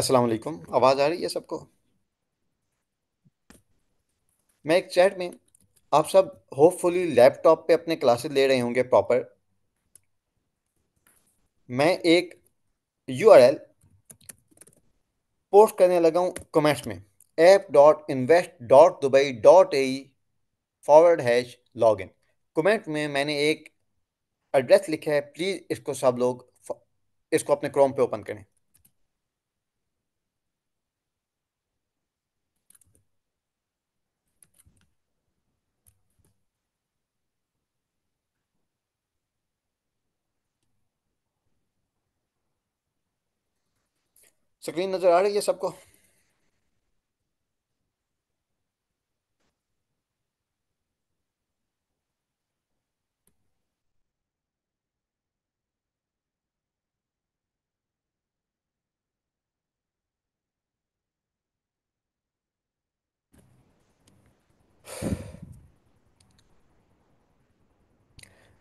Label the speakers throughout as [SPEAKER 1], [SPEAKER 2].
[SPEAKER 1] अस्सलाम वालेकुम। आवाज़ आ रही है सबको? मैं एक चैट में आप सब होपफुली लैपटॉप पे अपने क्लासेस ले रहे होंगे प्रॉपर। मैं एक यूआरएल पोस्ट करने लगा हूँ कमेंट्स में, app.invest.dubai.ae/login। कमेंट में मैंने एक एड्रेस लिखा है, प्लीज़ इसको सब लोग इसको अपने क्रोम पे ओपन करें। स्क्रीन नज़र आ रही है सबको?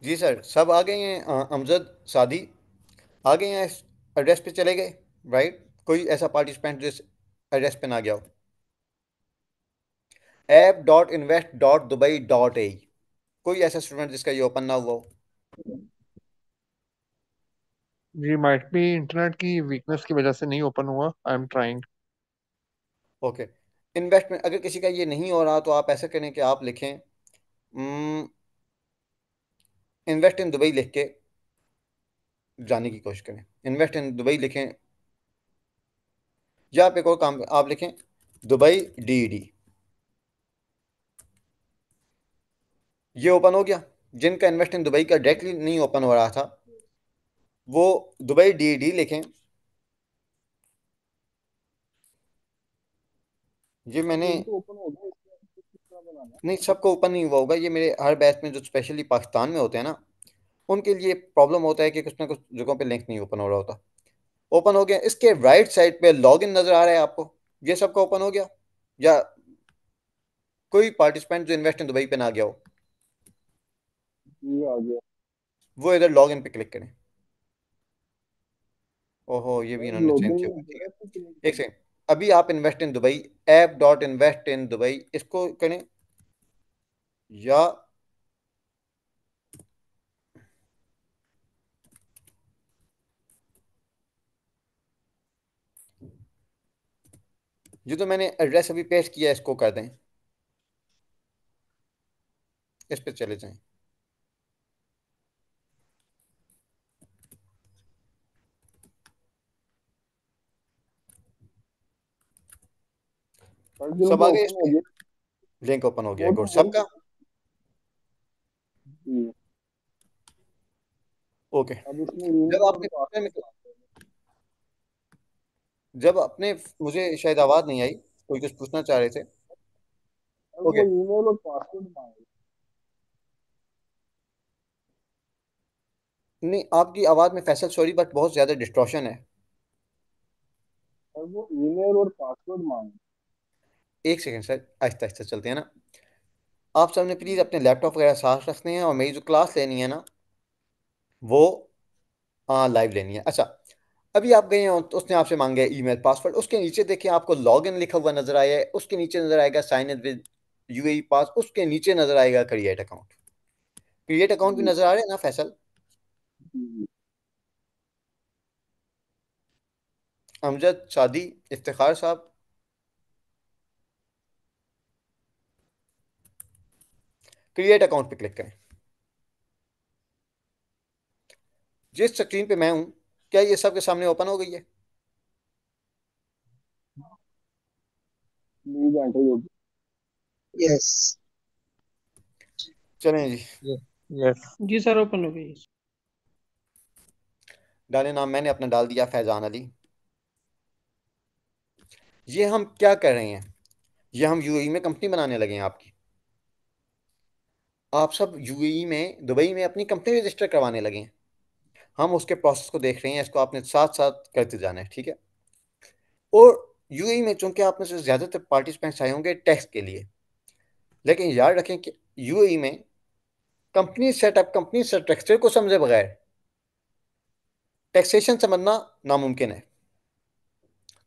[SPEAKER 1] जी सर, सब आ गए हैं। अमजद, सादी आ गए हैं, इस एड्रेस पे चले गए, राइट? कोई ऐसा पार्टिसिपेंट जिस एड्रेस पे ना गया हो? app.invest.dubai.ae। कोई ऐसा स्टूडेंट जिसका ये ओपन ना हुआ हो?
[SPEAKER 2] जी माइट भी इंटरनेट की वीकनेस की वजह से नहीं ओपन हुआ। I am trying.
[SPEAKER 1] Okay. Investment अगर किसी का ये नहीं हो रहा तो आप ऐसा करें कि आप लिखें इन्वेस्ट इन दुबई लिख के जाने की कोशिश करें। इन्वेस्ट इन दुबई लिखें, या आप एक और काम आप लिखें दुबई डीईडी। ये ओपन हो गया। जिनका इन्वेस्ट इन दुबई का डायरेक्टली नहीं ओपन हो रहा था वो दुबई डीईडी लिखें। ये
[SPEAKER 2] सर
[SPEAKER 1] मैंने
[SPEAKER 2] मेरी तो ओपन हो गया, इसमें आपको किस तरह बनाना है?
[SPEAKER 1] नहीं, सबको ओपन नहीं हुआ होगा। ये मेरे हर बैच में जो स्पेशली पाकिस्तान में होते हैं ना, उनके लिए प्रॉब्लम होता है कि कुछ ना कुछ जगहों पे लिंक नहीं ओपन हो रहा होता। ओपन हो गया। इसके राइट साइड पे लॉगिन नजर आ रहा है आपको? ये सबका ओपन हो गया? या कोई पार्टिसिपेंट जो इन्वेस्ट इन दुबई पे ना गया हो,
[SPEAKER 2] ये आ गया।
[SPEAKER 1] वो इधर लॉगिन पे क्लिक करें। ओहो, ये भी
[SPEAKER 2] सर
[SPEAKER 1] इन्होंने चेंज
[SPEAKER 2] लॉगिन
[SPEAKER 1] किया
[SPEAKER 2] में
[SPEAKER 1] हुआ है, ठीक
[SPEAKER 2] गया तो चेंज
[SPEAKER 1] है। एक
[SPEAKER 2] करना।
[SPEAKER 1] सेकंड। अभी आप invest in Dubai, app.invest.in dubai इसको करें, या ये तो मैंने एड्रेस अभी पेस्ट किया है, इसको कर दें। इस पे चले जाएं।
[SPEAKER 2] सर जिन
[SPEAKER 1] सब
[SPEAKER 2] तो
[SPEAKER 1] आ गए इस
[SPEAKER 2] ओपन हो
[SPEAKER 1] पे?
[SPEAKER 2] गया।
[SPEAKER 1] लिंक ओपन हो गया,
[SPEAKER 2] वो तो
[SPEAKER 1] गुड।
[SPEAKER 2] वही।
[SPEAKER 1] सबका
[SPEAKER 2] जी।
[SPEAKER 1] ओके।
[SPEAKER 2] अब इसमें
[SPEAKER 1] जब
[SPEAKER 2] ईमेल और
[SPEAKER 1] आपने
[SPEAKER 2] पासवर्ड डालते हैं।
[SPEAKER 1] जब अपने मुझे शायद आवाज नहीं आई, कोई कुछ पूछना चाह रहे थे।
[SPEAKER 2] Sir
[SPEAKER 1] okay.
[SPEAKER 2] वो ईमेल और पासवर्ड मांगे।
[SPEAKER 1] नहीं, आपकी आवाज में फैसल सॉरी बट बहुत ज्यादा डिस्टॉर्शन है।
[SPEAKER 2] सर वो ईमेल और पासवर्ड मांगे।
[SPEAKER 1] एक सेकंड सर, आहिस्ता आहिस्ता चलते हैं ना। आप सबने प्लीज अपने लैपटॉप वगैरह साथ रखने हैं, और मेरी जो क्लास लेनी है ना, वो लाइव लेनी है। अच्छा, अभी आप गए हैं तो उसने आपसे मांगा है ईमेल पासवर्ड। उसके नीचे देखिए आपको लॉगिन लिखा हुआ नजर आया है, उसके नीचे नजर आएगा साइन इन विद यूएई पास, उसके नीचे नजर आएगा क्रिएट अकाउंट। क्रिएट अकाउंट भी
[SPEAKER 2] जी
[SPEAKER 1] नजर आ रहे हैं ना फैसल?
[SPEAKER 2] जी।
[SPEAKER 1] अमजद, शादी, इफ्तिखार साहब, क्रिएट अकाउंट पे क्लिक करें। जिस स्क्रीन पे मैं हूं, क्या ये सबके सामने ओपन हो गई है?
[SPEAKER 2] Please enter your.
[SPEAKER 3] यस।
[SPEAKER 1] चलें जी।
[SPEAKER 2] यस।
[SPEAKER 3] जी सर, ओपन हो गई।
[SPEAKER 1] डाले नाम, मैंने अपना डाल दिया, फैजान अली। ये हम क्या कर रहे हैं? ये हम यूएई में कंपनी बनाने लगे हैं आपकी। आप सब यूएई में, दुबई में अपनी कंपनी रजिस्टर करवाने लगे हैं। हम उसके प्रोसेस को देख रहे हैं, इसको आपने साथ साथ करते जाना है, ठीक है? और यूएई में चूंकि आप में से ज्यादातर पार्टिसिपेंट्स आए होंगे टैक्स के लिए, लेकिन याद रखें कि यूएई में कंपनी सेटअप, कंपनी स्ट्रक्चर को समझे बगैर टैक्सेशन समझना नामुमकिन है।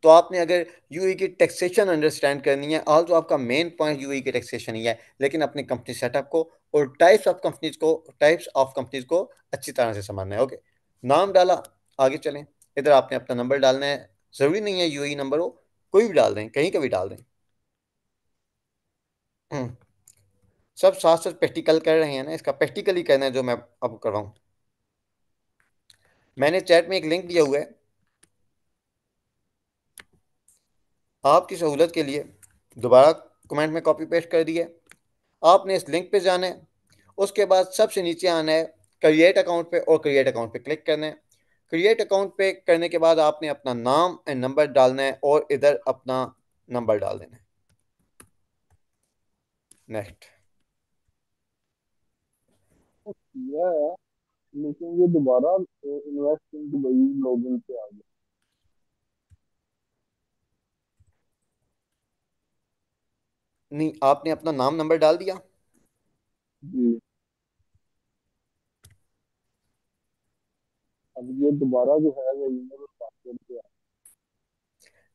[SPEAKER 1] तो आपने अगर यूएई की टैक्सेशन अंडरस्टैंड करनी है, ऑल तो आपका मेन पॉइंट यूएई की टैक्सेशन ही है, लेकिन अपने कंपनी सेटअप को और टाइप्स ऑफ कंपनीज को अच्छी तरह से समझना है। ओके, नाम डाला, आगे चलें। इधर आपने अपना नंबर डालना है, ज़रूरी नहीं है यूएई नंबर हो, कोई भी डाल दें, कहीं का भी डाल दें। हम्म, सब साथ साथ प्रैक्टिकल कर रहे हैं ना, इसका प्रैक्टिकल ही करना है जो मैं अब कर रहा हूँ। मैंने चैट में एक लिंक दिया हुआ है आपकी सहूलत के लिए, दोबारा कमेंट में कॉपी पेस्ट कर दिया। आपने इस लिंक पे जाना है, उसके बाद सबसे नीचे आना है क्रिएट अकाउंट पे, और क्रिएट अकाउंट पे क्लिक करना है। क्रिएट अकाउंट पे करने के बाद आपने अपना नाम एंड नंबर डालना है और इधर अपना नंबर डाल देना है। नेक्स्ट।
[SPEAKER 4] किया है, लेकिन ये दोबारा इन्वेस्ट इन दुबई लॉगिन पे आ गया।
[SPEAKER 1] नहीं, आपने अपना नाम नंबर डाल दिया।
[SPEAKER 4] जी, अब ये दोबारा जो है वो ईमेल और पासवर्ड पे आ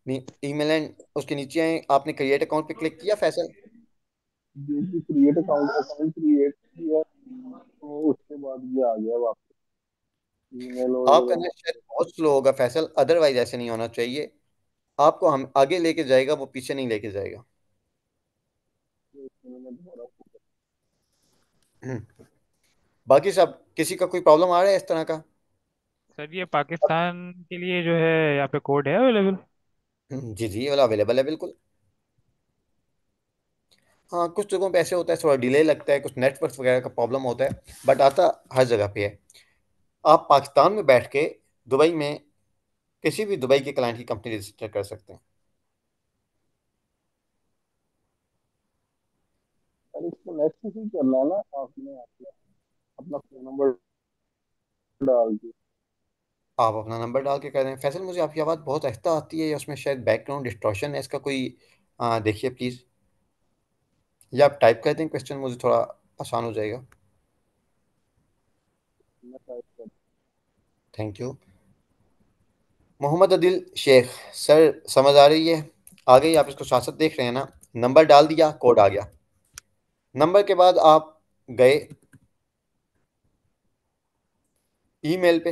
[SPEAKER 1] नहीं, ईमेल एंड उसके नीचे आए, आपने क्रिएट अकाउंट पे क्लिक किया फैसल।
[SPEAKER 4] गया। जी क्रिएट अकाउंट अकाउंट क्रिएट किया, तो उसके बाद ये आ गया वापस ईमेल
[SPEAKER 1] आपका
[SPEAKER 4] और
[SPEAKER 1] नेट शायद बहुत स्लो होगा फैसल, अदरवाइज ऐसे नहीं होना चाहिए। आपको हम आगे लेके जाएगा, वो पीछे नहीं लेके जाएगा।
[SPEAKER 4] में दोबारा।
[SPEAKER 1] हम्म, बाकी सब किसी का कोई प्रॉब्लम आ रहा है इस तरह का?
[SPEAKER 5] सर ये पाकिस्तान के लिए जो है यहाँ पे कोड है अवेलेबल?
[SPEAKER 1] जी जी, ये वाला अवेलेबल है बिल्कुल। हाँ, कुछ जगहों पे ऐसे होता है, थोड़ा डिले लगता है, कुछ नेटवर्क वगैरह का प्रॉब्लम होता है, बट आता हर जगह पे है। आप पाकिस्तान में बैठ के दुबई में किसी भी दुबई के क्लाइंट की कंपनी रजिस्टर कर सकते हैं।
[SPEAKER 4] अरे इसको नेक्स्ट ही करना है ना आपने, आपने अपना फोन नंबर डाल के।
[SPEAKER 1] आप अपना नंबर डाल के कर दें। फैसल, मुझे आपकी आवाज़ बहुत आहिस्ता आती है, या उसमें शायद बैकग्राउंड डिस्टॉर्शन है, इसका कोई देखिए प्लीज़, या आप टाइप कर दें क्वेश्चन, मुझे थोड़ा आसान हो जाएगा।
[SPEAKER 4] मैं टाइप कर।
[SPEAKER 1] Thank you. Mohammad Adil Sheikh sir, समझ आ रही है? आ गई? आप इसको साथ साथ देख रहे हैं ना? नंबर डाल दिया, कोड आ गया। नंबर के बाद आप गए ईमेल पे,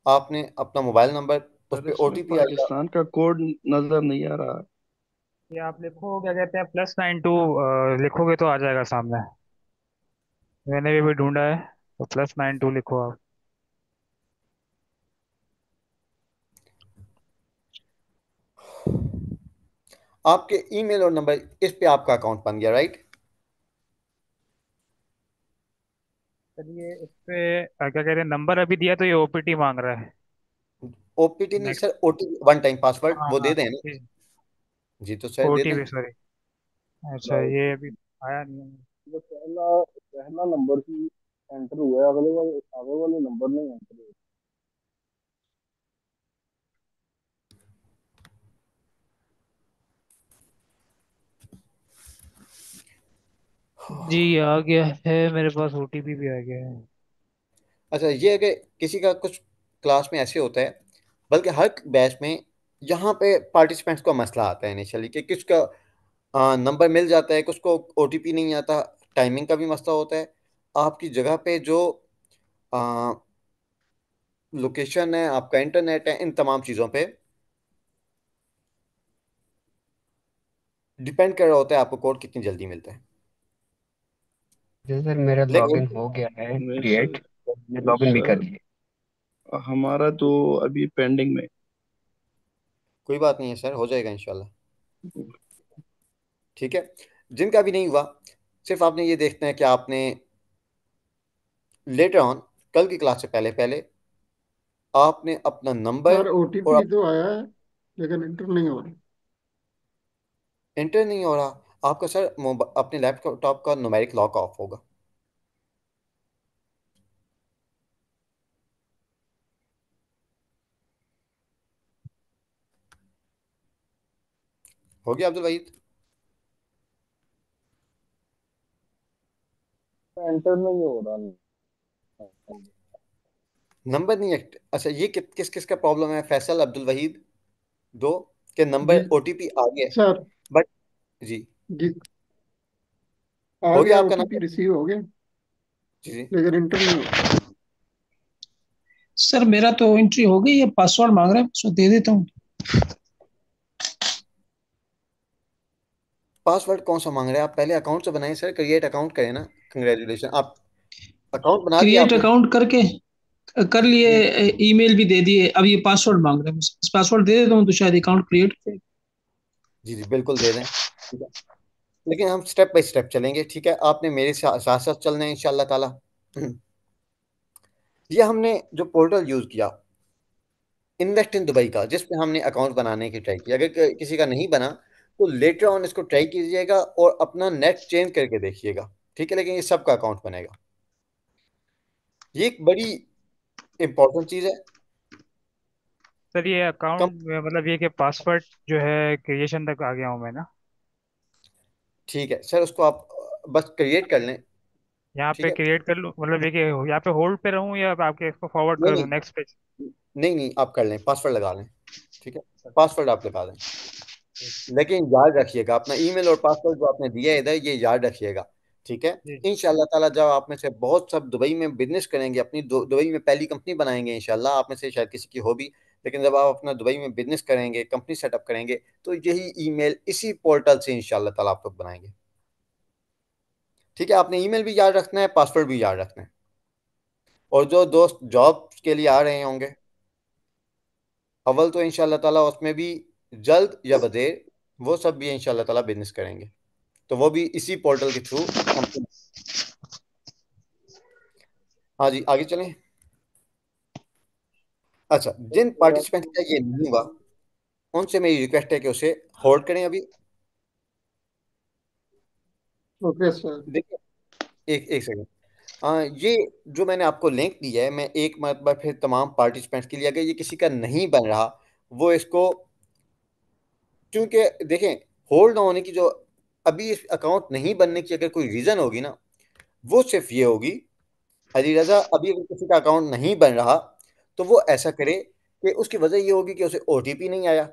[SPEAKER 1] आपने अपना मोबाइल नंबर, उस
[SPEAKER 3] सर
[SPEAKER 1] पर
[SPEAKER 3] इसमें
[SPEAKER 1] ओटीपी आएगा।
[SPEAKER 3] पाकिस्तान का कोड नजर नहीं आ रहा।
[SPEAKER 5] ये आप लिखो, क्या कहते हैं, +92 लिखोगे तो आ जाएगा सामने। मैंने भी अभी ढूंढा है, तो +92 लिखो आप।
[SPEAKER 1] आपके ईमेल और नंबर, इस पे आपका अकाउंट बन गया, राइट?
[SPEAKER 5] चलिए इस पे क्या कहते हैं, नंबर अभी दिया तो ये ओपीटी मांग रहा है।
[SPEAKER 1] ओपीटी नहीं
[SPEAKER 5] next.
[SPEAKER 1] Sir, OTP, one time password
[SPEAKER 5] हाँ
[SPEAKER 1] वो
[SPEAKER 5] हाँ,
[SPEAKER 1] दे दें ना?
[SPEAKER 5] जी।
[SPEAKER 1] जी तो सर दे दें।
[SPEAKER 5] OTP, sorry. अच्छा, ये अभी आया नहीं है।
[SPEAKER 4] जो पहला पहला नंबर ही एंटर हुआ है, अगले वाले आगे वाले नंबर नहीं एंटर हुए।
[SPEAKER 5] जी आ गया है, मेरे पास ओटीपी भी आ गया है।
[SPEAKER 1] अच्छा, ये अगर किसी का कुछ क्लास में ऐसे होता है, बल्कि हर बैच में यहाँ पे पार्टिसिपेंट्स को मसला आता है इनिशियली कि किसका नंबर मिल जाता है, किसको ओटीपी नहीं आता, टाइमिंग का भी मसला होता है। आपकी जगह पे जो लोकेशन है, आपका इंटरनेट है, इन तमाम चीज़ों पे डिपेंड कर रहा होता है आपको कोड कितनी जल्दी मिलता है।
[SPEAKER 6] जी सर, मेरा
[SPEAKER 1] लेकिन
[SPEAKER 6] लॉगिन हो गया है
[SPEAKER 3] वैसे
[SPEAKER 6] क्रिएट, मैंने लॉगिन भी कर
[SPEAKER 3] सर
[SPEAKER 6] लिया।
[SPEAKER 3] हमारा तो अभी पेंडिंग में।
[SPEAKER 1] कोई बात नहीं है सर, हो जाएगा इंशाल्लाह। ठीक है, जिनका भी नहीं हुआ, सिर्फ आपने ये देखना है कि आपने लेटर ऑन, कल की क्लास से पहले पहले आपने अपना नंबर
[SPEAKER 7] सर
[SPEAKER 1] और
[SPEAKER 7] ओटीपी तो आया है लेकिन इंटर नहीं हो रहा।
[SPEAKER 1] इंटर नहीं हो रहा आपका सर, अपने लैपटॉप का न्यूमेरिक लॉक ऑफ होगा। हो गया अब्दुल वहीद?
[SPEAKER 4] एंटर नहीं हो रहा।
[SPEAKER 1] नंबर नहीं है? अच्छा, ये किस किस का प्रॉब्लम है? फैसल, अब्दुल वहीद? दो के
[SPEAKER 7] जी
[SPEAKER 1] नंबर ओटीपी आ गया,
[SPEAKER 7] सर।
[SPEAKER 1] बट जी
[SPEAKER 7] जी आ
[SPEAKER 1] हो गया
[SPEAKER 7] गया,
[SPEAKER 1] आपका
[SPEAKER 7] ओटीपी
[SPEAKER 1] नंबर।
[SPEAKER 7] रिसीव हो गया,
[SPEAKER 1] जी जी
[SPEAKER 7] लेकिन इंटर नहीं हुआ।
[SPEAKER 8] सर मेरा तो एंट्री हो गई है, पासवर्ड मांग रहा है, पासवर्ड दे देता हूँ।
[SPEAKER 1] पासवर्ड कौन सा मांग रहे हैं? आप पहले अकाउंट तो बनाए सर, क्रिएट अकाउंट करें ना। कंग्रेचुलेशन, आप अकाउंट बना दिया
[SPEAKER 8] क्रिएट
[SPEAKER 1] आपने?
[SPEAKER 8] अकाउंट करके कर लिए,
[SPEAKER 1] जी
[SPEAKER 8] ईमेल भी दे दिए, अब ये पासवर्ड मांग रहे हैं मुझसे। पासवर्ड दे देता हूँ तो शायद अकाउंट क्रिएट हो जाए।
[SPEAKER 1] जी जी बिल्कुल दे दें, ठीक है। लेकिन हम स्टेप बाय स्टेप चलेंगे, ठीक है? आपने मेरे साथ साथ साथ चलना है इंशाल्लाह ताला। ये हमने जो पोर्टल यूज किया इन्वेस्ट इन दुबई का, जिसमें हमने अकाउंट बनाने की ट्राई की, अगर किसी का नहीं बना तो लेटर ऑन इसको ट्राई कीजिएगा और अपना नेट चेंज करके देखिएगा, ठीक है? लेकिन ये सबका अकाउंट बनेगा, ये एक बड़ी इंपॉर्टेंट चीज़ है।
[SPEAKER 5] सर ये
[SPEAKER 1] कम
[SPEAKER 5] अकाउंट मतलब ये कि पासवर्ड जो है क्रिएशन तक आ गया हूँ मैं ना।
[SPEAKER 1] ठीक है सर, उसको आप बस क्रिएट कर लें,
[SPEAKER 5] यहाँ
[SPEAKER 1] ठीक
[SPEAKER 5] पे
[SPEAKER 1] है।
[SPEAKER 5] क्रिएट कर लूँ, मतलब ये कि यहाँ पे होल्ड पे रहूँ या आपके इसको फॉरवर्ड
[SPEAKER 1] नहीं
[SPEAKER 5] कर दूँ
[SPEAKER 1] नहीं
[SPEAKER 5] नेक्स्ट पेज?
[SPEAKER 1] नहीं नहीं, आप कर लें, पासवर्ड लगा लें, ठीक है। पासवर्ड आप लगा दें, लेकिन याद रखिएगा अपना ईमेल और पासवर्ड जो आपने दिया है इधर, ये याद रखिएगा, ठीक है।
[SPEAKER 5] जी
[SPEAKER 1] इंशाल्लाह ताला जब आप में से बहुत सब दुबई में बिजनेस करेंगे, अपनी दुबई में पहली कंपनी बनाएंगे इंशाल्लाह, आप में से शायद किसी की हो भी, लेकिन जब आप अपना दुबई में बिजनेस करेंगे, कंपनी सेटअप करेंगे, तो यही ईमेल इसी पोर्टल से इंशाल्लाह ताला आप लोग बनाएंगे, ठीक है। आपने ईमेल भी याद रखना है, पासवर्ड भी याद रखना है। और जो दोस्त जॉब के लिए आ रहे होंगे, अव्वल तो इंशाल्लाह ताला उसमें भी जल्द या बदेर वो सब भी इंशाल्लाह ताला बिजनेस करेंगे, तो वो भी इसी पोर्टल के थ्रू कंपनी। हाँ जी आगे चलें। अच्छा, जिन
[SPEAKER 4] मेरा
[SPEAKER 1] पार्टिसिपेंट का
[SPEAKER 4] तो
[SPEAKER 1] ये नहीं हुआ उनसे मेरी रिक्वेस्ट है कि उसे होल्ड करें अभी।
[SPEAKER 7] Okay sir.
[SPEAKER 1] देखिए, एक एक सेकंड। ये जो मैंने आपको लिंक दिया है, मैं एक मरतबा फिर तमाम पार्टिसिपेंट्स के लिए, अगर ये किसी का नहीं बन रहा, वो इसको, क्योंकि देखें, होल्ड ना होने की जो अभी इस अकाउंट नहीं बनने की अगर कोई रीज़न होगी ना, वो सिर्फ ये होगी, अली रजा अभी अगर किसी का अकाउंट नहीं बन रहा तो वो ऐसा करे कि उसकी वजह ये होगी कि उसे ओटीपी नहीं आया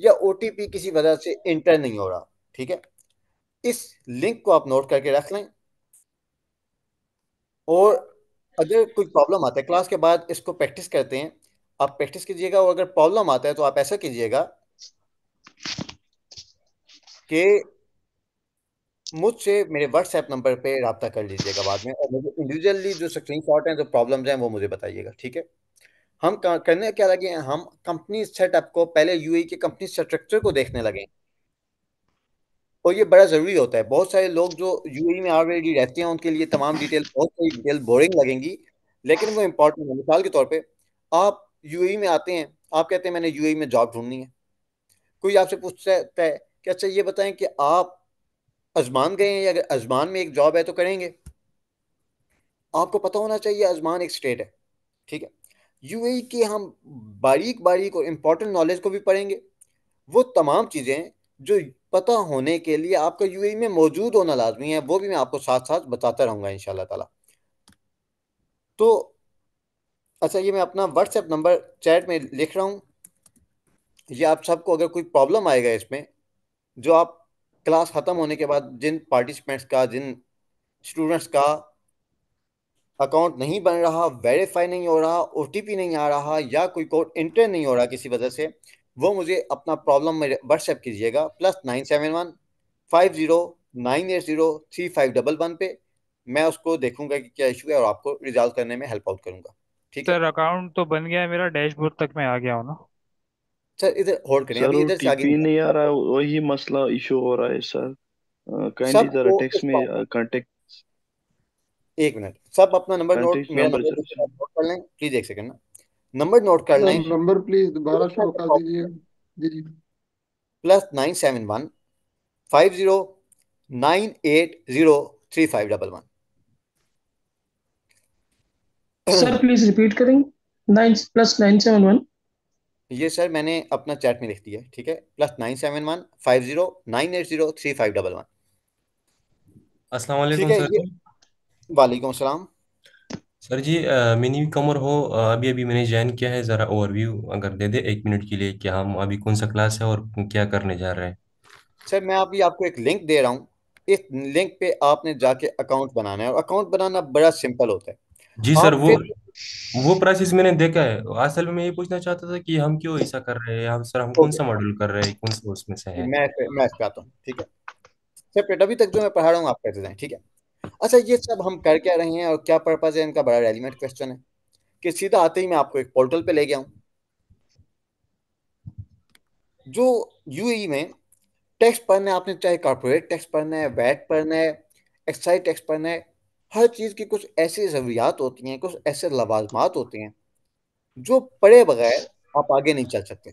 [SPEAKER 1] या ओटीपी किसी वजह से इंटर नहीं हो रहा, ठीक है। इस लिंक को आप नोट करके रख लें, और अगर कोई प्रॉब्लम आता है क्लास के बाद, इसको प्रैक्टिस करते हैं, आप प्रैक्टिस कीजिएगा, और अगर प्रॉब्लम आता है तो आप ऐसा कीजिएगा कि मुझसे मेरे व्हाट्सएप नंबर पे रब्ता कर लीजिएगा बाद में, और मुझे इंडिविजुअली जो स्क्रीनशॉट हैं, जो प्रॉब्लम्स हैं, वो मुझे बताइएगा, ठीक है। हम करने क्या लगे हैं, हम कंपनी सेटअप को पहले यूएई के कंपनी स्ट्रक्चर को देखने लगे हैं, और ये बड़ा ज़रूरी होता है। बहुत सारे लोग जो यूएई में ऑलरेडी रहते हैं उनके लिए तमाम डिटेल, बहुत सारी डिटेल बोरिंग लगेंगी, लेकिन वो इंपॉर्टेंट है। मिसाल के तौर पे आप यूएई में आते हैं, आप कहते हैं मैंने यूएई में जॉब ढूंढनी है, कोई आपसे पूछता है कि अच्छा ये बताएं कि आप अजमान गए हैं, या अगर अजमान में एक जॉब है तो करेंगे? आपको पता होना चाहिए अजमान एक स्टेट है, ठीक है। यूएई की हम बारीक बारीक और इम्पोर्टेंट नॉलेज को भी पढ़ेंगे, वो तमाम चीज़ें जो पता होने के लिए आपका यूएई में मौजूद होना लाजमी है, वो भी मैं आपको साथ साथ बताता रहूंगा इंशाल्लाह ताला। तो अच्छा, ये मैं अपना व्हाट्सएप नंबर चैट में लिख रहा हूँ, ये आप सबको अगर कोई प्रॉब्लम आएगा इसमें, जो आप क्लास ख़त्म होने के बाद जिन पार्टिसिपेंट्स का, जिन स्टूडेंट्स का अकाउंट नहीं बन रहा, वेरीफाई नहीं हो रहा, ओटीपी नहीं आ रहा, या कोई कोड इंटर नहीं हो रहा किसी वजह से, वो मुझे अपना प्रॉब्लम में व्हाट्सएप कीजिएगा, +971 50980351 पे। मैं उसको देखूंगा कि क्या इशू है और आपको रिजॉल्व करने में हेल्प आउट करूंगा, ठीक है।
[SPEAKER 5] सर अकाउंट तो बन गया है मेरा, डैशबोर्ड तक मैं आ गया हूँ ना।
[SPEAKER 1] सर इधर होल्ड करें,
[SPEAKER 3] सर
[SPEAKER 1] अभी
[SPEAKER 3] वो
[SPEAKER 1] इधर से आगे
[SPEAKER 3] टीपी
[SPEAKER 1] नहीं
[SPEAKER 3] नहीं आ रहा, वही मसला इशू हो रहा है सर। काइंडली जरा
[SPEAKER 1] सबको इस
[SPEAKER 3] टेक्स्ट में
[SPEAKER 1] प्रॉब्लम,
[SPEAKER 3] कांटेक्ट
[SPEAKER 1] एक मिनट, सब अपना नंबर नोट,
[SPEAKER 3] कांटेक्ट
[SPEAKER 1] मेरा
[SPEAKER 3] नंबर
[SPEAKER 1] नंबर
[SPEAKER 3] जरा
[SPEAKER 1] नोट कर लें प्लीज, एक सेकंड ना, नंबर नोट कर
[SPEAKER 7] सर
[SPEAKER 1] लें।
[SPEAKER 7] नंबर प्लीज दोबारा शो कर दीजिए। जी जी।
[SPEAKER 1] +971 50980351।
[SPEAKER 8] सर प्लीज रिपीट करेंगे। 9 +971।
[SPEAKER 1] ये सर मैंने अपना चैट में लिख दिया है, ठीक है। +971 50980351,
[SPEAKER 9] अस्सलाम
[SPEAKER 1] ठीक
[SPEAKER 9] वालेकुम
[SPEAKER 1] है।
[SPEAKER 9] सर।
[SPEAKER 1] ये वालेकुम सलाम।
[SPEAKER 9] सर जी, मैं न्यू कमर हो, अभी अभी मैंने ज्वाइन किया है। ज़रा ओवरव्यू अगर दे दे 1 मिनट के लिए कि हम अभी कौन सा क्लास है और क्या करने जा रहे हैं।
[SPEAKER 1] सर मैं अभी आपको एक लिंक दे रहा हूँ। इस लिंक पे आपने जाके अकाउंट बनाना है, और अकाउंट बनाना बड़ा सिंपल होता है।
[SPEAKER 9] जी सर,
[SPEAKER 1] आप
[SPEAKER 9] वो
[SPEAKER 1] फिर
[SPEAKER 9] वो प्रोसेस मैंने देखा है। असल में मैं ये पूछना चाहता था कि हम क्यों ऐसा कर रहे हैं, हम सर हम कौन
[SPEAKER 1] ओके,
[SPEAKER 9] सा मॉड्यूल कर रहे हैं, कौन सा उसमें से है।
[SPEAKER 1] मैं इस पे आता हूँ, ठीक है। सेपरेट अभी तक जो मैं पढ़ा रहा हूँ आप करते जाएं, ठीक है। अच्छा, ये सब हम कर क्या रहे हैं और क्या पर्पज है इनका, बड़ा रेलिवेंट क्वेश्चन है। कि सीधा आते ही मैं आपको एक पोर्टल पे ले गया हूँ, जो यूएई में टैक्स पढ़ना है आपने, चाहे कॉर्पोरेट टैक्स पढ़ना है, वैट पढ़ना है, एक्साइज टैक्स पढ़ना है, हर चीज़ की कुछ ऐसी ज़रूरियात होती हैं, कुछ ऐसे लवाजमात होते हैं जो पढ़े बगैर आप आगे नहीं चल सकते।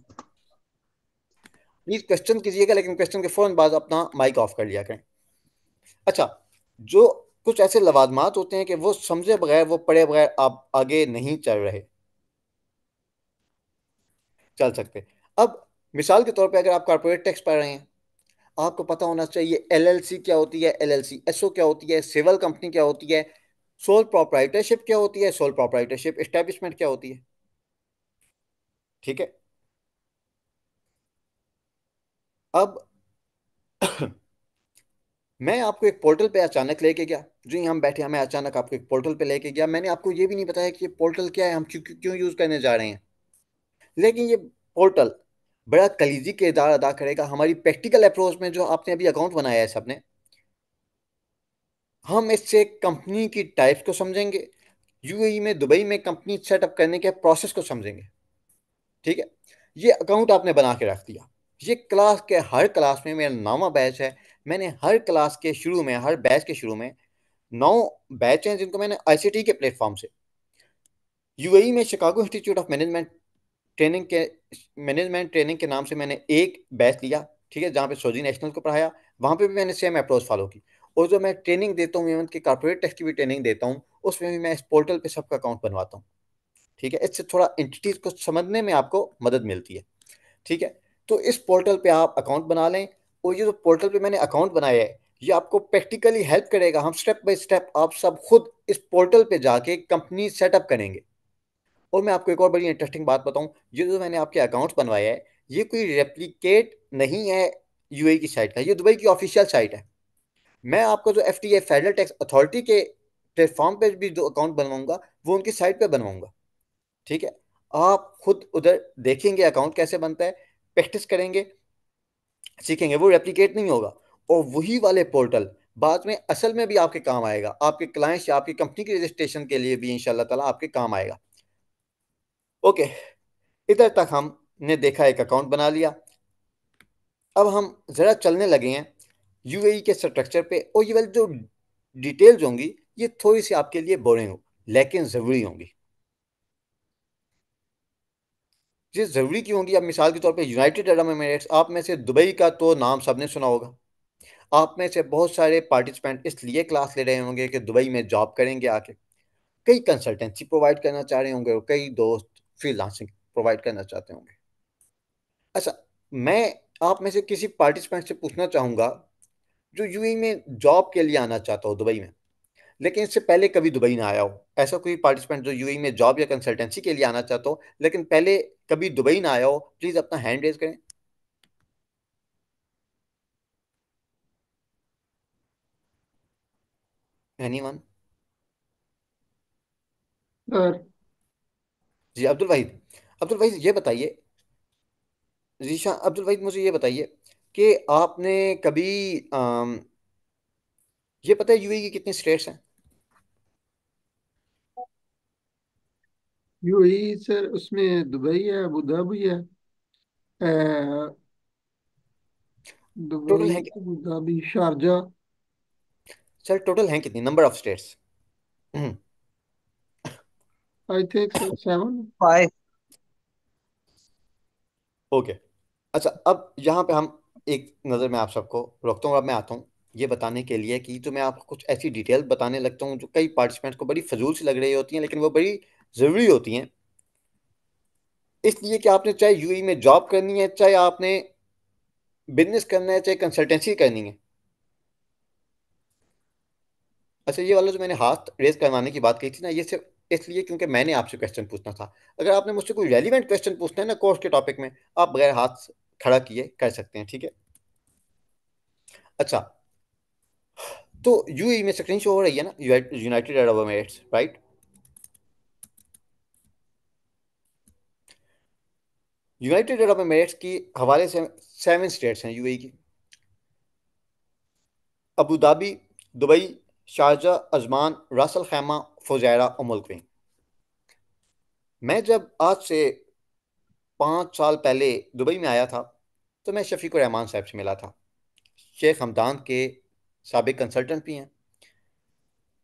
[SPEAKER 1] प्लीज क्वेश्चन कीजिएगा, लेकिन क्वेश्चन के फौरन बाद अपना माइक ऑफ कर लिया करें। अच्छा, जो कुछ ऐसे लवाजमात होते हैं कि वो समझे बगैर, वो पढ़े बगैर आप आगे नहीं चल सकते। अब मिसाल के तौर पे अगर आप कॉर्पोरेट टैक्स पढ़ रहे हैं, आपको पता होना चाहिए एलएलसी क्या होती है, एलएलसी एसओ क्या होती है, सिविल कंपनी क्या होती है, सोल प्रोप्राइटरशिप क्या होती है, सोल प्रोप्राइटरशिप एस्टेब्लिशमेंट क्या होती है, ठीक है। अब मैं आपको एक पोर्टल पे अचानक लेके गया, जो ही हम बैठे हमें अचानक आपको एक पोर्टल पे लेके गया, मैंने आपको ये भी नहीं बताया कि ये पोर्टल क्या है, हम क्यों क्यों क्यों यूज करने जा रहे हैं। लेकिन ये पोर्टल बड़ा कलीजी किरदार अदा करेगा हमारी प्रैक्टिकल अप्रोच में। जो आपने अभी अकाउंट बनाया है सबने, हम इससे कंपनी की टाइप्स को समझेंगे, यूएई में, दुबई में कंपनी सेटअप करने के प्रोसेस को समझेंगे, ठीक है। ये अकाउंट आपने बना के रख दिया। ये क्लास के हर क्लास में, मेरा 9वां बैच है, मैंने हर क्लास के शुरू में, हर बैच के शुरू में 9 बैच हैं जिनको मैंने आईसीटी के प्लेटफॉर्म से, यूएई में शिकागो इंस्टीट्यूट ऑफ ट्रेनिंग के मैनेजमेंट ट्रेनिंग के नाम से मैंने एक बैच लिया, ठीक है, जहाँ पे सऊदी नेशनल को पढ़ाया। वहाँ पे भी मैंने सेम अप्रोच फॉलो की। और जो मैं ट्रेनिंग देता हूँ, इवन की कॉर्पोरेट टैक्स की भी ट्रेनिंग देता हूँ, उसमें भी मैं इस पोर्टल पे सबका अकाउंट बनवाता हूँ, ठीक है। इससे थोड़ा एंटिटीज को समझने में आपको मदद मिलती है, ठीक है। तो इस पोर्टल पे आप अकाउंट बना लें। और ये जो पोर्टल पे मैंने अकाउंट बनाया है, ये आपको प्रैक्टिकली हेल्प करेगा। हम स्टेप बाय स्टेप आप सब खुद इस पोर्टल पे जाके कंपनी सेटअप करेंगे। और मैं आपको एक और बड़ी इंटरेस्टिंग बात बताऊं, ये जो मैंने आपके अकाउंट बनवाया है, ये कोई रेप्लिकेट नहीं है यूएई की साइट का, ये दुबई की ऑफिशियल साइट है। मैं आपको जो एफटीए फेडरल टैक्स अथॉरिटी के प्लेटफॉर्म पे भी जो अकाउंट बनवाऊंगा, वो उनकी साइट पे बनवाऊंगा, ठीक है। आप खुद उधर देखेंगे अकाउंट कैसे बनता है, प्रैक्टिस करेंगे, सीखेंगे, वो रेप्लिकेट नहीं होगा। और वही वाले पोर्टल बाद में असल में भी आपके काम आएगा, आपके क्लाइंट्स या आपकी कंपनी के रजिस्ट्रेशन के लिए भी इंशाल्लाह ताला आपके काम आएगा। ओके, इधर तक हमने देखा, एक अकाउंट बना लिया। अब हम जरा चलने लगे हैं यूएई के स्ट्रक्चर पे। और ये वाली जो डिटेल्स होंगी, ये थोड़ी सी आपके लिए बोरिंग हो, लेकिन ज़रूरी होंगी। ये ज़रूरी क्यों होंगी? अब मिसाल के तौर पे यूनाइटेड अरब एमिरेट्स, आप में से दुबई का तो नाम सबने सुना होगा। आप में से बहुत सारे पार्टिसिपेंट इसलिए क्लास ले रहे होंगे कि दुबई में जॉब करेंगे आके, कई कंसल्टेंसी प्रोवाइड करना चाह रहे होंगे, और कई दोस्त फ्रीलांसिंग प्रोवाइड करना चाहते होंगे। अच्छा, मैं आप में से किसी पार्टिसिपेंट से पूछना चाहूंगा जो यूएई में जॉब के लिए आना चाहता हो दुबई में, लेकिन इससे पहले कभी दुबई ना आया हो। ऐसा कोई पार्टिसिपेंट जो यूएई में जॉब या कंसल्टेंसी के लिए आना चाहता हो, लेकिन पहले कभी दुबई ना आया हो, प्लीज अपना हैंड रेज करें। एनीवन?
[SPEAKER 7] सर
[SPEAKER 1] जी, अब्दुल वहीद। अब्दुल वहीद ये बताइए, जीशा अब्दुल वहीद मुझे ये बताइए कि आपने कभी ये पता है यूएई की कितनी स्टेट्स हैं?
[SPEAKER 7] यूएई सर, उसमें दुबई है, अबू धाबी है, अ,
[SPEAKER 1] टोटल
[SPEAKER 7] दुबई,
[SPEAKER 1] हैं?
[SPEAKER 7] Abu Dhabi, Sharjah.
[SPEAKER 1] Sir total हैं कितनी, number of states?
[SPEAKER 7] I think sir 7।
[SPEAKER 8] 5।
[SPEAKER 1] Okay. अच्छा, अब यहाँ पे हम एक नज़र में आप सबको रोकता हूँ। अब मैं आता हूँ ये बताने के लिए कि तो मैं आपको कुछ ऐसी डिटेल बताने लगता हूँ जो कई पार्टिसिपेंट्स को बड़ी फजूल सी लग रही होती हैं, लेकिन वो बड़ी ज़रूरी होती हैं। इसलिए कि आपने चाहे यूएई में जॉब करनी है, चाहे आपने बिजनेस करना है, चाहे कंसल्टेंसी करनी है। अच्छा, ये वाला जो मैंने हाथ रेज करवाने की बात कही थी ना, ये सिर्फ इसलिए क्योंकि मैंने आपसे क्वेश्चन पूछना था। अगर आपने मुझसे कोई रेलिवेंट क्वेश्चन पूछना है ना कोर्स के टॉपिक में, आप बगैर हाथ खड़ा किए कर सकते हैं, ठीक है। अच्छा, तो यूएई में स्क्रीन शो हो रही है ना, United Arab Emirates, right. United Arab Emirates की हवाले से 7 स्टेट्स हैं यूएई की: Abu Dhabi, Dubai, Sharjah, Ajman, रास अल खैमा, फुजैरा और मुल्क क्वीन। मैं जब आज से 5 साल पहले दुबई में आया था तो मैं शफीक रहमान साहब से मिला था, शेख हमदान के साबिक कंसल्टेंट भी हैं।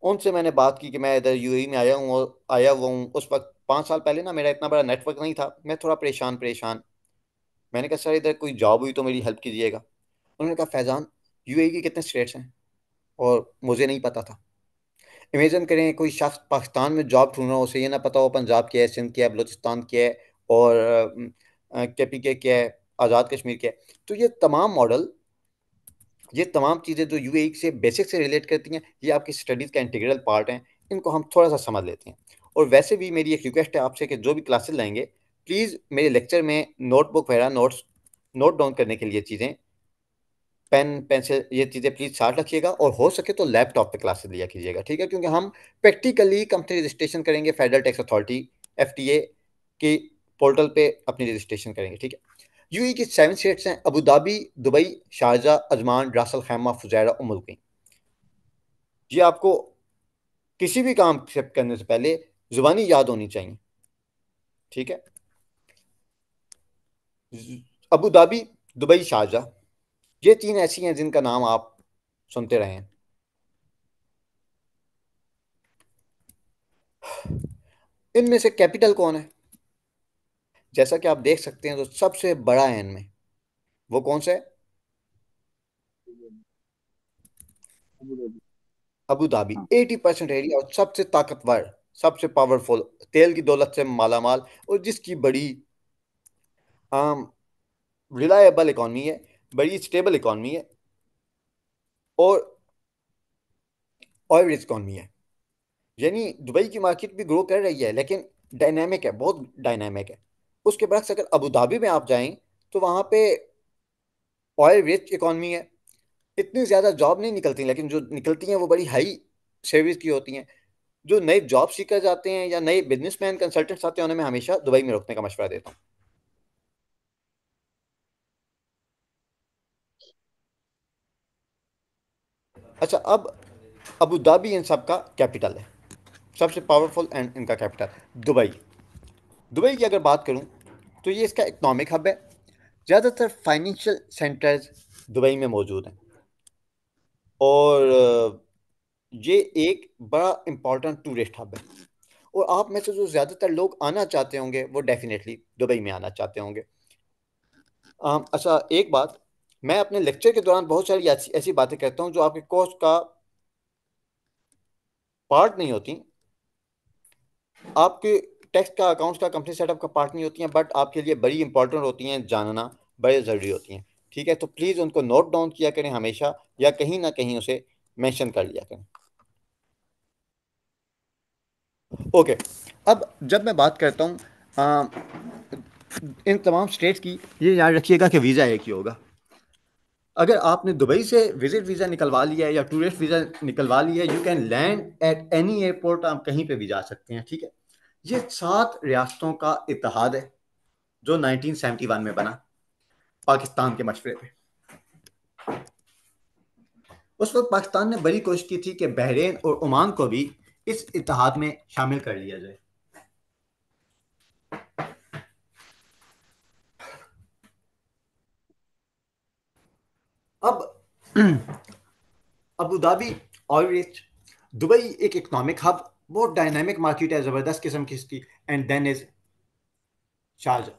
[SPEAKER 1] उनसे मैंने बात की कि मैं इधर यूएई में आया हूँ और आया हुआ हूँ। उस वक्त 5 साल पहले ना मेरा इतना बड़ा नेटवर्क नहीं था, मैं थोड़ा परेशान परेशान। मैंने कहा सर इधर कोई जॉब हुई तो मेरी हेल्प कीजिएगा। उन्होंने कहा फैज़ान, यूएई के कितने स्टेट्स हैं और मुझे नहीं पता था। इमेजिन करें कोई शख्स पाकिस्तान में जॉब ढूंढ रहा हो, उसे ये ना पता हो पंजाब क्या है, सिंध क्या है, बलूचिस्तान क्या है और केपी के क्या है, आज़ाद कश्मीर क्या है। तो ये तमाम मॉडल, ये तमाम चीज़ें जो यूएई से बेसिक से रिलेट करती हैं, ये आपकी स्टडीज़ का इंटीग्रल पार्ट हैं। इनको हम थोड़ा सा समझ लेते हैं। और वैसे भी मेरी एक रिक्वेस्ट है आपसे कि जो भी क्लासेस लेंगे प्लीज़ मेरे लेक्चर में नोटबुक वगैरह नोट डाउन करने के लिए चीज़ें, पेन पेंसिल ये चीज़ें प्लीज़ साथ रखिएगा और हो सके तो लैपटॉप पे क्लासेस लिया कीजिएगा, ठीक है। क्योंकि हम प्रैक्टिकली कंपनी रजिस्ट्रेशन करेंगे, फेडरल टैक्स अथॉरिटी एफटीए की पोर्टल पे अपनी रजिस्ट्रेशन करेंगे, ठीक है। यूएई की 7 स्टेट्स हैं: Abu Dhabi, Dubai, Sharjah, Ajman, रास अल खैमा, फुजैरा और मुल्क क्वीन। ये आपको किसी भी काम करने से पहले जुबानी याद होनी चाहिए, ठीक है। अबू धाबी, दुबई, शारजा, ये 3 ऐसी हैं जिनका नाम आप सुनते रहे हैं। इनमें से कैपिटल कौन है? जैसा कि आप देख सकते हैं तो सबसे बड़ा है इनमें, वो कौन सा है?
[SPEAKER 4] Abu Dhabi.
[SPEAKER 1] Abu Dhabi.
[SPEAKER 5] हाँ।
[SPEAKER 1] 80% एरिया और सबसे ताकतवर, सबसे पावरफुल, तेल की दौलत से मालामाल और जिसकी बड़ी रिलायबल इकॉनमी है, बड़ी स्टेबल इकॉनमी है और ऑयल रिच इकॉनमी है। यानी दुबई की मार्केट भी ग्रो कर रही है लेकिन डायनामिक है, बहुत डायनामिक है। उसके बरक्स अगर अबू धाबी में आप जाएं तो वहाँ पे ऑयल रिच इकॉनमी है, इतनी ज़्यादा जॉब नहीं निकलती, लेकिन जो निकलती हैं वो बड़ी हाई सर्विस की होती हैं। जो नए जॉब सीकर जाते हैं या नए बिजनेसमैन कंसल्टेंट्स आते हैं उन्हें मैं हमेशा दुबई में रुकने का मशवरा देता हूँ। अच्छा, अब अबू धाबी इन सब का कैपिटल है, सबसे पावरफुल एंड इनका कैपिटल दुबई। दुबई की अगर बात करूं तो ये इसका इकोनॉमिक हब है। ज़्यादातर फाइनेंशियल सेंटर्स दुबई में मौजूद हैं और ये एक बड़ा इम्पॉर्टेंट टूरिस्ट हब है। और आप में से जो ज़्यादातर लोग आना चाहते होंगे वो डेफिनेटली दुबई में आना चाहते होंगे। अच्छा, एक बात, मैं अपने लेक्चर के दौरान बहुत सारी ऐसी ऐसी बातें करता हूँ जो आपके कोर्स का पार्ट नहीं होती, आपके टैक्स का, अकाउंट्स का, कंपनी सेटअप का पार्ट नहीं होती हैं, बट आपके लिए बड़ी इंपॉर्टेंट होती हैं, जानना बड़े ज़रूरी होती हैं, ठीक है। तो प्लीज़ उनको नोट डाउन किया करें हमेशा, या कहीं ना कहीं उसे मेंशन कर लिया करें। ओके, अब जब मैं बात करता हूँ इन तमाम स्टेट्स की, ये याद रखिएगा कि वीज़ा एक ही होगा। अगर आपने दुबई से विजिट वीज़ा निकलवा लिया है या टूरिस्ट वीज़ा निकलवा लिया है, you can land at any airport, आप कहीं पे भी जा सकते हैं, ठीक है। ये 7 रियासतों का इत्तेहाद है जो 1971 में बना पाकिस्तान के मशवरे पे। उस वक्त पाकिस्तान ने बड़ी कोशिश की थी कि बहरीन और ओमान को भी इस इत्तेहाद में शामिल कर लिया जाए। अब Abu Dhabi oil rich, Dubai एक इकोनॉमिक हब, बहुत डायनामिक मार्केट है, जबरदस्त किस्म की इसकी, and then is Sharjah.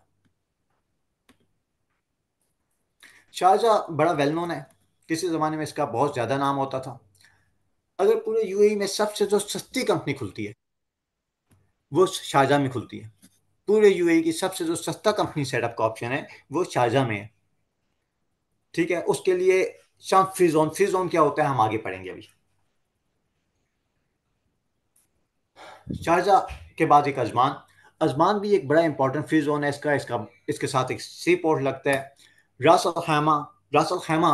[SPEAKER 1] Sharjah बड़ा वेल नोन है, किसी ज़माने में इसका बहुत ज़्यादा नाम होता था। अगर पूरे यूएई में सबसे जो सस्ती कंपनी खुलती है वो शारजा में खुलती है। पूरे यूएई की सबसे जो सस्ता कंपनी सेटअप का ऑप्शन है वो शारजा में है, ठीक है। उसके लिए शाम फ्री जोन क्या होता है हम आगे पढ़ेंगे अभी। शारजा के बाद एक अजमान। अजमान भी एक बड़ा इंपॉर्टेंट फ्री जोन है इसके साथ एक सी पोर्ट लगता है। रास अल खैमा, रास अल खैमा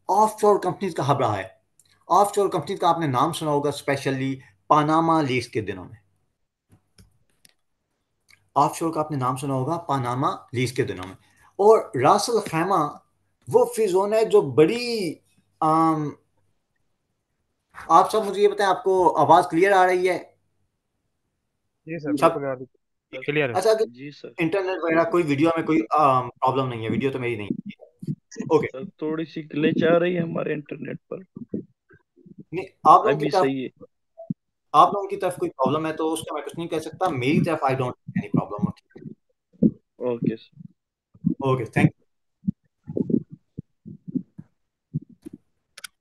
[SPEAKER 1] ऑफशोर कंपनीज का हब रहा है। ऑफशोर कंपनीज का आपने नाम सुना होगा, स्पेशली पानामा लीज के दिनों में। ऑफशोर का आपने नाम सुना होगा पानामा लीज के दिनों में। और रास अल खैमा वो फ्री जोन है जो बड़ी आम, आप सब मुझे ये बताएं, आपको आवाज क्लियर आ रही है
[SPEAKER 5] जी सर,
[SPEAKER 1] सब?
[SPEAKER 5] बिल्कुल यार, क्लियर है।
[SPEAKER 1] अच्छा, अगर
[SPEAKER 3] जी सर।
[SPEAKER 1] इंटरनेट वगैरह कोई वीडियो में कोई प्रॉब्लम नहीं है, वीडियो तो मेरी नहीं है। ओके,
[SPEAKER 3] सर थोड़ी सी ग्लिच आ रही है हमारे इंटरनेट पर।
[SPEAKER 1] नहीं आप लोगों की
[SPEAKER 3] अभी
[SPEAKER 1] तरफ,
[SPEAKER 3] सही है।
[SPEAKER 1] आप लोगों की तरफ कोई प्रॉब्लम है तो उसका मैं कुछ नहीं कह सकता। मेरी तरफ I don't any problem.
[SPEAKER 3] Okay sir.
[SPEAKER 1] Okay, thank you.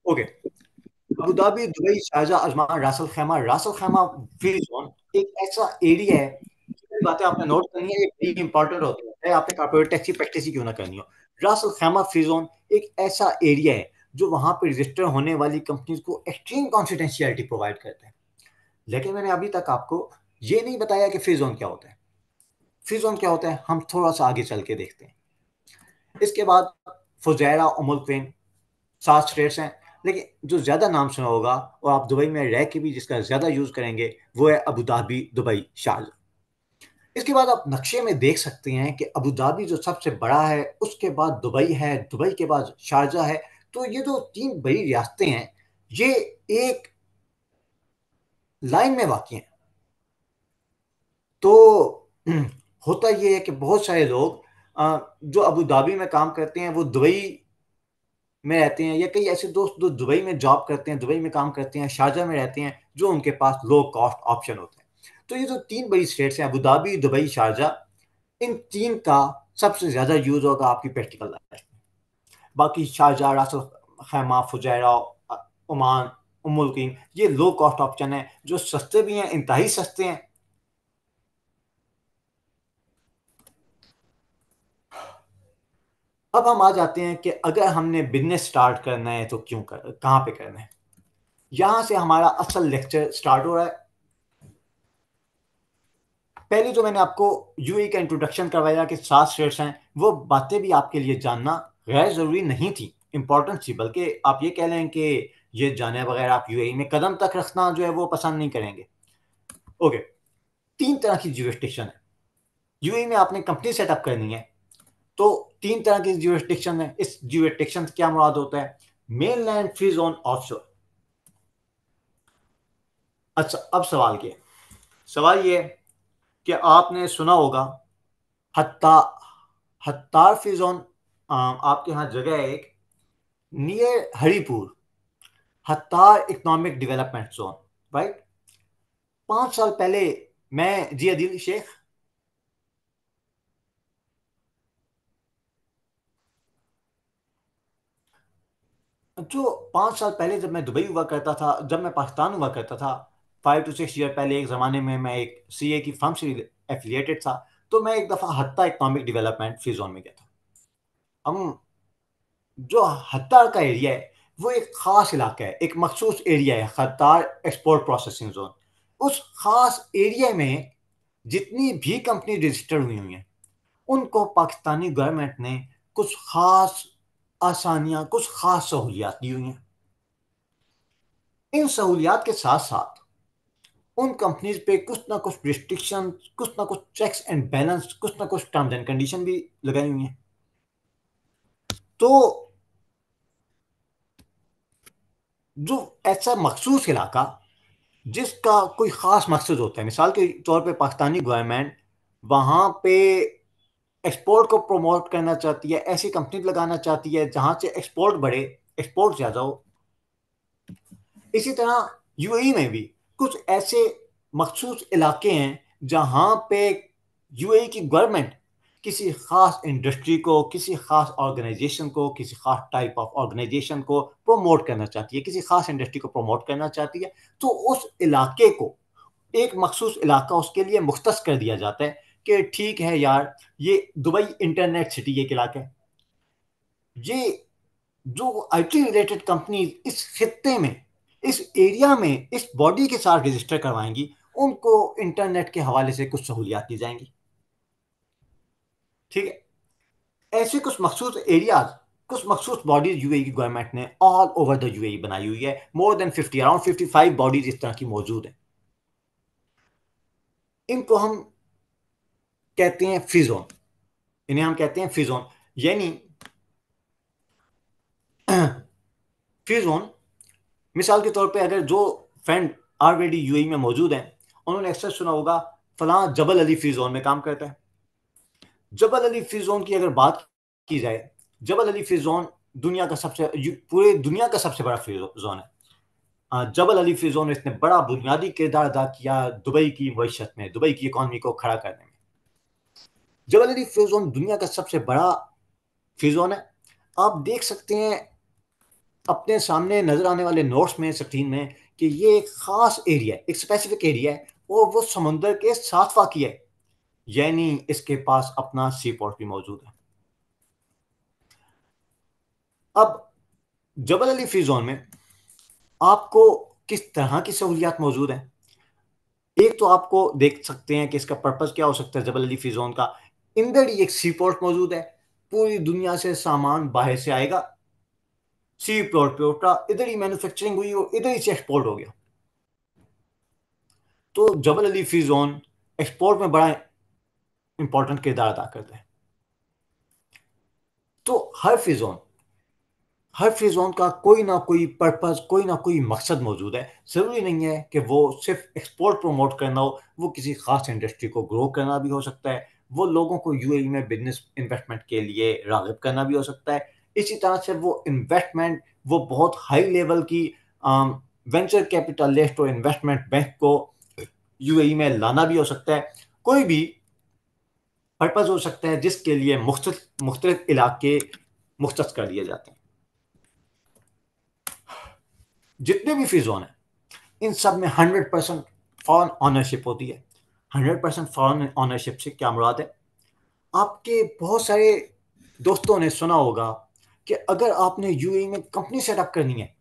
[SPEAKER 1] Okay, Abu Dhabi, Dubai, Sharjah, Ajman, रासल Khaima. रासल Khaima free zone एक ऐसा एरिया है, ये बातें आपने नोट करनी है, ये बड़ी इंपॉर्टेंट होती है, चाहे आपने कॉर्पोरेट टैक्स की प्रैक्टिस ही क्यों ना करनी हो। रासल खैमा फ्री जोन एक ऐसा एरिया है जो वहां पर रजिस्टर होने वाली कंपनीज को एक्सट्रीम कॉन्फिडेंशियलिटी प्रोवाइड करते हैं। लेकिन मैंने अभी तक आपको ये नहीं बताया कि फ्री जोन क्या होता है। फ्री जोन क्या होता है, हम थोड़ा सा आगे चल के देखते हैं। इसके बाद फुजैरा, उमुल क्वेन, 7 स्टेट्स हैं। लेकिन जो ज़्यादा नाम सुना होगा और आप दुबई में रह के भी जिसका ज़्यादा यूज़ करेंगे वो है अबू धाबी, दुबई, शारजा। इसके बाद आप नक्शे में देख सकते हैं कि अबू धाबी जो सबसे बड़ा है, उसके बाद दुबई है, दुबई के बाद शारजा है। तो ये जो 3 बड़ी रियासतें हैं, ये एक लाइन में वाक़ई हैं। तो होता ये है कि बहुत सारे लोग जो अबू धाबी में काम करते हैं वो दुबई में रहते हैं, या कई ऐसे दोस्त जो दुबई में जॉब करते हैं, दुबई में काम करते हैं, शारजा में रहते हैं, जो उनके पास लो कॉस्ट ऑप्शन होते हैं। तो ये जो 3 बड़ी स्टेट्स हैं, अबू धाबी, दुबई, शारजा, इन 3 का सबसे ज़्यादा यूज़ होगा आपकी प्रैक्टिकल लाइफ में। बाकी शारजा, रास अल खैमा, फुजैरा, ओमान, उम्मुल क़ुरैन, ये लो कॉस्ट ऑप्शन है जो सस्ते भी हैं, इंतहाई सस्ते हैं। अब हम आ जाते हैं कि अगर हमने बिजनेस स्टार्ट करना है तो कहाँ पे करना है। यहां से हमारा असल लेक्चर स्टार्ट हो रहा है। पहले जो मैंने आपको यूएई का इंट्रोडक्शन करवाया कि 7 स्टेट्स हैं, वो बातें भी आपके लिए जानना गैर ज़रूरी नहीं थी, इंपॉर्टेंट थी। बल्कि आप ये कह लें कि ये जाने बगैर आप यूएई में कदम तक रखना जो है वो पसंद नहीं करेंगे। ओके, 3 तरह की जुरिस्डिक्शन है यूएई में। आपने कंपनी सेटअप करनी है तो 3 तरह की जुरिस्डिक्शन है। इस जुरिस्डिक्शन से क्या मुराद होता है? Mainland, free zone, offshore. अच्छा, अब सवाल ये है कि आपने सुना होगा हत्ता हत्तार फ्री जोन। आपके यहाँ जगह है एक near Haripur, Hattar economic development zone, right. 5 साल पहले मैं जी अदील शेख, जो 5 साल पहले जब मैं दुबई हुआ करता था, जब मैं पाकिस्तान हुआ करता था, 5 to 6 ईयर पहले, एक ज़माने में मैं एक सीए की फर्म से एफिलिएटेड था। तो मैं एक दफ़ा हत्ता इकोनॉमिक डेवलपमेंट फ्री जोन में गया था। हम जो हत्तार का एरिया है वो एक ख़ास इलाका है, एक मखसूस एरिया है, हत्तार एक्सपोर्ट प्रोसेसिंग जोन। उस ख़ास एरिया में जितनी भी कंपनी रजिस्टर हुई हैं उनको पाकिस्तानी गवर्नमेंट ने कुछ ख़ास आसानियाँ, कुछ ख़ास सहूलियात दी हुई हैं। इन सहूलियात के साथ साथ उन कंपनीज पे कुछ ना कुछ रिस्ट्रिक्शन, कुछ ना कुछ चेक्स एंड बैलेंस, कुछ ना कुछ टर्म्स एंड कंडीशन भी लगाई हुई हैं। तो जो ऐसा मखसूस इलाका जिसका कोई ख़ास मकसद होता है, मिसाल के तौर पे पाकिस्तानी गवर्नमेंट वहाँ पे एक्सपोर्ट को प्रमोट करना चाहती है, ऐसी कंपनी लगाना चाहती है जहाँ से एक्सपोर्ट बढ़े, एक्सपोर्ट ज़्यादा हो। इसी तरह यूएई में भी कुछ ऐसे मखसूस इलाके हैं जहाँ पे यूएई की गवर्नमेंट किसी खास इंडस्ट्री को, किसी खास ऑर्गेनाइजेशन को, किसी खास टाइप ऑफ ऑर्गेनाइजेशन को प्रमोट करना चाहती है, किसी खास इंडस्ट्री को प्रमोट करना चाहती है। तो उस इलाके को, एक मखसूस इलाका उसके लिए मुख्तस कर दिया जाता है कि ठीक है यार, ये दुबई इंटरनेट सिटी एक इलाका है, ये जो आईटी रिलेटेड कंपनी इस खित्ते में, इस एरिया में, इस बॉडी के साथ रजिस्टर करवाएंगी उनको इंटरनेट के हवाले से कुछ सहूलियात दी जाएंगी। ठीक है, ऐसे कुछ मखसूस एरियाज, कुछ मखसूस बॉडीज यूएई की गवर्नमेंट ने ऑल ओवर द यूएई बनाई हुई है। मोर देन 50, अराउंड 55 बॉडीज इस तरह की मौजूद हैं। इनको हम कहते हैं फ्री जोन, इन्हें हम कहते हैं फ्री जोन। यानी फ्री जोन, मिसाल के तौर पे अगर जो फ्रेंड ऑलरेडी यूएई में मौजूद हैं, उन्होंने अक्सर सुना होगा फलां जबल अली फ्री जोन में काम करता है। जबल अली फ्री जोन की अगर बात की जाए, जबल अली फ्री जोन दुनिया का पूरे दुनिया का सबसे बड़ा फ्री जोन है। जबल अली फ्री जोन ने इतने बड़ा बुनियादी किरदार अदा किया दुबई की मईशत में, दुबई की इकॉनमी को खड़ा करने में। जबल अली फ्री जोन दुनिया का सबसे बड़ा फ्री जोन है। आप देख सकते हैं अपने सामने नजर आने वाले नोट्स में, स्क्रीन में, कि ये एक खास एरिया है, एक स्पेसिफिक एरिया है, और वो समुंदर के साथ वाक़ई है। यानी इसके पास अपना सी पोर्ट भी मौजूद है। अब जबल अली फ्री जोन में आपको किस तरह की सहूलियात मौजूद हैं? एक तो आपको देख सकते हैं कि इसका पर्पस क्या हो सकता है जबल अली फ्री जोन का। इंदर ही एक सी पोर्ट मौजूद है, पूरी दुनिया से सामान बाहर से आएगा, सी पोर्ट पे उतरा, इधर ही मैन्युफैक्चरिंग हुई और इधर ही से एक्सपोर्ट हो गया। तो जबल अली फ्री जोन एक्सपोर्ट में बड़ा इंपॉर्टेंट किरदार अदा करता है। तो हर फ्री जोन का कोई ना कोई पर्पस, कोई ना कोई मकसद मौजूद है। ज़रूरी नहीं है कि वो सिर्फ एक्सपोर्ट प्रमोट करना हो, वो किसी खास इंडस्ट्री को ग्रो करना भी हो सकता है, वो लोगों को यूएई में बिजनेस इन्वेस्टमेंट के लिए राग़िब करना भी हो सकता है। इसी तरह से वो इन्वेस्टमेंट, वो बहुत हाई लेवल की वेंचर कैपिटलिस्ट और इन्वेस्टमेंट बैंक को यूएई में लाना भी हो सकता है। कोई भी पर्पस हो सकता है जिसके लिए मुख्तलिफ इलाके मुख्तस कर दिए जाते हैं। जितने भी फ्री जोन हैं, इन सब में 100% फॉरेन ऑनरशिप होती है। 100% फॉरेन ऑनरशिप से क्या मुराद है? आपके बहुत सारे दोस्तों ने सुना होगा कि अगर आपने यूएई में कंपनी सेटअप करनी है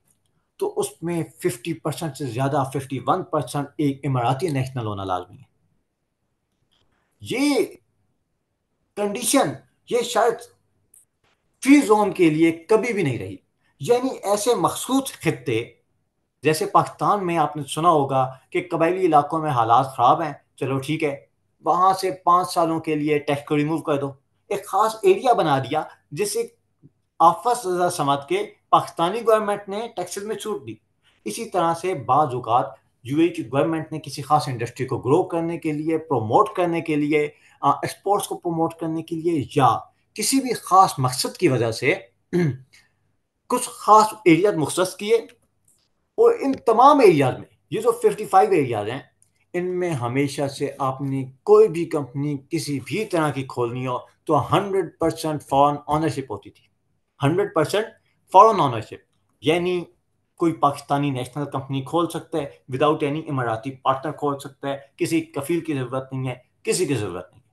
[SPEAKER 1] तो उसमें 50% से ज़्यादा, 51% एक इमाराती नेशनल होना लाजमी है। ये कंडीशन ये शायद फ्री जोन के लिए कभी भी नहीं रही। यानी ऐसे मखसूस खित्ते, जैसे पाकिस्तान में आपने सुना होगा कि कबायली इलाकों में हालात ख़राब हैं, चलो ठीक है, वहाँ से 5 सालों के लिए टैक्स को रिमूव कर दो, एक ख़ास एरिया बना दिया जिसे आफत ज़दा समझ के पाकिस्तानी गवर्नमेंट ने टैक्सेस में छूट दी। इसी तरह से बाज़ औक़ात यूएई की गवर्नमेंट ने किसी खास इंडस्ट्री को ग्रो करने के लिए, प्रमोट करने के लिए, एक्सपोर्ट्स को प्रमोट करने के लिए, या किसी भी ख़ास मकसद की वजह से कुछ ख़ास एरिया मुख्तस किए, और इन तमाम एरियाज में, ये जो 55 एरियाज हैं, इनमें हमेशा से आपने कोई भी कंपनी किसी भी तरह की खोलनी हो तो 100% फॉरेन ऑनरशिप होती थी। 100% फॉरेन ऑनरशिप, यानी कोई पाकिस्तानी नेशनल कंपनी खोल सकता है विदाउट एनी इमाराती पार्टनर खोल सकता है, किसी कफील की ज़रूरत नहीं है, किसी की ज़रूरत नहीं है।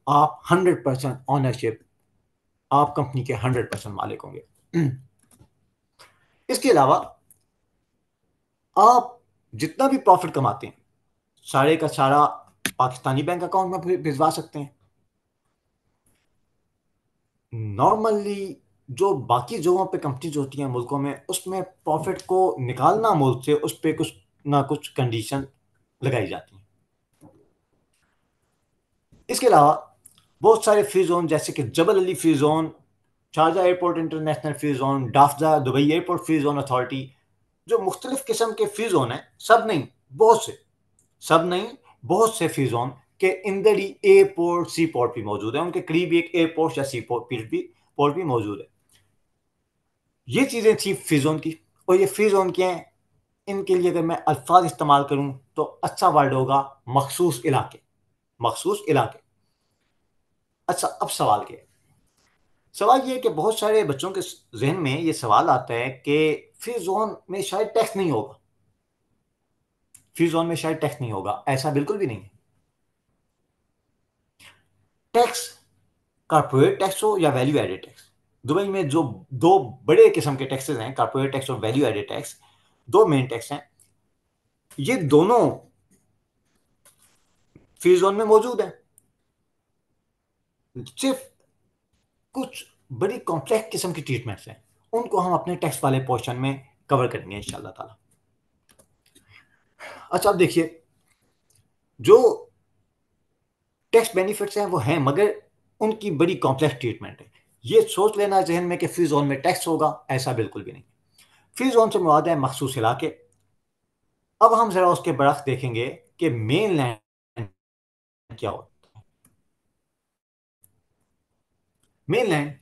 [SPEAKER 1] आप 100% ऑनरशिप, आप कंपनी के 100% मालिक होंगे। इसके अलावा आप जितना भी प्रॉफिट कमाते हैं सारे का सारा पाकिस्तानी बैंक अकाउंट में भिजवा सकते हैं। नॉर्मली जो बाकी जगहों पे कंपनीज होती हैं मुल्कों में, उसमें प्रॉफिट को निकालना मुल्क से, उस पर कुछ ना कुछ कंडीशन लगाई जाती हैं। इसके अलावा बहुत सारे फ्री जोन, जैसे कि Jebel Ali free zone, Sharjah airport international free zone, Dafza Dubai airport free zone authority, जो मुख्तलिफ किस्म के फ्री जोन हैं, सब नहीं बहुत से फ्री जोन के अंदर ही एयरपोर्ट, सी पोर्ट भी मौजूद है, उनके करीब एक एयरपोर्ट या सी पोर्ट भी मौजूद है। ये चीज़ें थी फ्री जोन की। और ये फ्री जोन क्या है, इनके लिए अगर मैं अल्फाज इस्तेमाल करूं तो अच्छा वर्ड होगा मखसूस इलाके। अच्छा, अब सवाल क्या है? सवाल ये है कि बहुत सारे बच्चों के जहन में ये सवाल आता है कि फ्री जोन में शायद टैक्स नहीं होगा। ऐसा बिल्कुल भी नहीं है। टैक्स, कॉर्पोरेट टैक्स हो या वैल्यू एडेड टैक्स, दुबई में जो दो बड़े किस्म के टैक्सेस हैं, कॉर्पोरेट टैक्स और वैल्यू एडेड टैक्स, दो मेन टैक्स हैं। ये दोनों फ्री जोन में मौजूद हैं। सिर्फ कुछ बड़ी कॉम्प्लेक्स किस्म की ट्रीटमेंट्स हैं, उनको हम अपने टेक्स्ट वाले पोर्शन में कवर करेंगे इंशाल्लाह ताला। अच्छा, अब देखिए, जो टैक्स बेनिफिट्स हैं वो हैं, मगर उनकी बड़ी कॉम्प्लेक्स ट्रीटमेंट है। ये सोच लेना जहन में कि फ्री जोन में टैक्स होगा, ऐसा बिल्कुल भी नहीं। फ्री जोन से मुराद है मखसूस इलाके। अब हम जरा उसके बरक्स देखेंगे कि मेन लैंड क्या होता है। मेन लैंड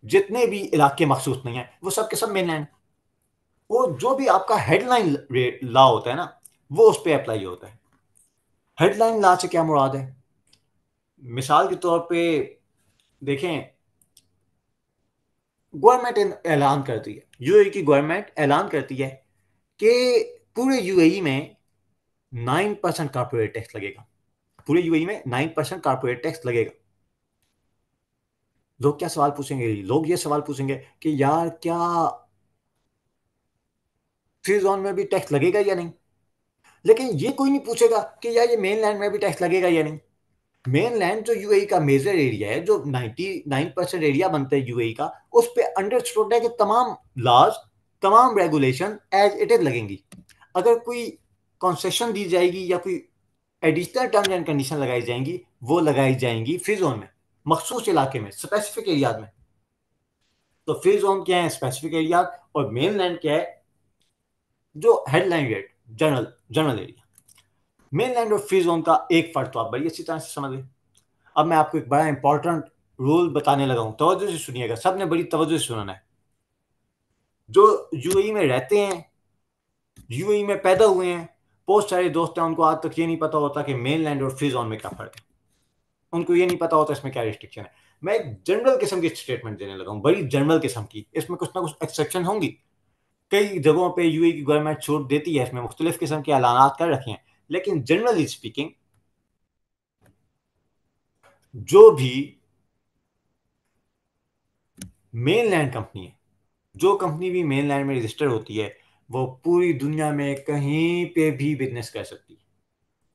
[SPEAKER 1] जितने भी इलाके मखसूस नहीं है वो सब के सब मेन लैंड। वो जो भी आपका हेडलाइन लॉ होता है ना, वो उस पर अप्लाई होता है। हेडलाइन लॉ से क्या मुराद है? मिसाल के तौर पे देखें, गवर्नमेंट ऐलान करती है, यूएई की गवर्नमेंट ऐलान करती है कि पूरे यूएई में 9% कॉर्पोरेट टैक्स लगेगा। पूरे यूएई में 9% कॉर्पोरेट टैक्स लगेगा। लोग क्या सवाल पूछेंगे? लोग ये सवाल पूछेंगे कि यार, क्या फ्री जोन में भी टैक्स लगेगा या नहीं? लेकिन ये कोई नहीं पूछेगा कि यार, ये मेन लैंड में भी टैक्स लगेगा या नहीं। मेन लैंड जो यूएई का मेजर एरिया है, जो 99% एरिया बनता है यूएई का, उस पर अंडरस्टूड है कि तमाम लॉज, तमाम रेगुलेशन एज इट इज लगेंगी। अगर कोई कंसेशन दी जाएगी या कोई एडिशनल टर्म्स एंड कंडीशन लगाई जाएंगी, वो लगाई जाएंगी फ्री जोन में, मखसूस इलाके में, स्पेसिफिक एरिया में। तो फ्री जोन क्या है? Specific area. और मेन लैंड क्या है? जो headline rate, general area. Main land और फ्री जोन का एक फर्क तो आप बड़ी अच्छी तरह से समझ गए। अब मैं आपको एक बड़ा इंपॉर्टेंट रूल बताने लगा हूं, तवज्जो से सुनिएगा, सबने बड़ी तवज्जो से सुनना है। जो यूएई में रहते हैं, यूएई में पैदा हुए हैं, बहुत सारे दोस्त हैं, उनको आज तक ये नहीं पता होता कि मेन लैंड और फ्री जोन में क्या फर्क है। उनको ये नहीं पता होता इसमें क्या रिस्ट्रिक्शन है। मैं एक जनरल किस्म की स्टेटमेंट देने लगा हूं, बड़ी जनरल किस्म की। इसमें कुछ ना कुछ एक्सेप्शन होंगी। कई जगहों पे यूएई की गवर्नमेंट छूट देती है, इसमें मुख्तलिफ किस्म के ऐलानात कर रखे हैं, लेकिन जनरली स्पीकिंग, जो भी मेन लैंड कंपनी है, जो कंपनी भी मेन लैंड में रजिस्टर होती है, वो पूरी दुनिया में कहीं पे भी बिजनेस कर सकती है।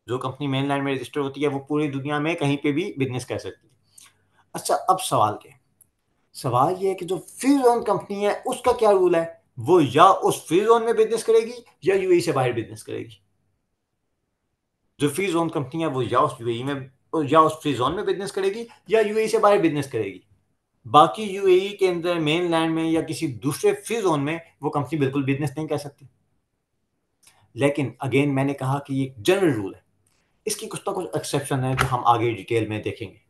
[SPEAKER 1] जो कंपनी मेन लैंड में रजिस्टर होती है, वो पूरी दुनिया में कहीं पे भी बिजनेस कर सकती है। अच्छा, अब सवाल क्या है? सवाल ये है कि जो फ्री जोन कंपनी है, उसका क्या रूल है? वो या उस फ्री जोन में बिजनेस करेगी या यूएई से बाहर बिजनेस करेगी। जो फ्री जोन कंपनी है, वो या उस यूएई में, या उस फ्री जोन में बिजनेस करेगी या यूएई से बाहर बिजनेस करेगी। बाकी यूएई के अंदर मेन लैंड में या किसी दूसरे फ्री जोन में वो कंपनी बिल्कुल बिजनेस नहीं कर सकती। लेकिन अगेन मैंने कहा कि ये जनरल रूल है, इसकी कुछ ना कुछ एक्सेप्शन है जो हम आगे डिटेल में देखेंगे।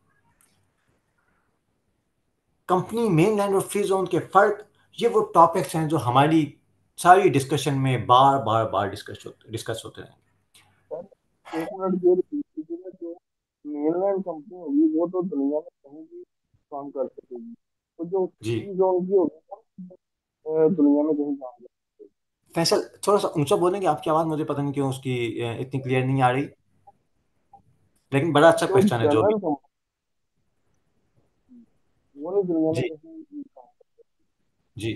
[SPEAKER 1] कंपनी मेन लैंड और फ्री जोन के फर्क, ये वो टॉपिक्स हैं जो हमारी सारी डिस्कशन में बार बार बार डिस्कस होते रहेंगे।
[SPEAKER 4] सर, एक मिनट जो रिपीट कीजिएगा। जो मेनलैंड कंपनी होगी वो तो दुनिया में कहीं भी काम कर सकेगी, तो जो
[SPEAKER 1] जी
[SPEAKER 4] फ्री जोन की होगी वो दुनिया में कहीं काम कर सकेगी।
[SPEAKER 1] फैसल, थोड़ा सा ऊंचा बोलेंगे? आपकी आवाज़ मुझे पता नहीं क्यों उसकी इतनी क्लियर नहीं आ रही, लेकिन बड़ा अच्छा
[SPEAKER 4] जो
[SPEAKER 1] क्वेश्चन है जो भी।
[SPEAKER 4] जनरल कंपनी वो नहीं दुनिया में
[SPEAKER 1] जी
[SPEAKER 4] कहीं भी काम कर
[SPEAKER 1] जी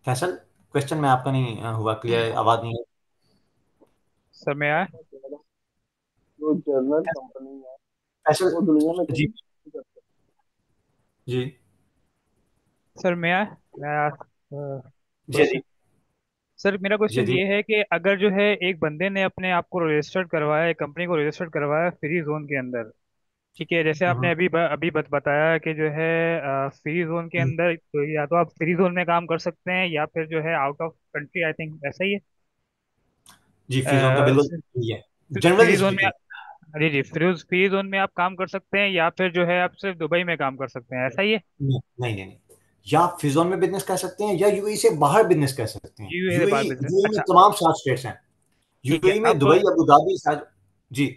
[SPEAKER 1] फैसल, क्वेश्चन में आपका नहीं हुआ क्लियर, आवाज़ नहीं
[SPEAKER 5] सर मैं आया?
[SPEAKER 4] सकती। जो जनरल कंपनी है
[SPEAKER 1] फैसल।
[SPEAKER 4] वो दुनिया में कहीं
[SPEAKER 1] जी
[SPEAKER 4] भी काम कर सकती
[SPEAKER 5] सर मैं आया? मैं आया
[SPEAKER 1] जी
[SPEAKER 5] क्वेश्चन। सर मेरा
[SPEAKER 1] जी
[SPEAKER 5] क्वेश्चन
[SPEAKER 1] जी
[SPEAKER 5] ये है कि अगर जो है एक बंदे ने अपने आप को रजिस्टर्ड करवाया है, कंपनी को रजिस्टर्ड करवाया फ्री जोन के अंदर, ठीक है, जैसे आपने अभी बताया कि जो है फ्री जोन के अंदर तो या तो आप फ्री जोन में काम कर सकते हैं या फिर जो है out of country, I think ऐसा ही है।
[SPEAKER 1] जी फ्री जोन का बिल्कुल सही है, जनरली
[SPEAKER 5] फ्री जोन में
[SPEAKER 1] स्पीकिंग।
[SPEAKER 5] जी जी, फ्री जोन में आप काम कर सकते हैं या फिर जो है आप सिर्फ दुबई में काम कर सकते हैं, ऐसा ही है?
[SPEAKER 1] नहीं नहीं नहीं, या आप फ्री जोन में बिजनेस कर सकते हैं या यूएई से बाहर बिजनेस कर सकते हैं।
[SPEAKER 5] यूएई से
[SPEAKER 1] यूएई
[SPEAKER 5] बाहर बिजनेस,
[SPEAKER 1] यूएई में
[SPEAKER 5] अच्छा।
[SPEAKER 1] तमाम 7 स्टेट्स हैं।
[SPEAKER 5] ठीक है,
[SPEAKER 1] यूएई में
[SPEAKER 5] अब
[SPEAKER 1] दुबई, अबू धाबी, जी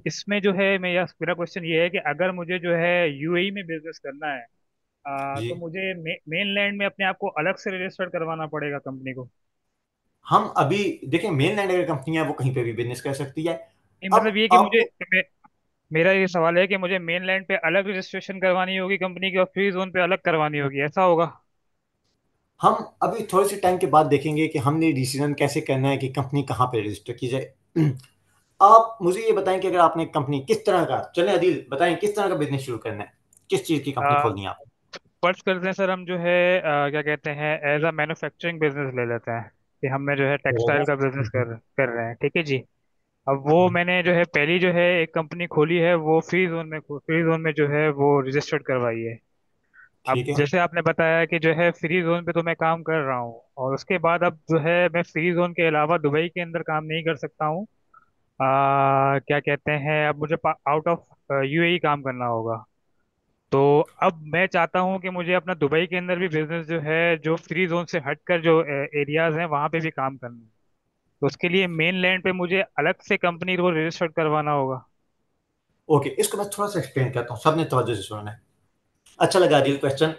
[SPEAKER 5] इसमें जो है मेरा क्वेश्चन ये है कि अगर मुझे जो है यूएई में बिजनेस करना है,
[SPEAKER 1] जी।
[SPEAKER 5] तो मुझे मेन लैंड में अपने आप को अलग से रजिस्टर करवाना पड़ेगा कंपनी को?
[SPEAKER 1] हम अभी देखें, मेन लैंड अगर कंपनी है वो कहीं पे भी बिजनेस कर सकती है।
[SPEAKER 5] नहीं, मतलब
[SPEAKER 1] अब
[SPEAKER 5] ये कि
[SPEAKER 1] आपको,
[SPEAKER 5] मेरा ये सवाल है कि मुझे मेन लैंड पे अलग रजिस्ट्रेशन करवानी होगी कंपनी की और फ्री जोन पे अलग करवानी होगी, ऐसा होगा?
[SPEAKER 1] हम अभी थोड़े से टाइम के बाद देखेंगे कि हमने डिसीजन कैसे करना है कि कंपनी कहाँ पे रजिस्टर की जाए। आप मुझे ये बताएं कि अगर आपने कंपनी किस तरह का, चलें अदील बताएं किस तरह का बिजनेस शुरू करना है, किस चीज़ की कंपनी खोलनी है आप?
[SPEAKER 5] फर्ज करते हैं सर, हम जो है क्या कहते हैं, एज अ मैन्युफैक्चरिंग बिजनेस ले लेते हैं कि हमने जो है टेक्सटाइल का बिजनेस कर रहे हैं, ठीक है जी। अब वो मैंने जो है पहली जो है एक कंपनी खोली है, वो फ्री जोन में जो है वो रजिस्टर्ड करवाई है। अब
[SPEAKER 1] ठीक है।
[SPEAKER 5] जैसे आपने बताया कि जो है फ्री जोन पे तो मैं काम कर रहा हूँ, और उसके बाद अब जो है मैं फ्री जोन के अलावा दुबई के अंदर काम नहीं कर सकता हूँ। क्या कहते हैं, अब मुझे आउट ऑफ यूएई काम करना होगा। तो अब मैं चाहता हूँ कि मुझे अपना दुबई के अंदर भी बिजनेस जो है, जो फ्री जोन से हटकर जो एरियाज हैं वहाँ पे भी काम करना है। तो उसके लिए मेन लैंड पे मुझे अलग से कंपनी को रजिस्टर करवाना होगा।
[SPEAKER 1] ओके, इसको मैं थोड़ा सा एक्सप्लेन करता हूँ, सबने तवज्जो से सुनना है। अच्छा लगा अदील क्वेश्चन।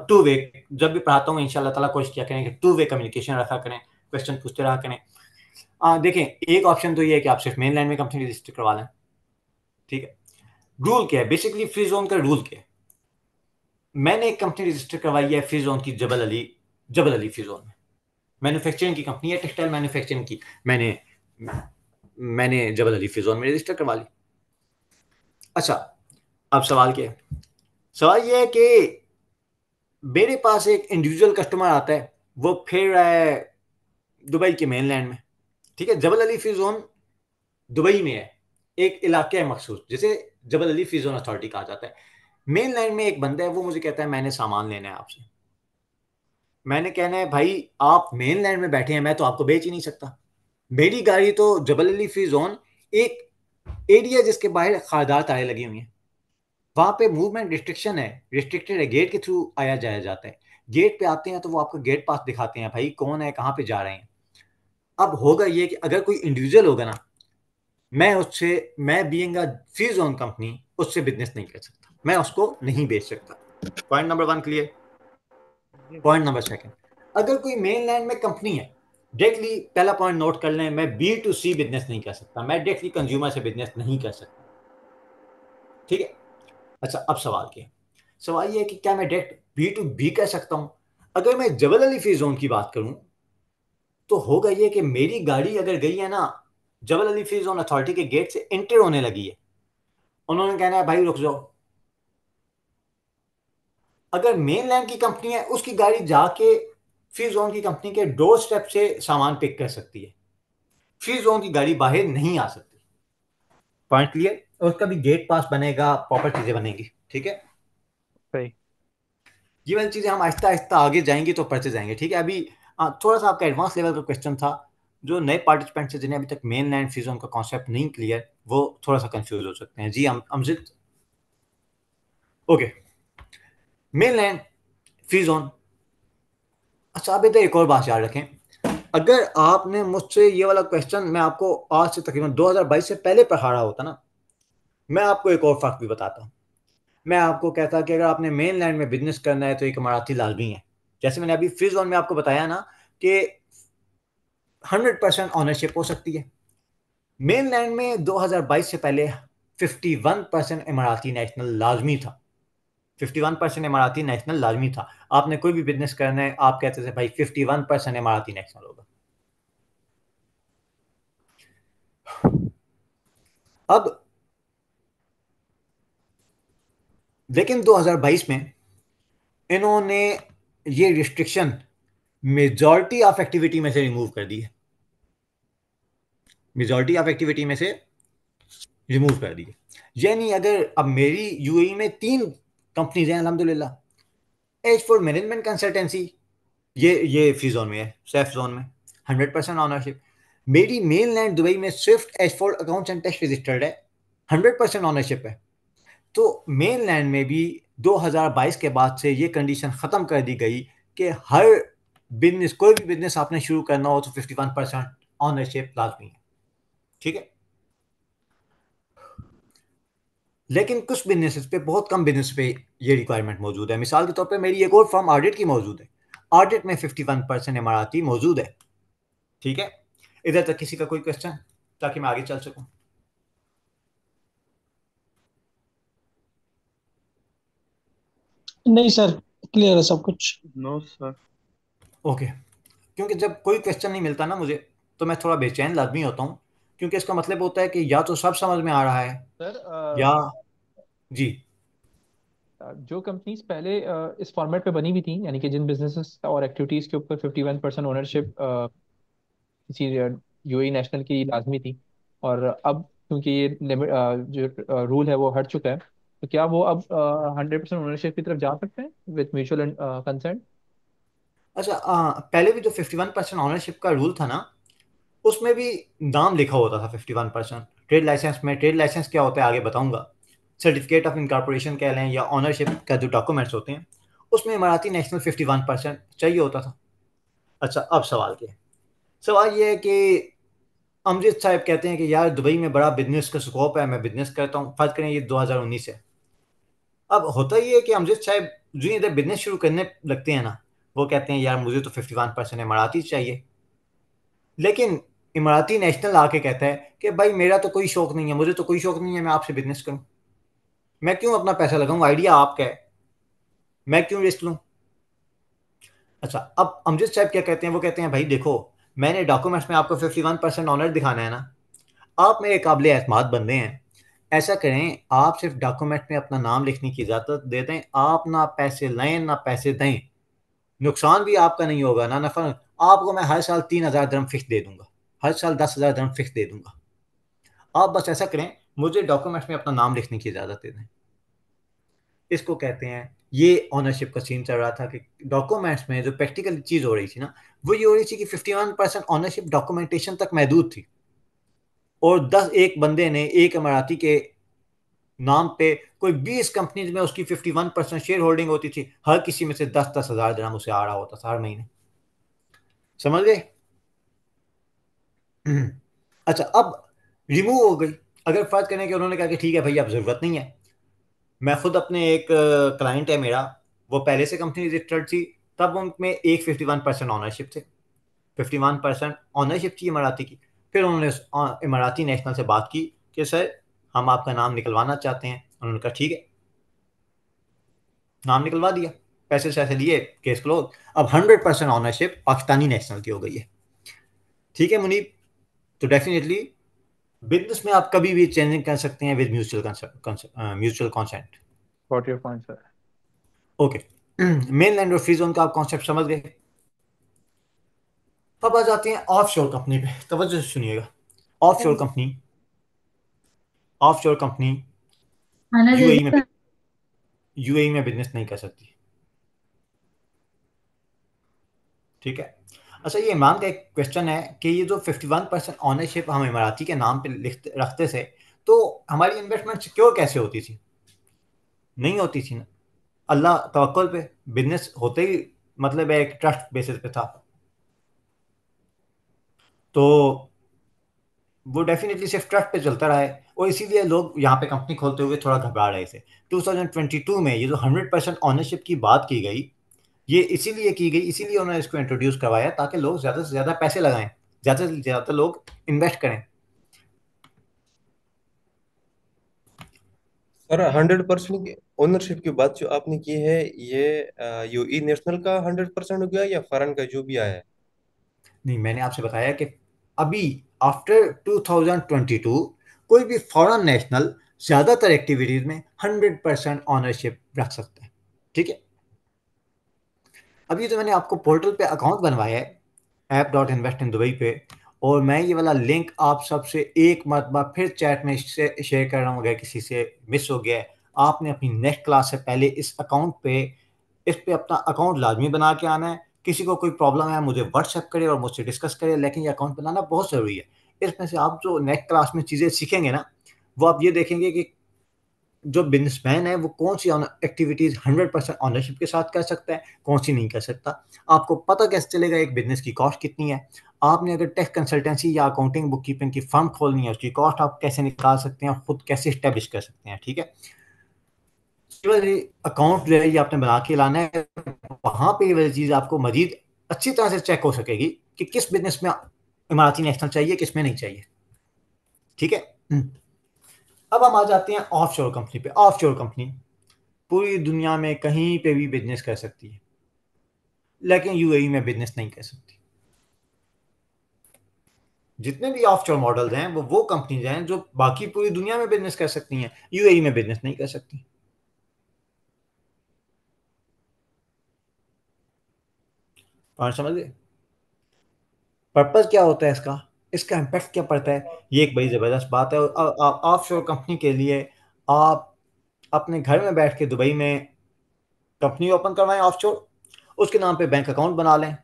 [SPEAKER 1] टू वे, जब भी पढ़ाता हूँ इंशाल्लाह ताला कोशिश किया करें कि टू वे कम्युनिकेशन रखा करें, क्वेश्चन पूछते रहा करें। देखें, एक ऑप्शन तो ये है कि आप सिर्फ मेन लैंड में कंपनी रजिस्टर करवा लें, ठीक है। रूल क्या है बेसिकली, फ्री जोन का रूल क्या है? मैंने एक कंपनी रजिस्टर करवाई है फ्री जोन की, जबल अली फ्री जोन में। मैन्युफैक्चरिंग की कंपनी है, टेक्सटाइल मैन्युफैक्चरिंग की। मैंने मैंने जबल अली फ्री जोन में रजिस्टर करवा ली। अच्छा, अब सवाल क्या है? सवाल यह है कि मेरे पास एक इंडिविजुअल कस्टमर आता है, वो फिर रहा है दुबई के मेनलैंड में, ठीक है। जबल अली फ्री जोन दुबई में है, एक इलाके है मखसूस, जिसे जबल अली फ्री जोन अथॉरिटी कहा जाता है। मेनलैंड में एक बंदा है, वो मुझे कहता है मैंने सामान लेना है आपसे। मैंने कहना है भाई आप मेनलैंड में बैठे हैं, मैं तो आपको बेच ही नहीं सकता। मेरी गाड़ी तो जबल अली फ्री जोन एक एरिया जिसके बाहर खारदार तारे लगी हुई हैं, वहां पे मूवमेंट रिस्ट्रिक्शन है, रिस्ट्रिक्टेड है, गेट के थ्रू आया जाया जाता है। गेट पे आते हैं तो वो आपको गेट पास दिखाते हैं, भाई कौन है, कहाँ पे जा रहे हैं। अब होगा ये कि अगर कोई इंडिविजुअल होगा ना, मैं being a free zone company उससे बिजनेस नहीं कर सकता, मैं उसको नहीं बेच सकता। Point number 1 clear.
[SPEAKER 5] जी सर।
[SPEAKER 1] पॉइंट नंबर 2, अगर कोई मेन लैंड में कंपनी है, डायरेक्टली पहला पॉइंट नोट कर लें, मैं B2C बिजनेस नहीं कर सकता, मैं डायरेक्टली कंज्यूमर से बिजनेस नहीं कर सकता, ठीक है। अच्छा, अब सवाल क्या है? सवाल ये है कि क्या मैं डायरेक्ट B2B कर सकता हूं? अगर मैं जबल अली फ्री जोन की बात करूं, तो होगा ये कि मेरी गाड़ी अगर गई है ना, जबल अली फ्री जोन अथॉरिटी के गेट से एंटर होने लगी है, उन्होंने कहना है भाई रुक जाओ। अगर मेन लैंड की कंपनी है, उसकी गाड़ी जाके फ्री जोन की कंपनी के डोर स्टेप से सामान पिक कर सकती है, फ्री जोन की गाड़ी बाहर नहीं आ सकती। Point clear? और उसका भी गेट पास बनेगा, प्रॉपर चीजें बनेगी, ठीक है।
[SPEAKER 5] सही।
[SPEAKER 1] ये वाली चीजें हम आहिस्ता आहिस्ता आगे जाएंगे तो पढ़ते जाएंगे, ठीक है। अभी थोड़ा सा आपका एडवांस लेवल का क्वेश्चन था, जो नए पार्टिसिपेंट्स हैं जिन्हें अभी तक मेन लैंड फ्री जोन का कॉन्सेप्ट नहीं क्लियर, वो थोड़ा सा कंफ्यूज हो सकते हैं। जी Amjid, okay. Main land free zone. अच्छा, अब इधर एक और बात याद रखें, अगर आपने मुझसे ये वाला क्वेश्चन मैं आपको आज से तकरीबन 2022 से पहले पढ़ा रहा होता ना, मैं आपको एक और फर्क भी बताता हूँ। मैं आपको कहता कि अगर आपने मेन लैंड में बिजनेस करना है तो एक इमारती लाजमी है। जैसे मैंने अभी फ्री जोन में आपको बताया ना कि 100% ऑनरशिप हो सकती है। मेन लैंड में 2022 से पहले 51% इमाराती नेशनल लाजमी था। 51% इमाराती नेशनल लाजमी था। आपने कोई भी बिजनेस करना है, आप कहते थे भाई 51% इमाराती नेशनल होगा। अब लेकिन 2022 में इन्होंने ये रिस्ट्रिक्शन मेजॉरिटी ऑफ एक्टिविटी में से रिमूव कर दी है, मेजॉरिटी ऑफ एक्टिविटी में से रिमूव कर दी है। यानी अगर अब मेरी यूएई में 3 कंपनीज हैं अल्हम्दुलिल्लाह। एज फॉर मैनेजमेंट कंसल्टेंसी, ये फ्री जोन में है, सेफ जोन में 100% ऑनरशिप। मेरी मेन लैंड दुबई में Swift as for accounts and tax registered है, 100% ऑनरशिप है। तो मेन लैंड में भी 2022 के बाद से ये कंडीशन ख़त्म कर दी गई कि हर बिजनेस, कोई भी बिजनेस आपने शुरू करना हो तो 51% ऑनरशिप लाजमी है, ठीक है। लेकिन कुछ बिजनेसेस पे, बहुत कम बिजनेस पे ये रिक्वायरमेंट मौजूद है। मिसाल के तौर पे मेरी एक और फर्म ऑडिट की मौजूद है, ऑडिट में 51% इमाराती मौजूद है, ठीक है। इधर तक किसी का कोई क्वेश्चन, ताकि मैं आगे चल सकूं?
[SPEAKER 8] नहीं सर, क्लियर है सब कुछ।
[SPEAKER 3] No sir.
[SPEAKER 1] ओके, क्योंकि जब कोई क्वेश्चन नहीं मिलता ना मुझे, तो मैं थोड़ा बेचैन लाजमी होता हूँ, क्योंकि इसका मतलब होता है कि या तो सब समझ में आ रहा है
[SPEAKER 10] सर
[SPEAKER 1] या जी।
[SPEAKER 10] जो कंपनीज पहले इस फॉर्मेट पे बनी हुई थी, यानी कि जिन बिजनेसेस और एक्टिविटीज के ऊपर 51% ओनरशिप किसी यूएई नेशनल की लाजमी थी, और अब क्योंकि ये लिमिट जो रूल है वो हट चुका है, तो क्या वो अब 100% ओनरशिप की तरफ जा सकते हैं विद म्यूचुअल कंसेंट?
[SPEAKER 1] अच्छा, पहले भी जो 51% ऑनरशिप का रूल था ना, उसमें भी नाम लिखा होता था 51%। ट्रेड लाइसेंस में, ट्रेड लाइसेंस क्या होता है आगे बताऊंगा, सर्टिफिकेट ऑफ इनकॉर्पोरेशन कह लें या ऑनरशिप का जो डॉक्यूमेंट्स होते हैं, उसमें इमाराती नेशनल 51% चाहिए होता था। अच्छा, अब सवाल क्या है? सवाल ये है कि अमजद साहब कहते हैं कि यार दुबई में बड़ा बिजनेस का स्कोप है, मैं बिजनेस करता हूँ। फर्ज करें ये 2019 है। अब होता ये है कि अमजद साहब जो इधर बिजनेस शुरू करने लगते हैं ना, वो कहते हैं यार मुझे तो 51% इमाराती चाहिए। लेकिन इमाराती नेशनल आके कहता है कि भाई मेरा तो कोई शौक नहीं है, मुझे तो कोई शौक नहीं है मैं आपसे बिजनेस करूं, मैं क्यों अपना पैसा लगाऊं, आइडिया आपका है, मैं क्यों रिस्क लूं। अच्छा, अब अमजद साहब क्या कहते हैं? वो कहते हैं भाई देखो, मैंने डॉक्यूमेंट्स में आपको 51% ऑनर दिखाना है ना, आप मेरे काबिल एतमाद बंदे हैं। ऐसा करें, आप सिर्फ डॉक्यूमेंट में अपना नाम लिखने की इजाज़त दे दें, आप ना पैसे लें ना पैसे दें, नुकसान भी आपका नहीं होगा ना नफा। आपको मैं हर साल 3,000 दिरहम फिक्स दे दूंगा, हर साल 10,000 दिरहम फिक्स दे दूंगा। आप बस ऐसा करें, मुझे डॉक्यूमेंट्स में अपना नाम लिखने की इजाज़त दे दें। इसको कहते हैं, ये ऑनरशिप का सीन चल रहा था कि डॉक्यूमेंट्स में जो प्रैक्टिकल चीज़ हो रही थी ना, वो ये हो रही थी कि 51% ऑनरशिप डॉक्यूमेंटेशन तक महदूद थी, और एक बंदे ने, एक इमाराती के नाम पे कोई 20 कंपनीज में उसकी 51% शेयर होल्डिंग होती थी, हर किसी में से 10-10 हज़ार दिरहम उसे आ रहा होता था हर महीने। समझ गए? अच्छा, अब रिमूव हो गई। अगर फर्ज करें कि उन्होंने कहा कि ठीक है भाई अब ज़रूरत नहीं है, मैं खुद अपने एक क्लाइंट है मेरा, वो पहले से कंपनी रजिस्टर्ड थी, तब उनमें एक 51% ऑनरशिप थे, 51% ऑनरशिप थी इमाराती की। फिर उन्होंने इमाराती नेशनल से बात की कि सर हम आपका नाम निकलवाना चाहते हैं। उन्होंने कहा ठीक है, नाम निकलवा दिया, पैसे शैसे लिए, केस क्लोज। अब 100% ऑनरशिप पाकिस्तानी नेशनल की हो गई है। ठीक है मुनीब, तो डेफिनेटली बिजनेस में आप कभी भी चेंजिंग कर सकते हैं with mutual consent.
[SPEAKER 10] What your point sir?
[SPEAKER 1] Okay, main land और फ्री जोन का आप कॉन्सेप्ट समझ गए। अब आ जाते हैं ऑफ शोर कंपनी पे, तवज्जो से सुनिएगा। ऑफ शोर कंपनी, ऑफ शोर कंपनी
[SPEAKER 11] खाना दे
[SPEAKER 1] यूएई में,
[SPEAKER 11] दिया।
[SPEAKER 1] यूएई में बिजनेस नहीं कर सकती। ठीक है। अच्छा, ये इमरान का एक क्वेश्चन है कि ये जो 51% ऑनरशिप हम इमाराती के नाम पे लिखते रखते थे, तो हमारी इन्वेस्टमेंट सिक्योर कैसे होती थी? नहीं होती थी ना। अल्लाह तवक्कुल पे बिजनेस होते ही मतलब है एक ट्रस्ट बेसिस पे था, तो वो डेफिनेटली सिर्फ ट्रस्ट पे चलता रहा है, और इसीलिए लोग यहाँ पे कंपनी खोलते हुए थोड़ा घबरा रहे थे। 2022 में ये जो 100% ऑनरशिप की बात की गई, ये इसीलिए की गई, इसीलिए उन्होंने इसको इंट्रोड्यूस करवाया ताकि लोग ज़्यादा से ज़्यादा पैसे लगाएं, ज़्यादा से ज़्यादा लोग इन्वेस्ट करें।
[SPEAKER 9] सर 100% की ओनरशिप की बात जो आपने की है, ये यूई नेशनल का 100% हो गया या फॉरेन का जो भी आया है?
[SPEAKER 1] नहीं, मैंने आपसे बताया कि अभी आफ्टर 2022 कोई भी फॉरेन नेशनल ज़्यादातर एक्टिविटीज़ में 100% ऑनरशिप रख सकते हैं। ठीक है। अभी तो मैंने आपको पोर्टल पे अकाउंट बनवाया है, app.invest in दुबई पे, और मैं ये वाला लिंक आप सबसे एक मरतबा फिर चैट में शेयर कर रहा हूँ। अगर किसी से मिस हो गया है, आपने अपनी नेक्स्ट क्लास से पहले इस अकाउंट पे, इस पे अपना अकाउंट लाजमी बना के आना है। किसी को कोई प्रॉब्लम है मुझे व्हाट्सएप करे और मुझसे डिस्कस करे, लेकिन ये अकाउंट बनाना बहुत ज़रूरी है। इसमें से आप जो नेक्स्ट क्लास में चीज़ें सीखेंगे ना, वो आप ये देखेंगे कि जो बिजनेसमैन है वो कौन सी एक्टिविटीज़ 100% ऑनरशिप के साथ कर सकता है, कौन सी नहीं कर सकता। आपको पता कैसे चलेगा एक बिजनेस की कॉस्ट कितनी है? आपने अगर टैक्स कंसल्टेंसी या अकाउंटिंग बुक कीपिंग की फर्म खोलनी है, उसकी कॉस्ट आप कैसे निकाल सकते हैं, खुद कैसे इस्टेब्लिश कर सकते हैं। ठीक है। अकाउंट जो है ये आपने बना के लाना है, वहाँ पे ये वाली चीज़ आपको मजीद अच्छी तरह से चेक हो सकेगी कि किस बिजनेस में इमारती नेशनल चाहिए, किस में नहीं चाहिए। ठीक है। अब हम आ जाते हैं ऑफ शोर कंपनी पे। ऑफ शोर कंपनी पूरी दुनिया में कहीं पे भी बिजनेस कर सकती है। लेकिन यूएई में बिजनेस नहीं कर सकती। जितने भी ऑफशोर मॉडल्स हैं वो कंपनीज हैं जो बाकी पूरी दुनिया में बिजनेस कर सकती हैं, यूएई में बिजनेस नहीं कर सकती। और समझ गए पर्पस क्या होता है इसका, इसका इम्पैक्ट क्या पड़ता है? ये एक बड़ी जबरदस्त बात है। और ऑफशोर कंपनी के लिए आप अपने घर में बैठ के दुबई में कंपनी ओपन करवाएं ऑफशोर, उसके नाम पे बैंक अकाउंट बना लें,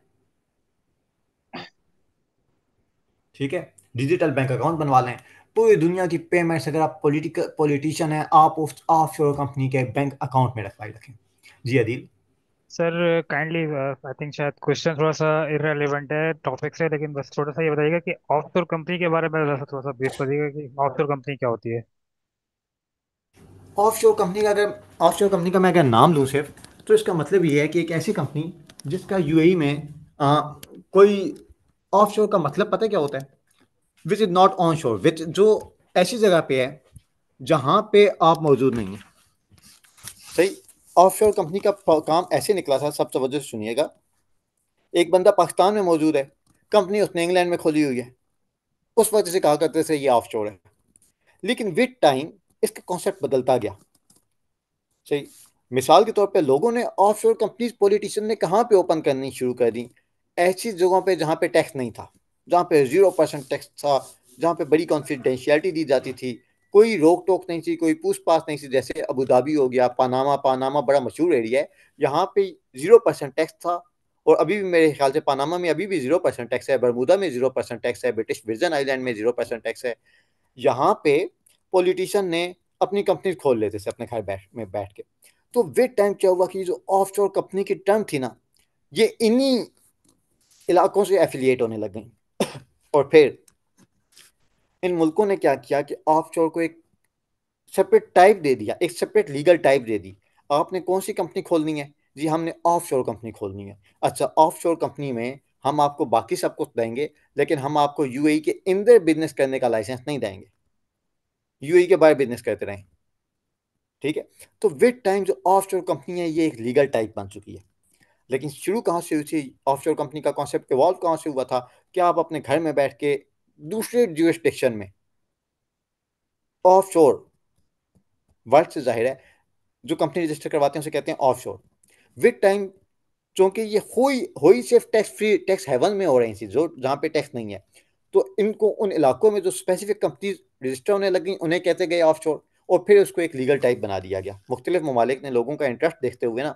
[SPEAKER 1] ठीक है, डिजिटल बैंक अकाउंट बनवा लें। पूरी दुनिया की पेमेंट्स अगर आप पॉलिटिशियन हैं, आप उस ऑफशोर कंपनी के बैंक अकाउंट में रखवाई रखें। जी Adeel.
[SPEAKER 5] Sir kindly I think शायद क्वेश्चन थोड़ा सा इररेलेवेंट है टॉपिक से, लेकिन बस थोड़ा सा ये बताइएगा कि ऑफशोर कंपनी के बारे में थोड़ा सा ब्रीफ करिएगा कि ऑफशोर कंपनी क्या होती है।
[SPEAKER 1] ऑफशोर कंपनी का अगर ऑफशोर कंपनी का मैं अगर नाम लूँ सिर्फ, तो इसका मतलब ये है कि एक ऐसी कंपनी जिसका यूएई में कोई, ऑफशोर का मतलब पता है क्या होता है? विच इज नॉट ऑन शोर, विच जो ऐसी जगह पे है जहां पे आप मौजूद नहीं है। सही। ऑफशोर कंपनी का काम ऐसे निकला था, सब तवज्जो से सुनिएगा। एक बंदा पाकिस्तान में मौजूद है, कंपनी उसने इंग्लैंड में खोली हुई है, उस वक्त से कहा करते थे ये ऑफशोर है। लेकिन विद टाइम इसका कॉन्सेप्ट बदलता गया। सही। मिसाल के तौर पे लोगों ने ऑफशोर कंपनीज पॉलिटिशियन ने कहाँ पे ओपन करनी शुरू कर दी? ऐसी जगहों पे जहाँ पे टैक्स नहीं था, जहाँ पे 0% टैक्स था, जहाँ पे बड़ी कॉन्फिडेंशियलिटी दी जाती थी, कोई रोक टोक नहीं थी, कोई पूछताछ नहीं थी। जैसे अबू धाबी हो गया, पानामा, पानामा बड़ा मशहूर एरिया है, यहाँ पे 0% टैक्स था। और अभी भी मेरे ख्याल से पानामा में अभी भी 0% टैक्स है, बरमूदा में 0% टैक्स है, ब्रिटिश वर्जन आइलैंड में 0% टैक्स है। यहाँ पे पॉलिटिशियन ने अपनी कंपनी खोल लेते थे अपने घर बैठ के। तो विद टाइम क्या हुआ कि जो ऑफशोर कंपनी की टर्म थी ना, ये इन्हीं इलाकों से एफिलिएट होने लग गई। और फिर इन मुल्कों ने क्या किया कि ऑफशोर को एक सेपरेट टाइप दे दिया, एक सेपरेट लीगल टाइप दे दी। आपने कौन सी कंपनी खोलनी है? जी हमने ऑफशोर कंपनी खोलनी है। अच्छा, ऑफशोर कंपनी में हम आपको बाकी सब कुछ देंगे, लेकिन हम आपको यूएई के अंदर बिजनेस करने का लाइसेंस नहीं देंगे, यूएई के बाहर बिजनेस करते रहें, ठीक है। तो विद टाइम जो ऑफशोर कंपनी है ये एक लीगल टाइप बन चुकी है। लेकिन शुरू कहाँ से हुई थी? ऑफशोर कंपनी का कॉन्सेप्ट इवॉल्व कहाँ से हुआ था कि आप अपने घर में बैठ के दूसरे जुरिस्डिक्शन में, ऑफशोर वर्ड से जाहिर है जो कंपनी रजिस्टर करवाते हैं उसे कहते हैं ऑफशोर। विद टाइम चूंकि ये हुई सिर्फ टैक्स फ्री, टैक्स हेवन में हो रही थी, जो जहाँ पे टैक्स नहीं है, तो इनको उन इलाकों में जो स्पेसिफिक कंपनीज रजिस्टर होने लगी उन्हें कहते गए ऑफशोर। और फिर उसको एक लीगल टाइप बना दिया गया। मुख्तलिफ ममालिक ने लोगों का इंटरेस्ट देखते हुए ना,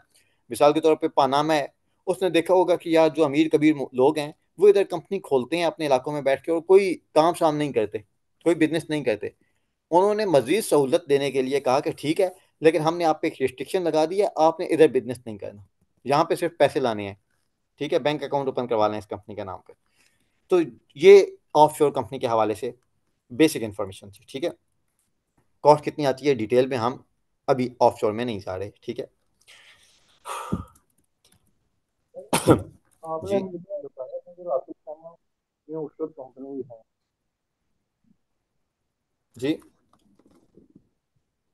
[SPEAKER 1] मिसाल के तौर पर पानामा है, उसने देखा होगा कि यार जो अमीर कबीर लोग हैं वो इधर कंपनी खोलते हैं अपने इलाकों में बैठ के और कोई काम शाम नहीं करते, कोई बिजनेस नहीं करते। उन्होंने मजीद सहूलत देने के लिए कहा कि ठीक है, लेकिन हमने आप पे एक रिस्ट्रिक्शन लगा दी है, आपने इधर बिजनेस नहीं करना, यहाँ पे सिर्फ पैसे लाने हैं, ठीक है, बैंक अकाउंट ओपन करवा लें इस कंपनी के नाम पे। तो ये ऑफशोर कंपनी के हवाले से बेसिक इंफॉर्मेशन थी, ठीक है। कॉस्ट कितनी आती है डिटेल में हम अभी ऑफशोर में नहीं जा रहे, ठीक है।
[SPEAKER 4] आपने
[SPEAKER 1] जी
[SPEAKER 4] मुझे बताया था कि राशिद खन्ना ये ऑफशोर कंपनी है,
[SPEAKER 1] जी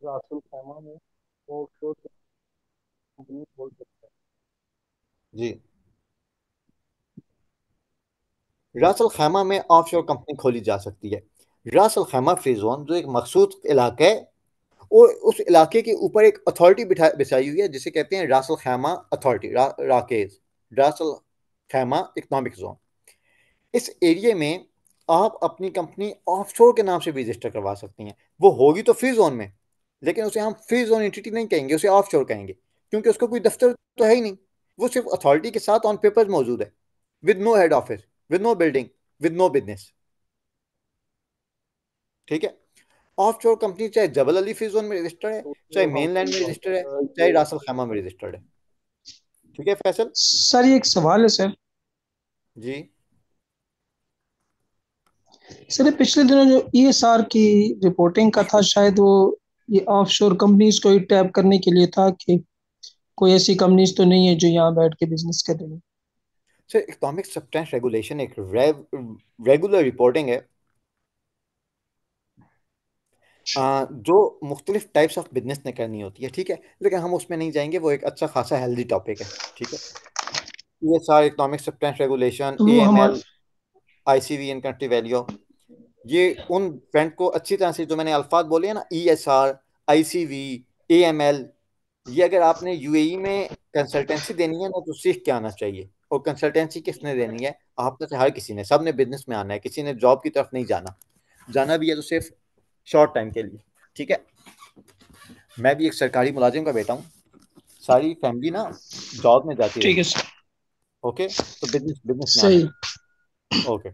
[SPEAKER 4] राशिद खन्ना में ऑफशोर कंपनी खोल सकते
[SPEAKER 1] जी रास अल खैमा में ऑफशोर कंपनी खोली जा सकती है। रास अल खैमा फ्री जोन जो एक मखसूस इलाका है, और उस इलाके के ऊपर एक अथॉरिटी बिछाई हुई है जिसे कहते हैं रास अल खैमा अथॉरिटी, राकेज, रास अल खैमा इकोनॉमिक जोन। इस एरिया में आप अपनी कंपनी ऑफशोर के नाम से भी रजिस्टर करवा सकती हैं। वो होगी तो फ्री जोन में, लेकिन उसे हम फ्री जोन एंटिटी नहीं कहेंगे, उसे ऑफशोर कहेंगे, क्योंकि उसका कोई दफ्तर तो है ही नहीं। वो सिर्फ अथॉरिटी के साथ ऑन पेपर मौजूद है, with no head office, with no building, with no business, ठीक है। ऑफशोर कंपनी चाहे जबल अली फ्री जोन में रजिस्टर्ड है,
[SPEAKER 4] हैं।
[SPEAKER 1] चाहे
[SPEAKER 4] तो
[SPEAKER 1] मेनलैंड में रजिस्टर्ड है,
[SPEAKER 4] हम
[SPEAKER 1] चाहे
[SPEAKER 4] ये
[SPEAKER 1] रासल खैमा में रजिस्टर्ड है, ठीक है फैसल।
[SPEAKER 8] सर ये एक सवाल है सर।
[SPEAKER 1] जी
[SPEAKER 8] सर ये पिछले दिनों जो ईएसआर की रिपोर्टिंग का था, शायद वो ये ऑफशोर कंपनीज को ही टैप करने के लिए था कि कोई ऐसी कंपनीज तो नहीं है जो यहाँ बैठ के बिजनेस कर रही है।
[SPEAKER 1] सर, इकोनॉमिक सब्सटेंस रेगुलेशन एक रेगुलर रिपोर्टिंग है जो मुख्तलिफ टाइप्स ऑफ बिजनेस ने करनी होती है, ठीक है। लेकिन हम उसमें नहीं जाएंगे, वो एक अच्छा खासा हेल्दी टॉपिक है, ठीक है। ESR, इकोनॉमिक सब्सटेंस रेगुलेशन,
[SPEAKER 8] तो वो हमारे
[SPEAKER 1] AML, ICV in country value, ये उन फ्रेंड को अच्छी तरह से जो मैंने अल्फाज बोले हैं ना, ESR, ICV, AML, ये अगर आपने UAE में कंसल्टेंसी देनी है ना तो सीख के आना चाहिए। और कंसल्टेंसी किसने देनी है? आप में से हर किसी ने, सब ने बिजनेस में आना है, किसी ने जॉब की तरफ नहीं जाना। जाना भी है तो सिर्फ शॉर्ट टाइम के लिए, ठीक है। मैं भी एक सरकारी मुलाजिम का बेटा हूँ, सारी फैमिली ना जॉब में जाती
[SPEAKER 8] ठीक
[SPEAKER 1] रही,
[SPEAKER 8] है सर,
[SPEAKER 1] ओके, तो बिजनेस बिजनेस में आना
[SPEAKER 8] सही।
[SPEAKER 1] है, ओके।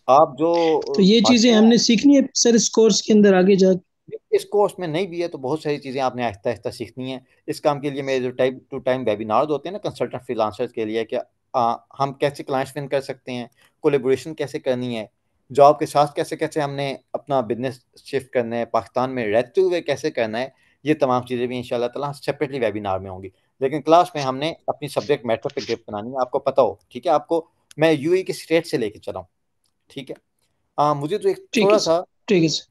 [SPEAKER 1] आप जो
[SPEAKER 8] तो ये चीजें
[SPEAKER 1] बाकी
[SPEAKER 8] हमने सीखनी है सर इस कोर्स के अंदर आगे जाके।
[SPEAKER 1] इस कोर्स में नहीं भी है तो बहुत सारी चीज़ें आपने आहिस्ता आहिस्ता सीखनी है। इस काम के लिए मेरे जो टाइम टू टाइम वेबिनार्स होते हैं ना कंसल्टेंट फ्रीलांसर्स के लिए, कि हम कैसे क्लाइंट्स विन कर सकते हैं, कोलेबोरेशन कैसे करनी है, जॉब के साथ कैसे कैसे हमने अपना बिजनेस शिफ्ट करना है, पाकिस्तान में रहते हुए कैसे करना है, ये तमाम चीज़ें भी इंशाल्लाह ताला सेपरेटली वेबिनार में होंगी। लेकिन क्लास में हमने अपनी सब्जेक्ट मैटर पे ग्रिप बनानी है, आपको पता हो, ठीक है। आपको मैं यूएई के स्टेट से लेके चला हूँ, ठीक है। मुझे तो एक
[SPEAKER 8] ठीक है
[SPEAKER 1] थोड़ा
[SPEAKER 8] सर,
[SPEAKER 1] सा
[SPEAKER 8] ठीक है सर।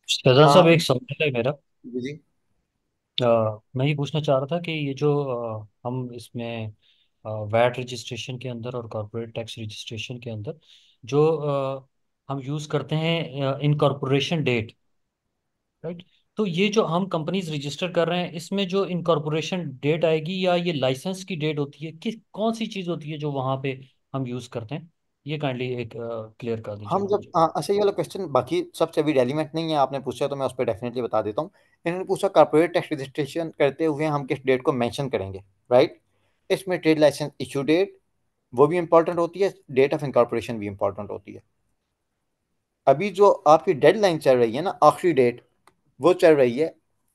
[SPEAKER 11] शहजाद
[SPEAKER 1] आ,
[SPEAKER 11] साहब, एक सवाल है मेरा।
[SPEAKER 1] जी जी
[SPEAKER 11] मैं ये पूछना चाह रहा था कि ये जो हम इसमें वैट रजिस्ट्रेशन के अंदर और कॉर्पोरेट टैक्स रजिस्ट्रेशन के अंदर जो हम यूज़ करते हैं इनकॉर्पोरेशन डेट, राइट? तो ये जो हम कंपनीज रजिस्टर कर रहे हैं इसमें जो इनकॉर्पोरेशन डेट आएगी या ये लाइसेंस की डेट होती है, किस कौन सी चीज़ होती है जो वहाँ पे हम यूज़ करते हैं? ये काइंडली एक क्लियर कर
[SPEAKER 1] हम
[SPEAKER 11] दीजिएगा
[SPEAKER 1] जब
[SPEAKER 11] मुझे।
[SPEAKER 1] अच्छा, ये वाला क्वेश्चन बाकी सबसे अभी रेलिवेंट नहीं है, आपने पूछा तो मैं उस पर डेफिनेटली बता देता हूँ। इन्होंने पूछा कॉर्पोरेट टैक्स रजिस्ट्रेशन करते हुए हम किस डेट को मेंशन करेंगे, राइट। इसमें ट्रेड लाइसेंस इशू डेट वो भी इंपॉर्टेंट होती है, डेट ऑफ इनकॉर्पोरेशन भी इंपॉर्टेंट होती है। अभी जो आपकी डेडलाइन चल रही है ना, आखिरी डेट, वो चल रही है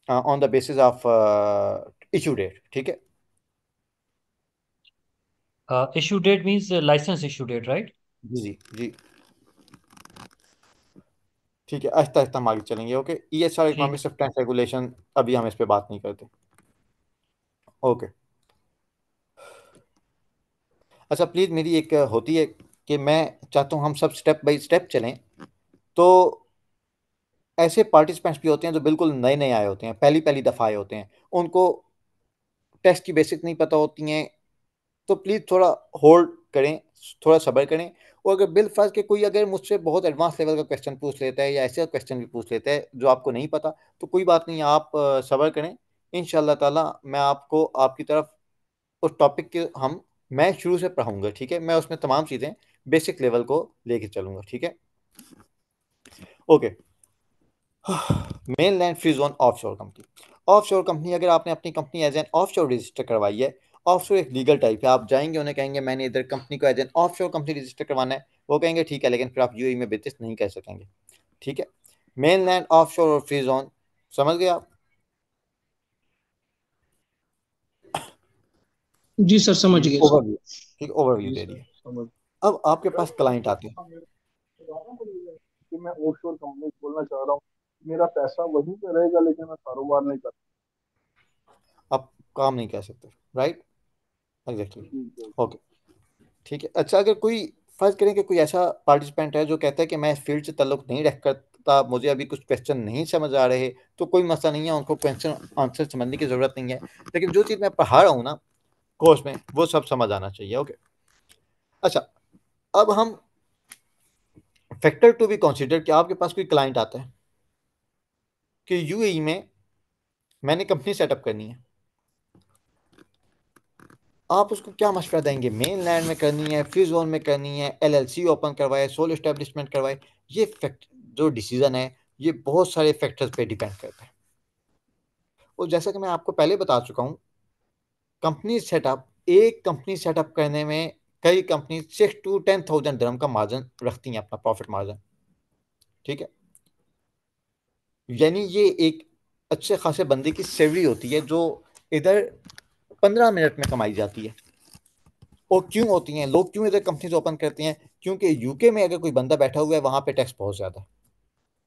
[SPEAKER 1] on the basis of issue date, ठीक है।
[SPEAKER 11] Issue date means license issue date, right?
[SPEAKER 1] जी जी जी, ठीक है, आहिस्ता आहिस्ता हम आगे चलेंगे, ओके। ESR,
[SPEAKER 11] ठीक
[SPEAKER 1] इकोनॉमिक
[SPEAKER 11] है।
[SPEAKER 1] सब्सटेंस रेगुलेशन, अभी हम इस पे बात नहीं करते, ओके। अच्छा प्लीज़, मेरी एक होती है कि मैं चाहता हूँ हम सब स्टेप बाय स्टेप चलें। तो ऐसे पार्टिसिपेंट्स भी होते हैं जो बिल्कुल नए नए आए होते हैं, पहली पहली दफ़ा आए होते हैं, उनको टेस्ट की बेसिक नहीं पता होती हैं। तो प्लीज़ थोड़ा होल्ड करें, थोड़ा सब्र करें। और अगर बिल फर्ज के कोई अगर मुझसे बहुत एडवांस लेवल का क्वेश्चन पूछ लेता है या ऐसे क्वेश्चन भी पूछ लेता है जो आपको नहीं पता, तो कोई बात नहीं, आप सब्र करें। इंशाल्लाह ताला मैं आपको आपकी तरफ उस टॉपिक के हम मैं शुरू से पढ़ाऊंगा, ठीक है। मैं उसमें तमाम चीज़ें बेसिक लेवल को लेके चलूंगा, ठीक है, okay. Main land free zone offshore company. Offshore company, अगर आपने अपनी company as an offshore register करवाई है, ऑफशोर एक लीगल टाइप है। आप जाएंगे उन्हें कहेंगे मैंने इधर कंपनी को as an offshore company register करवाना है, वो कहेंगे ठीक है, लेकिन फिर आप यूएई में बिजनेस नहीं कर सकेंगे, ठीक है। मेन लैंड, ऑफशोर और फ्री जोन, समझ गए आप?
[SPEAKER 8] जी सर, समझ
[SPEAKER 4] जी
[SPEAKER 8] गए सर।
[SPEAKER 1] ओवरव्यू, ठीक, ओवरव्यू
[SPEAKER 4] जी
[SPEAKER 1] दे
[SPEAKER 4] सर,
[SPEAKER 1] दिए।
[SPEAKER 4] समझ।
[SPEAKER 1] अब आपके पास क्लाइंट आते हैं।
[SPEAKER 4] कि मैं ऑफशोर कंपनी खोलना चाह रहा हूँ, मेरा पैसा वहीं पे रहेगा लेकिन मैं कारोबार नहीं कर
[SPEAKER 1] आप काम नहीं कर सकते, राइट,
[SPEAKER 4] सकता।
[SPEAKER 1] एग्जैक्टली,
[SPEAKER 4] ठीक है।
[SPEAKER 1] ओके, ठीक है। अच्छा, अगर कोई फर्ज करें कि कोई ऐसा पार्टिसिपेंट है जो कहता है कि मैं इस फील्ड से ताल्लुक नहीं रखता, मुझे अभी कुछ क्वेश्चन नहीं समझ आ रहे, तो कोई मसला नहीं है, उनको क्वेश्चन आंसर समझने की ज़रूरत नहीं है। लेकिन जो चीज़ मैं पढ़ा रहा हूँ ना कोर्स में, वो सब समझ आना चाहिए, ओके। अच्छा, अब हम फैक्टर टू भी कंसीडर कि आपके पास कोई क्लाइंट आता है कि यूएई में मैंने कंपनी सेटअप करनी है, आप उसको क्या मशवरा देंगे? मेन लैंड में करनी है, फ्री जोन में करनी है, एलएलसी ओपन करवाए, सोल एस्टेब्लिशमेंट करवाए? ये फैक्ट जो डिसीजन है, ये बहुत सारे फैक्टर्स पे डिपेंड करता है। और जैसा कि मैं आपको पहले बता चुका हूँ, कंपनी सेटअप, एक कंपनी सेटअप करने में कई कंपनी 6 to 10,000 dirham का मार्जिन रखती हैं, अपना प्रॉफिट मार्जिन, ठीक है। यानी ये एक अच्छे खासे बंदे की सैलरी होती है जो इधर 15 मिनट में कमाई जाती है। और क्यों होती हैं, लोग क्यों इधर कंपनीज ओपन करते हैं? क्योंकि यूके में अगर कोई बंदा बैठा हुआ है वहां पे टैक्स बहुत ज़्यादा है,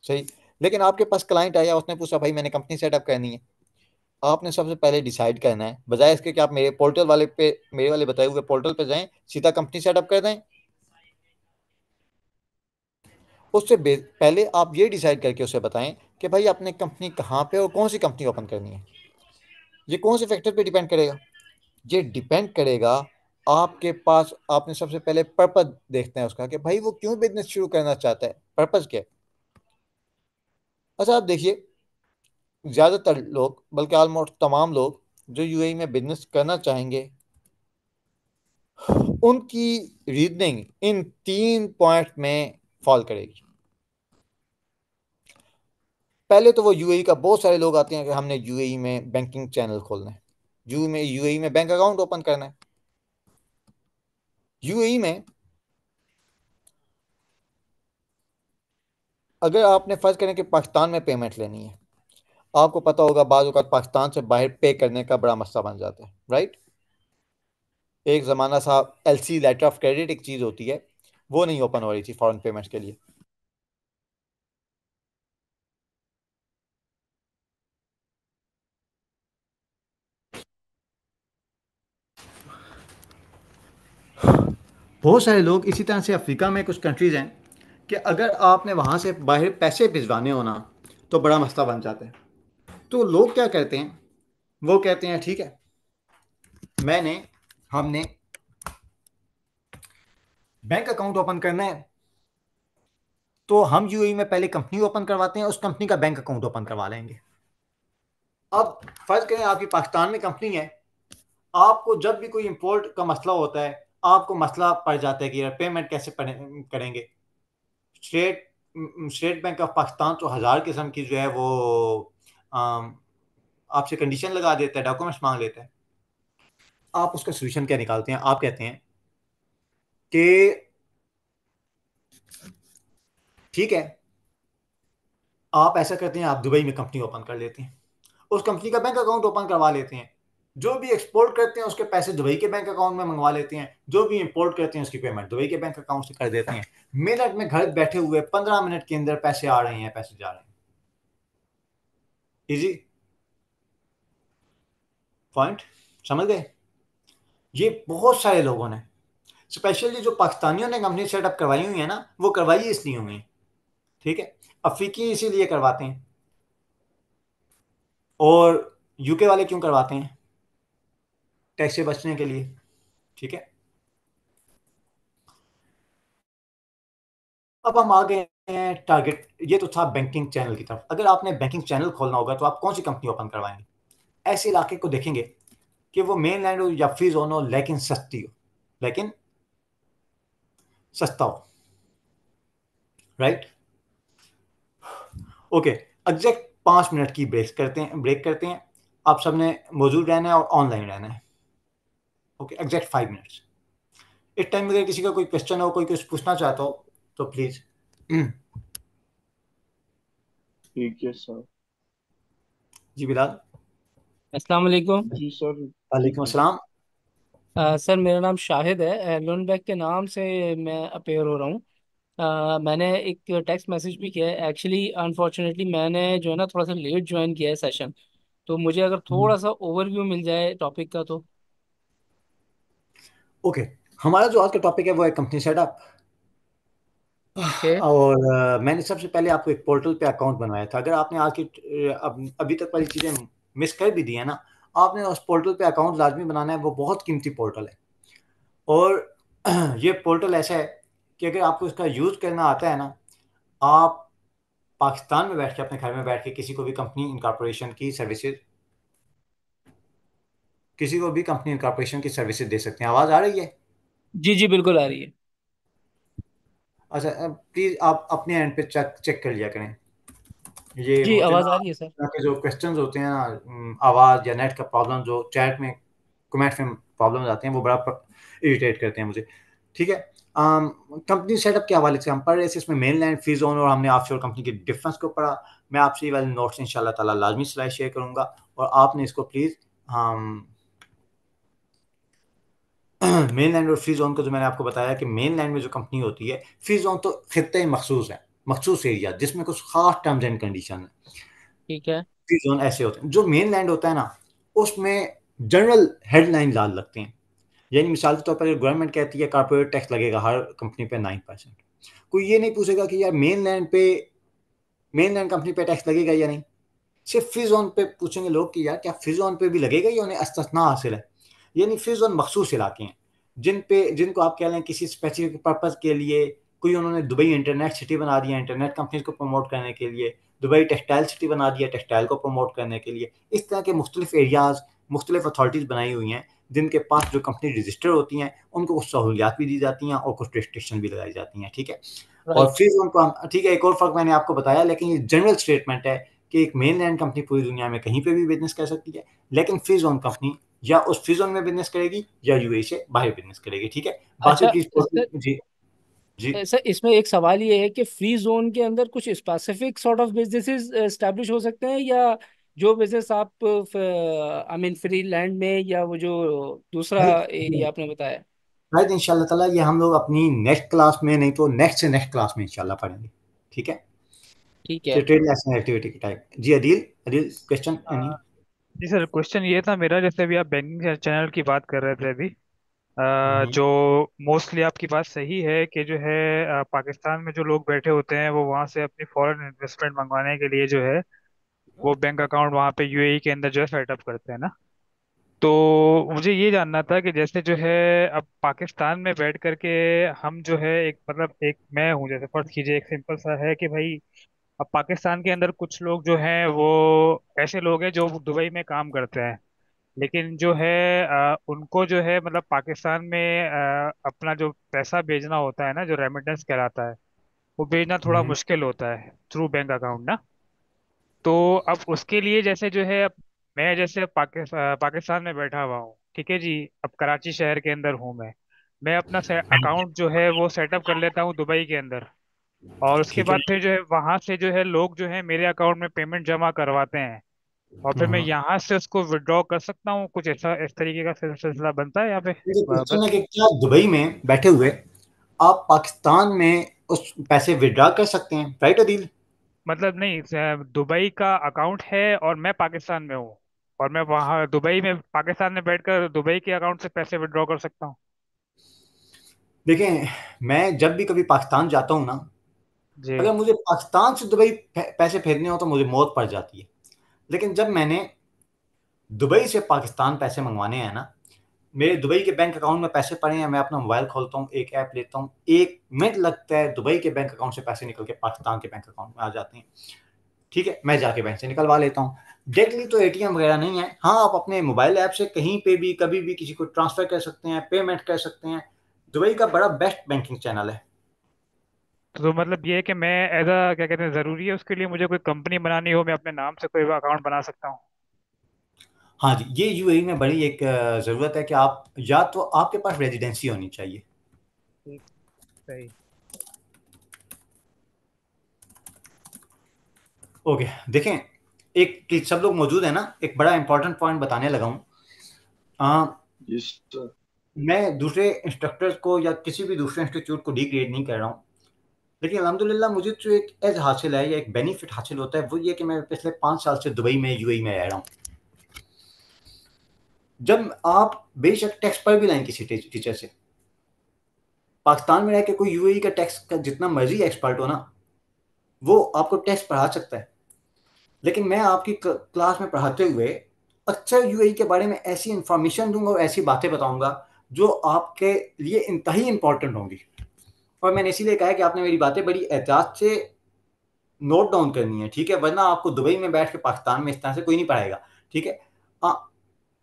[SPEAKER 1] सही। लेकिन आपके पास क्लाइंट आया, उसने पूछा भाई मैंने कंपनी सेटअप करनी है, आपने सबसे पहले डिसाइड करना है, बजाय इसके कि आप मेरे पोर्टल वाले पे, मेरे वाले बताए हुए पोर्टल पे जाएं, सीधा कंपनी सेटअप कर दें, उससे पहले आप ये डिसाइड करके उसे बताएं कि भाई आपने कंपनी कहाँ पे और कौन सी कंपनी ओपन करनी है। ये कौन से फैक्टर पे डिपेंड करेगा? ये डिपेंड करेगा आपके पास, आपने सबसे पहले पर्पस देखते हैं उसका कि भाई वो क्यों बिजनेस शुरू करना चाहता है, पर्पस क्या है। अच्छा आप देखिए, ज़्यादातर लोग, बल्कि ऑलमोस्ट तमाम लोग जो यूएई में बिजनेस करना चाहेंगे, उनकी रीजनिंग इन 3 पॉइंट में फॉल करेगी। पहले तो वो यूएई का, बहुत सारे लोग आते हैं कि हमने यूएई में बैंकिंग चैनल खोलना है, यूएई में बैंक अकाउंट ओपन करना है। यूएई में अगर आपने फर्ज करें कि पाकिस्तान में पेमेंट लेनी है, आपको पता होगा बाज़ औक़ात पाकिस्तान से बाहर पे करने का बड़ा मसला बन जाता है, राइट। एक ज़माना सा एलसी, लेटर ऑफ क्रेडिट एक चीज़ होती है, वो नहीं ओपन हो रही थी फॉरेन पेमेंट्स के लिए। बहुत सारे लोग इसी तरह से, अफ्रीका में कुछ कंट्रीज़ हैं कि अगर आपने वहाँ से बाहर पैसे भिजवाने हो ना तो बड़ा मसला बन जाता है। तो लोग क्या करते हैं, वो कहते हैं ठीक है, हमने बैंक अकाउंट ओपन करना है, तो हम यूएई में पहले कंपनी ओपन करवाते हैं, उस कंपनी का बैंक अकाउंट ओपन करवा लेंगे। अब फर्ज करें आपकी पाकिस्तान में कंपनी है, आपको जब भी कोई इंपोर्ट का मसला होता है, आपको मसला पड़ जाता है कि यार पेमेंट कैसे करेंगे। State state bank of Pakistan तो हज़ार किस्म की जो है वो आपसे कंडीशन लगा देता है, डॉक्यूमेंट्स मांग लेता है। आप उसका सोल्यूशन क्या निकालते हैं, आप कहते हैं कि ठीक है, आप ऐसा करते हैं, आप दुबई में कंपनी ओपन कर लेते हैं, उस कंपनी का बैंक अकाउंट ओपन करवा लेते हैं, जो भी एक्सपोर्ट करते हैं उसके पैसे दुबई के बैंक अकाउंट में मंगवा लेते हैं, जो भी इंपोर्ट करते हैं उसकी पेमेंट दुबई के बैंक अकाउंट से कर देते हैं। मिनट में घर बैठे हुए 15 मिनट के अंदर पैसे आ रहे हैं, पैसे जा रहे हैं। इजी पॉइंट, समझ गए। ये बहुत सारे लोगों ने, स्पेशली जो पाकिस्तानियों ने कंपनी सेटअप करवाई हुई है ना, वो करवाई इसलिए हुई है, ठीक है। अफ्रीकी इसीलिए करवाते हैं, और यूके वाले क्यों करवाते हैं, टैक्स से बचने के लिए, ठीक है। अब हम आ गए हैं टारगेट, ये तो था बैंकिंग चैनल की तरफ। अगर आपने बैंकिंग चैनल खोलना होगा तो आप कौन सी कंपनी ओपन करवाएंगे। ऐसे इलाके को देखेंगे कि वो मेन लैंड हो या फ्री जोन हो, लेकिन सस्ती हो, लेकिन सस्ता हो, राइट। ओके, एग्जैक्ट 5 मिनट की ब्रेक करते हैं। आप सबने मौजूद रहना है और ऑनलाइन रहना है। Okay, exact 5 minutes. इस टाइम में अगर किसी का कोई क्वेश्चन हो, कोई कुछ पूछना चाहता हो तो प्लीज।
[SPEAKER 3] ठीक है सर।
[SPEAKER 1] जी बिलाल।
[SPEAKER 12] अस्सलाम वालेकुम।
[SPEAKER 3] जी सर।
[SPEAKER 1] वालेकुम अस्सलाम।
[SPEAKER 12] सर मेरा नाम शाहिद है, लोनबैक के नाम से मैं अपेयर हो रहा हूँ। मैंने एक टेक्स्ट मैसेज भी किया है। एक्चुअली अनफॉर्चुनेटली मैंने जो है ना थोड़ा सा लेट ज्वाइन किया है सेशन, तो मुझे अगर थोड़ा सा ओवरव्यू मिल जाए टॉपिक का तो।
[SPEAKER 1] ओके, हमारा जो आज का टॉपिक है वो है कंपनी सेटअप। और मैंने सबसे पहले आपको एक पोर्टल पे अकाउंट बनवाया था। अगर आपने आज की अभी तक वाली चीज़ें मिस कर भी दी है ना, आपने उस पोर्टल पे अकाउंट लाजमी बनाना है। वो बहुत कीमती पोर्टल है, और ये पोर्टल ऐसा है कि अगर आपको इसका यूज़ करना आता है ना, आप पाकिस्तान में बैठ के, अपने घर में बैठ के किसी को भी कंपनी इनकॉर्पोरेशन की सर्विसेज दे सकते हैं। आवाज़ आ रही है?
[SPEAKER 12] जी जी बिल्कुल आ रही है।
[SPEAKER 1] अच्छा, प्लीज़ आप अपने एंड पे चेक कर लिया करें। ये
[SPEAKER 12] जी
[SPEAKER 1] होते
[SPEAKER 12] आवाज़
[SPEAKER 1] ना
[SPEAKER 12] आ रही है सर।
[SPEAKER 1] के जो क्वेश्चंस होते हैं ना, आवाज़ या नेट का प्रॉब्लम, जो चैट में कमेंट्स में प्रॉब्लम आते हैं, वो बड़ा इरिटेट करते हैं मुझे, ठीक है। कंपनी सेटअप के हवाले से हम पढ़ रहे थे, इसमें मेन लैंड, फ्री जोन और हमने ऑफशोर कंपनी के डिफरेंस को पढ़ा। मैं आपसे ये वाले नोट्स इंशाल्लाह ताला लाजमी स्लाइड शेयर करूँगा, और आपने इसको प्लीज़ मेन लैंड और फ्री जोन को, जो मैंने आपको बताया कि मेन लैंड में जो कंपनी होती है, फ्री जोन तो खित्ते मखसूस है, मखसूस एरिया जिसमें कुछ खास टर्म्स एंड कंडीशन है।
[SPEAKER 12] ठीक है।
[SPEAKER 1] फ्री जोन ऐसे होते हैं। जो मेन लैंड होता है ना, उसमें जनरल हेडलाइन लाल लगते हैं। यानी मिसाल के तौर पर गवर्नमेंट कहती है कॉर्पोरेट टैक्स लगेगा हर कंपनी पे 9%, कोई ये नहीं पूछेगा कि यार मेन लैंड कंपनी पे टैक्स लगेगा या नहीं। सिर्फ फ्री जोन पे पूछेंगे लोग कि यार क्या फ्री जोन पे भी लगेगा या उन्हें इस्तिस्ना हासिल है। यानी फ्री जोन मखसूस इलाके हैं, जिनको आप कह लें किसी स्पेसिफिक पर्पज़ के लिए, कोई उन्होंने दुबई इंटरनेट सिटी बना दिया इंटरनेट कंपनीज को प्रमोट करने के लिए, दुबई टेक्सटाइल सिटी बना दिया टेक्सटाइल को प्रमोट करने के लिए। इस तरह के मुख्तलिफ एरियाज़, मुख्तलिफ अथॉरिटीज़ बनाई हुई हैं जिनके पास जो कंपनी रजिस्टर होती हैं उनको कुछ सहूलियात भी दी जाती हैं और कुछ रिस्ट्रिक्शन भी लगाई जाती हैं, ठीक है। और
[SPEAKER 12] राइट।
[SPEAKER 1] फ्री जोन को हम, ठीक है, एक और फ़र्क मैंने आपको बताया, लेकिन ये जनरल स्टेटमेंट है कि एक मेन लैंड कंपनी पूरी दुनिया में कहीं पे भी बिजनेस कर सकती है, लेकिन फ्री जोन कंपनी या उस फ्री जोन में बिजनेस करेगी या यूएई से बाहर बिजनेस करेगी, ठीक है। बाकी
[SPEAKER 12] अच्छा
[SPEAKER 1] प्लीज
[SPEAKER 12] सर,
[SPEAKER 1] जी जी।
[SPEAKER 12] सर इसमें एक सवाल ये है कि फ्री जोन के अंदर कुछ specific sort of businesses establish हो सकते हैं, या जो बिजनेस आप आई मीन फ्री लैंड में, या वो जो दूसरा एरिया आपने बताया?
[SPEAKER 1] शायद इंशाल्लाह ताला ये हम लोग अपनी नेक्स्ट क्लास में, नहीं तो नेक्स्ट से नेक्स्ट क्लास में इंशाल्लाह पढ़ेंगे, ठीक है।
[SPEAKER 12] ठीक है।
[SPEAKER 1] ट्रेड लाइसेंस एक्टिविटी की टाइप। जी अदील, अदील क्वेश्चन एनी?
[SPEAKER 5] जी सर, क्वेश्चन ये था मेरा, जैसे अभी आप बैंकिंग चैनल की बात कर रहे थे अभी, जो मोस्टली आपकी बात सही है कि जो है पाकिस्तान में जो लोग बैठे होते हैं वो वहाँ से अपनी फॉरेन इन्वेस्टमेंट मंगवाने के लिए जो है वो बैंक अकाउंट वहाँ पे यूएई के अंदर जो है सेटअप करते हैं ना। तो मुझे ये जानना था कि जैसे जो है अब पाकिस्तान में बैठ करके हम जो है एक मतलब एक मैं हूँ, जैसे फर्ज कीजिए एक सिंपल सा है कि भाई अब पाकिस्तान के अंदर कुछ लोग जो हैं वो ऐसे लोग हैं जो दुबई में काम करते हैं, लेकिन जो है उनको जो है मतलब पाकिस्तान में अपना जो पैसा भेजना होता है ना, जो रेमिटेंस कहलाता है, वो भेजना थोड़ा मुश्किल होता है थ्रू बैंक अकाउंट ना। तो अब उसके लिए जैसे जो है अब मैं जैसे पाकिस्तान में बैठा हुआ हूँ, ठीक है जी, अब कराची शहर के अंदर हूँ मैं अपना अकाउंट जो है वो सेटअप कर लेता हूँ दुबई के अंदर, और उसके
[SPEAKER 1] ठीक है।
[SPEAKER 5] बाद फिर जो है वहां से जो है लोग जो है मेरे अकाउंट में पेमेंट जमा करवाते हैं, और फिर मैं यहाँ से उसको विड्रॉ कर सकता हूँ। कुछ ऐसा इस तरीके का सिलसिला बनता है यहाँ पे
[SPEAKER 1] क्वेश्चन
[SPEAKER 5] बस।
[SPEAKER 1] है कि क्या दुबई में बैठे हुए आप पाकिस्तान में उस पैसे विड्रॉ कर सकते हैं, राइट अदील?
[SPEAKER 5] मतलब नहीं, दुबई का अकाउंट है और मैं पाकिस्तान में हूँ, और मैं वहाँ दुबई में पाकिस्तान में बैठकर दुबई के अकाउंट से पैसे विड्रॉ कर सकता हूँ।
[SPEAKER 1] देखें, मैं जब भी कभी पाकिस्तान जाता हूँ ना,
[SPEAKER 5] जी।
[SPEAKER 1] अगर मुझे पाकिस्तान से दुबई पैसे भेजने हो तो मुझे मौत पड़ जाती है। लेकिन जब मैंने दुबई से पाकिस्तान पैसे मंगवाने हैं ना, मेरे दुबई के बैंक अकाउंट में पैसे पड़े हैं, मैं अपना मोबाइल खोलता हूँ, एक ऐप लेता हूँ, 1 मिनट लगता है, दुबई के बैंक अकाउंट से पैसे निकल के पाकिस्तान के बैंक अकाउंट में आ जाते हैं, ठीक है। मैं जाके बैंक से निकलवा लेता हूँ। डायरेक्टली तो एटीएम वगैरह नहीं है। हाँ, आप अपने मोबाइल ऐप से कहीं पे भी कभी भी किसी को ट्रांसफर कर सकते हैं, पेमेंट कर सकते हैं। दुबई का बड़ा बेस्ट बैंकिंग चैनल है।
[SPEAKER 5] तो मतलब ये है कि मैं एज अ क्या कहते हैं, ज़रूरी है उसके लिए मुझे कोई कंपनी बनानी हो, मैं अपने नाम से कोई अकाउंट बना सकता हूँ?
[SPEAKER 1] हाँ जी, ये यूएई में बड़ी एक ज़रूरत है कि आप या तो आपके पास रेजिडेंसी होनी चाहिए।
[SPEAKER 5] ठीक, सही।
[SPEAKER 1] ओके, देखें, एक कि सब लोग मौजूद है ना, एक बड़ा इंपॉर्टेंट पॉइंट बताने लगा हूँ। मैं दूसरे इंस्ट्रक्टर्स को या किसी भी दूसरे इंस्टीट्यूट को डिग्रेड नहीं कर रहा हूँ, लेकिन अल्हम्दुलिल्लाह मुझे जो एक एज हासिल है या एक बेनिफिट हासिल होता है वो ये कि मैं पिछले 5 साल से दुबई में यूएई में रह रहा हूँ। जब आप बेशक टैक्स पढ़ भी लाएं किसी टीचर से, पाकिस्तान में रह के कोई यूएई का टैक्स का जितना मर्जी एक्सपर्ट हो ना, वो आपको टैक्स पढ़ा सकता है, लेकिन मैं आपकी क्लास में पढ़ाते हुए अक्सर यूएई के बारे में ऐसी इंफॉर्मेशन दूंगा और ऐसी बातें बताऊंगा जो आपके लिए इंतहाई इंपॉर्टेंट होंगी। और मैंने इसीलिए कहा है कि आपने मेरी बातें बड़ी एहतियात से नोट डाउन करनी है, ठीक है, वरना आपको दुबई में बैठ के पाकिस्तान में इस तरह से कोई नहीं पढ़ाएगा, ठीक है।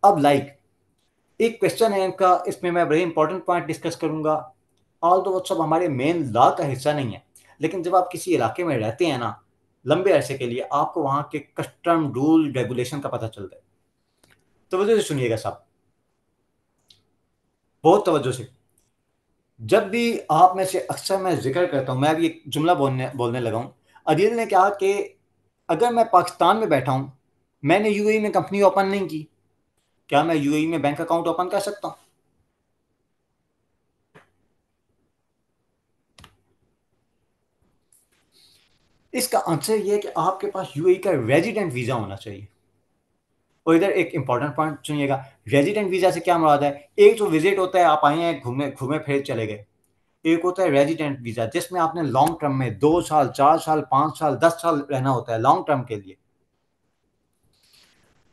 [SPEAKER 1] अब एक क्वेश्चन है इनका, इसमें मैं बड़े इंपॉर्टेंट पॉइंट डिस्कस करूंगा। ऑल तो वो सब हमारे मेन लॉ का हिस्सा नहीं है, लेकिन जब आप किसी इलाके में रहते हैं ना लंबे अरसे के लिए, आपको वहां के कस्टम रूल रेगुलेशन का पता चलता है। तवज्जो से सुनिएगा साहब, बहुत तवज्जो से। जब भी आप में से अक्सर मैं जिक्र करता हूं, मैं अभी एक जुमला बोलने लगा हूं। अदील ने कहा कि अगर मैं पाकिस्तान में बैठा हूं, मैंने यूएई में कंपनी ओपन नहीं की, क्या मैं यूएई में बैंक अकाउंट ओपन कर सकता हूं? इसका आंसर ये है कि आपके पास यूएई का रेजिडेंट वीजा होना चाहिए। और इधर एक इंपॉर्टेंट पॉइंट सुनिएगा, रेजिडेंट वीजा से क्या मुराद है? एक तो विजिट होता है, आप आए हैं, घूमे घूमे फिर चले गए। एक होता है रेजिडेंट वीजा जिसमें आपने लॉन्ग टर्म में 2 साल, 4 साल, 5 साल, 10 साल रहना होता है लॉन्ग टर्म के लिए।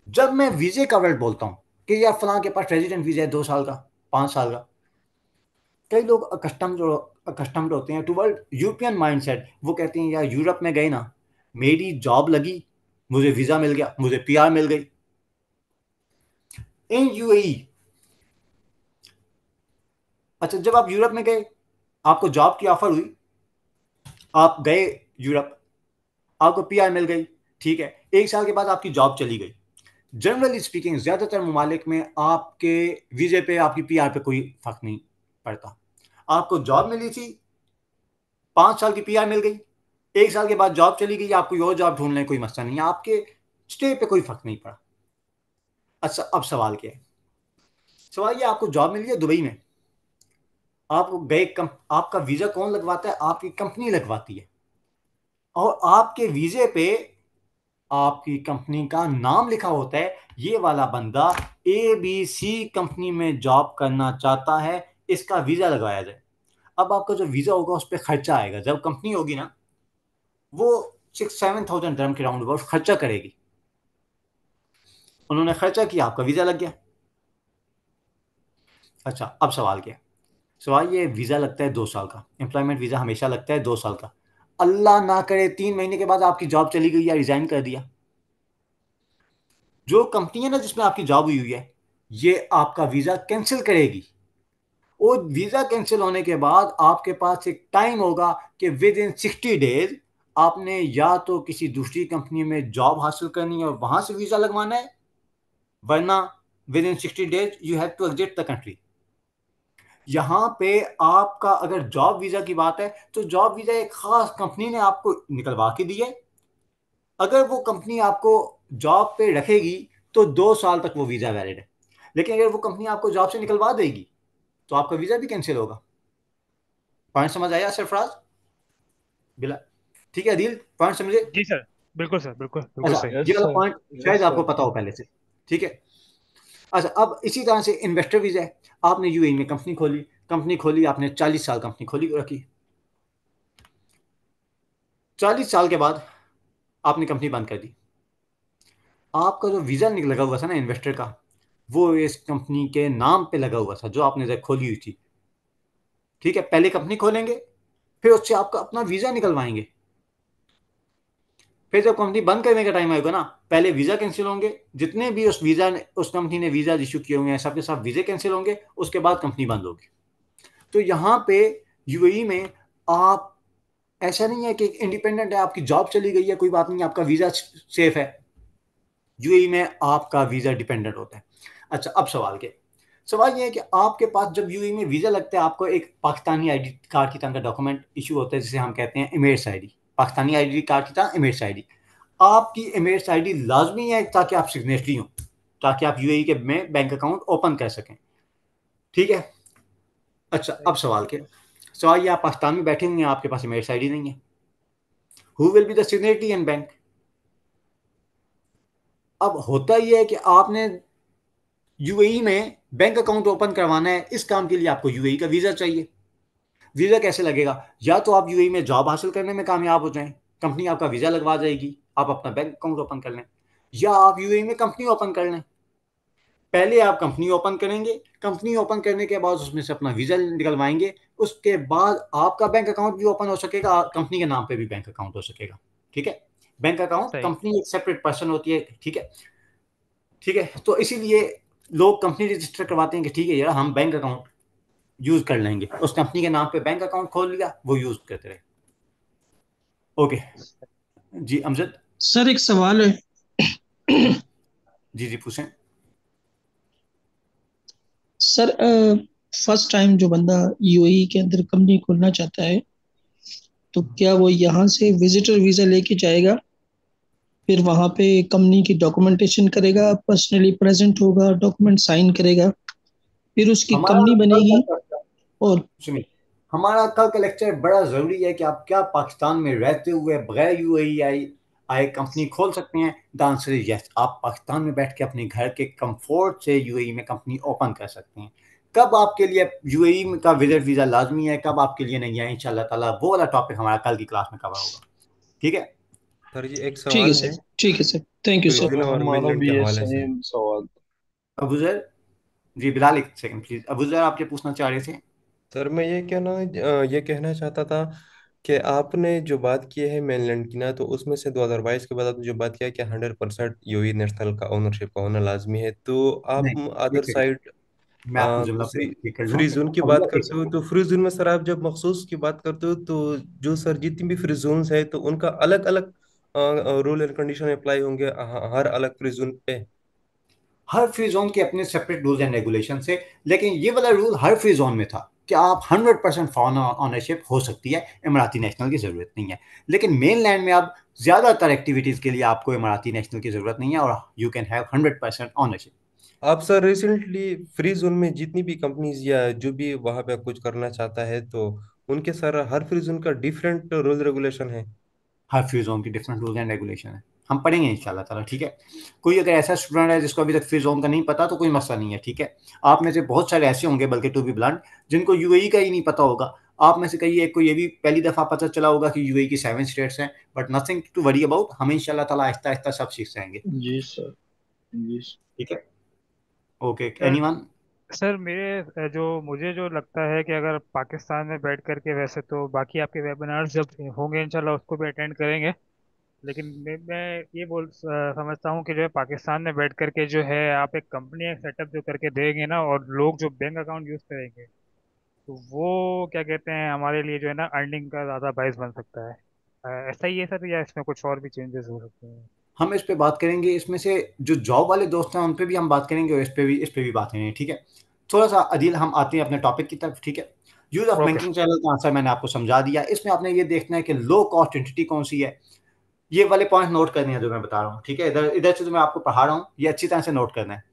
[SPEAKER 1] जब मैं वीजे का वर्ड बोलता हूं कि यार फलां के पास रेजिडेंट वीजा है 2 साल का, 5 साल का, कई लोग अकस्टम्ड होते हैं टुवर्ड यूरोपियन माइंडसेट। वो कहते हैं यार यूरोप में गए ना, मेरी जॉब लगी, मुझे वीजा मिल गया, मुझे पीआर मिल गई। इन यूएई, अच्छा जब आप यूरोप में गए, आपको जॉब की ऑफर हुई, आप गए यूरोप, आपको पीआर मिल गई, ठीक है, 1 साल के बाद आपकी जॉब चली गई। जनरली स्पीकिंग ज्यादातर ममालिक में आपके वीजे पे, आपकी पीआर पे कोई फर्क नहीं पड़ता। आपको जॉब मिली थी, 5 साल की पीआर मिल गई, 1 साल के बाद जॉब चली गई, आपको और जॉब ढूंढने कोई मसला नहीं है, आपके स्टे पे कोई फर्क नहीं पड़ा। अच्छा अब सवाल क्या है? सवाल ये, आपको जॉब मिली है दुबई में, आप गए, आपका वीजा कौन लगवाता है? आपकी कंपनी लगवाती है, और आपके वीजे पे आपकी कंपनी का नाम लिखा होता है, ये वाला बंदा ABC कंपनी में जॉब करना चाहता है, इसका वीजा लगाया जाए। अब आपका जो वीजा होगा उस पर खर्चा आएगा। जब कंपनी होगी ना, वो 6-7 thousand dirham के राउंड अबाउट खर्चा करेगी। उन्होंने खर्चा किया, आपका वीजा लग गया। अच्छा अब सवाल क्या है? सवाल ये, वीजा लगता है 2 साल का, एम्प्लॉयमेंट वीजा हमेशा लगता है 2 साल का। अल्लाह ना करे 3 महीने के बाद आपकी जॉब चली गई या रिजाइन कर दिया, जो कंपनी है ना जिसमें आपकी जॉब हुई है, ये आपका वीजा कैंसिल करेगी। और वीजा कैंसिल होने के बाद आपके पास एक टाइम होगा कि विद इन 60 days आपने या तो किसी दूसरी कंपनी में जॉब हासिल करनी है और वहां से वीजा लगवाना है, वरना within 60 days you have to exit the country. यहां पे आपका अगर जॉब वीजा की बात है, तो जॉब वीजा एक खास कंपनी ने आपको निकलवा के दी है। अगर वो कंपनी आपको जॉब पे रखेगी तो 2 साल तक वो वीजा वैलिड है, लेकिन अगर वो कंपनी आपको जॉब से निकलवा देगी तो आपका वीजा भी कैंसिल होगा। पॉइंट समझ आया सरफराज? बिला, ठीक है अदील, पॉइंट समझे?
[SPEAKER 5] जी सर, बिल्कुल सर, बिल्कुल बिल्कुल
[SPEAKER 1] अच्छा
[SPEAKER 5] सही।
[SPEAKER 1] ये
[SPEAKER 3] यस
[SPEAKER 1] वाला
[SPEAKER 3] सर,
[SPEAKER 1] पॉइंट शायद
[SPEAKER 3] यस
[SPEAKER 1] आपको
[SPEAKER 3] सर।
[SPEAKER 1] पता हो पहले से, ठीक है। अच्छा अब इसी तरह से इन्वेस्टर वीजा है। आपने यूएई में कंपनी खोली, आपने 40 साल कंपनी खोली रखी, 40 साल के बाद आपने कंपनी बंद कर दी। आपका जो वीजा लगा हुआ था ना इन्वेस्टर का, वो इस कंपनी के नाम पे लगा हुआ था जो आपने जब खोली हुई थी, ठीक है। पहले कंपनी खोलेंगे, फिर उससे आपका अपना वीजा निकलवाएंगे, फिर जब कंपनी बंद करने का टाइम आएगा ना, पहले वीजा कैंसिल होंगे, जितने भी उस कंपनी ने वीजा इशू किए हुए हैं सबके सब वीजे कैंसिल होंगे, उसके बाद कंपनी बंद होगी। तो यहाँ पे यूएई में आप, ऐसा नहीं है कि इंडिपेंडेंट है, आपकी जॉब चली गई है कोई बात नहीं, आपका वीजा सेफ है। यूएई में आपका वीजा डिपेंडेंट होता है। अच्छा अब सवाल ये है कि आपके पास जब यूएई में वीजा लगता है, आपको एक पाकिस्तानी आईडी कार्ड की तरह का डॉक्यूमेंट इशू होता है, जिसे हम कहते हैं Emirates ID. Pakistani ID card की तरह एमिरेट्स आईडी। आपकी एमिरेट्स आईडी लाजमी है ताकि आप सिग्नेटरी हो, ताकि आप यूएई के में बैंक अकाउंट ओपन कर सकें, ठीक है। अच्छा अब सवाल ये, आप पाकिस्तान में बैठे हुए हैं, आपके पास एमिरेट्स आईडी नहीं है, who will be the signatory in bank? अब होता यह है कि आपने यूएई में बैंक अकाउंट ओपन करवाना है, इस काम के लिए आपको यूएई का वीजा चाहिए। वीजा कैसे लगेगा? या तो आप यूएई में जॉब हासिल करने में कामयाब हो जाएं, कंपनी आपका वीजा लगवा जाएगी, आप अपना बैंक अकाउंट ओपन कर लें, या आप यूएई में कंपनी ओपन कर लें। पहले आप कंपनी ओपन करेंगे, कंपनी ओपन करने के बाद उसमें से अपना वीजा निकलवाएंगे, उसके बाद आपका बैंक अकाउंट भी ओपन हो सकेगा, कंपनी के नाम पे भी बैंक अकाउंट हो सकेगा, ठीक है। बैंक अकाउंट,
[SPEAKER 5] सही।
[SPEAKER 1] कंपनी एक सेपरेट पर्सन होती है, ठीक है, ठीक है। तो इसीलिए लोग कंपनी रजिस्टर करवाते हैं कि ठीक है यार हम बैंक अकाउंट यूज कर लेंगे, उस कंपनी के नाम पे बैंक अकाउंट खोल लिया, वो यूज करते रहे। ओके जी अमजद।
[SPEAKER 8] सर एक सवाल है।
[SPEAKER 1] जी जी पूछें।
[SPEAKER 8] सर फर्स्ट टाइम जो बंदा यूएई के अंदर कंपनी खोलना चाहता है, तो क्या वो यहाँ से विजिटर वीजा लेके जाएगा, फिर वहाँ पे कंपनी की डॉक्यूमेंटेशन करेगा, पर्सनली प्रेजेंट होगा, डॉक्यूमेंट साइन करेगा, फिर उसकी कंपनी बनेगी? और
[SPEAKER 1] सुनिए, हमारा कल का लेक्चर बड़ा जरूरी है कि आप क्या पाकिस्तान में रहते हुए बगैर यूएई आए कंपनी खोल सकते हैं? The answer is yes. आप पाकिस्तान में बैठ के अपने घर के कंफर्ट से यूएई में कंपनी ओपन कर सकते हैं। कब आपके लिए यूएई का विजिट वीजा लाजमी है, कब आपके लिए नहीं है, इंशाल्लाह ताला वो वाला टॉपिक हमारा कल की क्लास में कवर होगा, ठीक है।
[SPEAKER 9] सर जी एक
[SPEAKER 8] ठीक है
[SPEAKER 9] सवाल है
[SPEAKER 8] सर, ठीक है sir, thank you sir.
[SPEAKER 9] Prison और
[SPEAKER 3] हमारा
[SPEAKER 9] मेनलैंड
[SPEAKER 3] भी
[SPEAKER 9] के
[SPEAKER 3] ये
[SPEAKER 9] हवाले से।
[SPEAKER 3] सेम सवाल था।
[SPEAKER 1] अबूजर जी, बिलाल एक सेकंड प्लीज। अबूजर आप क्या पूछना चाह रहे थे?
[SPEAKER 9] सर मैं ये कहना चाहता था कि आपने जो बात की है मेनलैंड की ना, तो उसमें से 2022 के बाद आपने जो बात किया कि 100% यूएई नेशनल का ओनरशिप का होना लाजमी है, तो आप
[SPEAKER 1] नहीं,
[SPEAKER 9] अदर
[SPEAKER 1] एक सेकंड,
[SPEAKER 9] साइड
[SPEAKER 1] मैं आपको जुमला
[SPEAKER 9] दूसरी
[SPEAKER 1] ठीक कर लूँ।
[SPEAKER 9] फ्री जोन की
[SPEAKER 1] अभी
[SPEAKER 9] बात
[SPEAKER 1] एक
[SPEAKER 9] करते हो,
[SPEAKER 1] सेकंड,
[SPEAKER 9] तो फ्री जोन में सर आप जब मखसूस की बात करते हो, तो जो सर जितनी भी फ्री जोन्स है तो उनका अलग अलग रूल एंड कंडीशन अप्लाई होंगे हर अलग फ्री जोन पे।
[SPEAKER 1] हर फ्री जोन के अपने सेपरेट रूल्स एंड रेगुलेशन है, लेकिन ये वाला रूल हर फ्री जोन में था कि आप 100% फॉरेन ऑनरशिप हो सकती है, इमराती नेशनल की ज़रूरत नहीं है। लेकिन मेन लैंड में अब ज़्यादातर एक्टिविटीज़ के लिए आपको इमराती नेशनल की ज़रूरत नहीं है और यू कैन हैव 100% ऑनरशिप।
[SPEAKER 9] आप सर रिसेंटली फ्री जोन में जितनी भी कंपनीज या जो भी वहां पे कुछ करना चाहता है, तो उनके सर हर फ्री जोन का डिफरेंट रूल रेगुलेशन है।
[SPEAKER 1] हर फ्री जोन की डिफरेंट रूल्स एंड रेगुलेशन है, हम पढ़ेंगे इंशाल्लाह ताला, ठीक है। कोई अगर ऐसा स्टूडेंट है जिसको अभी तक फ्री जोन का नहीं पता, तो कोई मसला नहीं है, ठीक है। आप में से बहुत सारे ऐसे होंगे, बल्कि टू बी ब्लंट, जिनको यूएई का ही नहीं पता होगा। आप में से कई एक को ये भी पहली दफ़ा पता चला होगा कि यूएई की 7 स्टेट्स हैं, but nothing to worry about, हम इंशाल्लाह ताला आहिस्ता आहिस्ता सब सीख जाएंगे,
[SPEAKER 3] जी सर, जी सर।
[SPEAKER 1] ठीक है। Okay,
[SPEAKER 5] sir
[SPEAKER 1] anyone?
[SPEAKER 5] सर मुझे जो लगता है कि अगर पाकिस्तान में बैठ करके, वैसे तो बाकी आपके वेबिनार्स जब होंगे इंशाल्लाह उसको भी अटेंड करेंगे, लेकिन मैं ये समझता हूँ कि जो है पाकिस्तान में बैठ करके जो है आप एक कंपनी एक सेटअप जो करके देंगे ना, और लोग जो बैंक अकाउंट यूज़ करेंगे, तो वो क्या कहते हैं हमारे लिए जो है ना अर्निंग का ज़्यादा बाइस बन सकता है। ऐसा ही है सर, या इसमें कुछ और भी चेंजेस हो सकते हैं?
[SPEAKER 1] हम इस पे बात करेंगे, इसमें से जो जॉब वाले दोस्त हैं उन पे भी हम बात करेंगे, और इस पे भी बात करेंगे, ठीक है। थोड़ा सा अदील, हम आते हैं अपने टॉपिक की तरफ, ठीक है। Use of
[SPEAKER 5] okay.
[SPEAKER 1] Banking channel का आंसर मैंने आपको समझा दिया। इसमें आपने ये देखना है कि लो कॉस्ट एंटिटी कौन सी है, ये वाले पॉइंट नोट करने हैं जो मैं बता रहा हूँ, ठीक है। इधर इधर से जो मैं आपको पढ़ा रहा हूँ, ये अच्छी तरह से नोट करना है।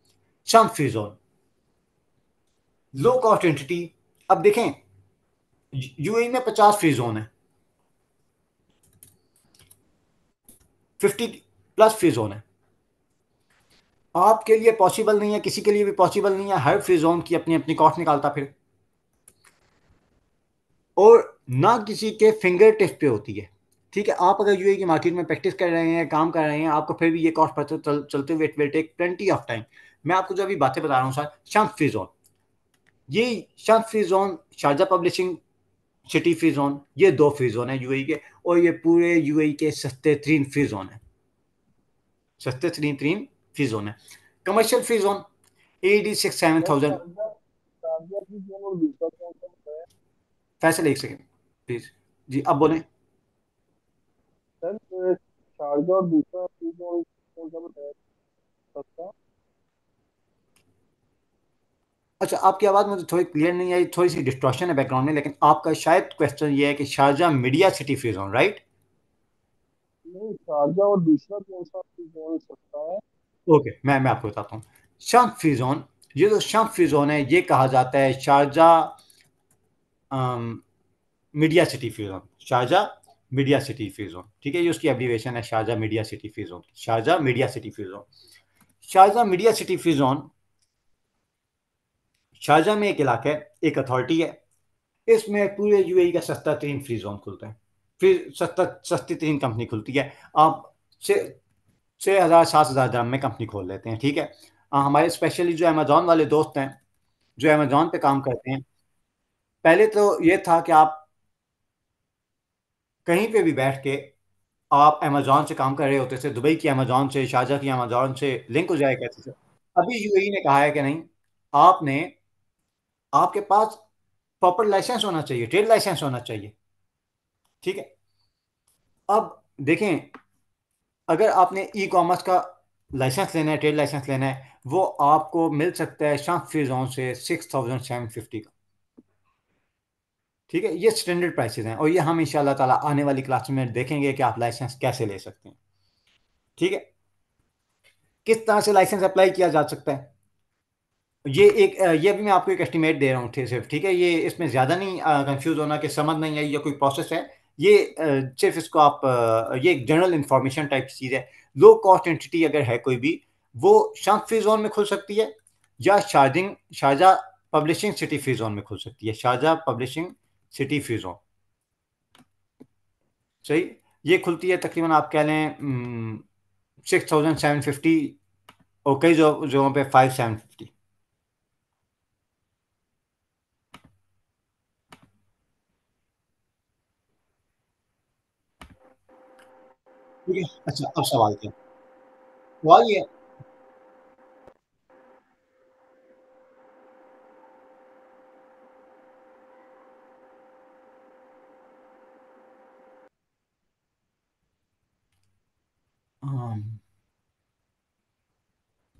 [SPEAKER 1] Some free zone, low cost entity. अब देखें, यूएई में 50 फ्री जोन है, 50+ फ्री जोन है। आपके लिए पॉसिबल नहीं है, किसी के लिए भी पॉसिबल नहीं है, हर फ्री जोन की अपनी अपनी कॉस्ट निकालता फिर, और ना किसी के फिंगर टिप पे होती है, ठीक है। आप अगर यूएई की मार्केट में प्रैक्टिस कर रहे हैं, काम कर रहे हैं, आपको फिर भी ये कॉस्ट पता चलते हुए it will take plenty of time. मैं आपको जो अभी बातें बता रहा हूँ सर, शम्स फ्री जोन, ये Shams free zone, Sharjah publishing city free zone, ये 2 फ्री जोन है यूएई के, और ये पूरे यूएई के सस्ते तरीन फ्री जोन है, सस्ते तरीन फ्री जोन है। Commercial free zone AD 6-7,000।
[SPEAKER 4] Sharjah, Sharjah की जोन और दूसरा कौन सा बताया
[SPEAKER 1] फैसल, एक सेकेंड प्लीज, जी अब बोलें।
[SPEAKER 4] सर? शारजा और दूसरा फ्री जोन कौन सा बताया सस्ता?
[SPEAKER 1] अच्छा, आपकी आवाज़ मुझे थोड़ी क्लियर नहीं आई, थोड़ी सी डिस्टॉर्शन है बैकग्राउंड में, लेकिन आपका शायद क्वेश्चन ये है कि Sharjah media city free zone, right?
[SPEAKER 4] नहीं, शारजा और दूसरा कौन सा फ्री जोन सस्ता है?
[SPEAKER 1] ओके, मैं आपको बताता हूँ। शम्स फ्री जोन, ये जो शम्स फ्री जोन है, ये कहा जाता है Sharjah media city free zone, Sharjah media city free zone, ठीक है। ये उसकी एब्रीवेशन है, Sharjah media city free zone, Sharjah media city free zone. Sharjah media city free zone, Sharjah में एक इलाका है, एक अथॉरिटी है, इसमें पूरे यूएई का सस्ता तरीन फ्री जोन खुलता है, फिर सस्ती तरीन कंपनी खुलती है। आप 6,000 7,000 dirham में कंपनी खोल लेते हैं, ठीक है। हमारे स्पेशली जो अमेजोन वाले दोस्त हैं, जो अमेजोन पे काम करते हैं, पहले तो ये था कि आप कहीं पे भी बैठ के आप अमेजोन से काम कर रहे होते थे, दुबई की अमेजोन से, शारजा की अमेजोन से लिंक हो जाया करते थे। अभी यूएई ने कहा है कि नहीं, आपने आपके पास प्रॉपर लाइसेंस होना चाहिए, ट्रेड लाइसेंस होना चाहिए, ठीक है। अब देखें, अगर आपने ई कॉमर्स का लाइसेंस लेना है, ट्रेड लाइसेंस लेना है, वो आपको मिल सकता है शाम फ्री जोन से 6,750 का, ठीक है। ये स्टैंडर्ड प्राइसेस हैं, और ये हम इंशाल्लाह ताला आने वाली क्लास में देखेंगे कि आप लाइसेंस कैसे ले सकते हैं, ठीक है। किस तरह से लाइसेंस अप्लाई किया जा सकता है, ये भी मैं आपको एक एस्टिमेट दे रहा हूँ, सिर्फ, ठीक है। ये इसमें ज़्यादा नहीं कंफ्यूज होना कि समझ नहीं आई या कोई प्रोसेस है। ये सिर्फ इसको आप ये एक जनरल इंफॉर्मेशन टाइप चीज़ है। लो कॉस्ट एंटिटी अगर है कोई भी, वो शम्स फ्री जोन में खुल सकती है, या Sharjah publishing city free zone में खुल सकती है, Sharjah publishing city free zone, सही। ये खुलती है तकरीबन, आप कह लें 6,750, और कई जगहों पे 5,750। ठीक है। अच्छा, अब सवाल क्या सवाल ये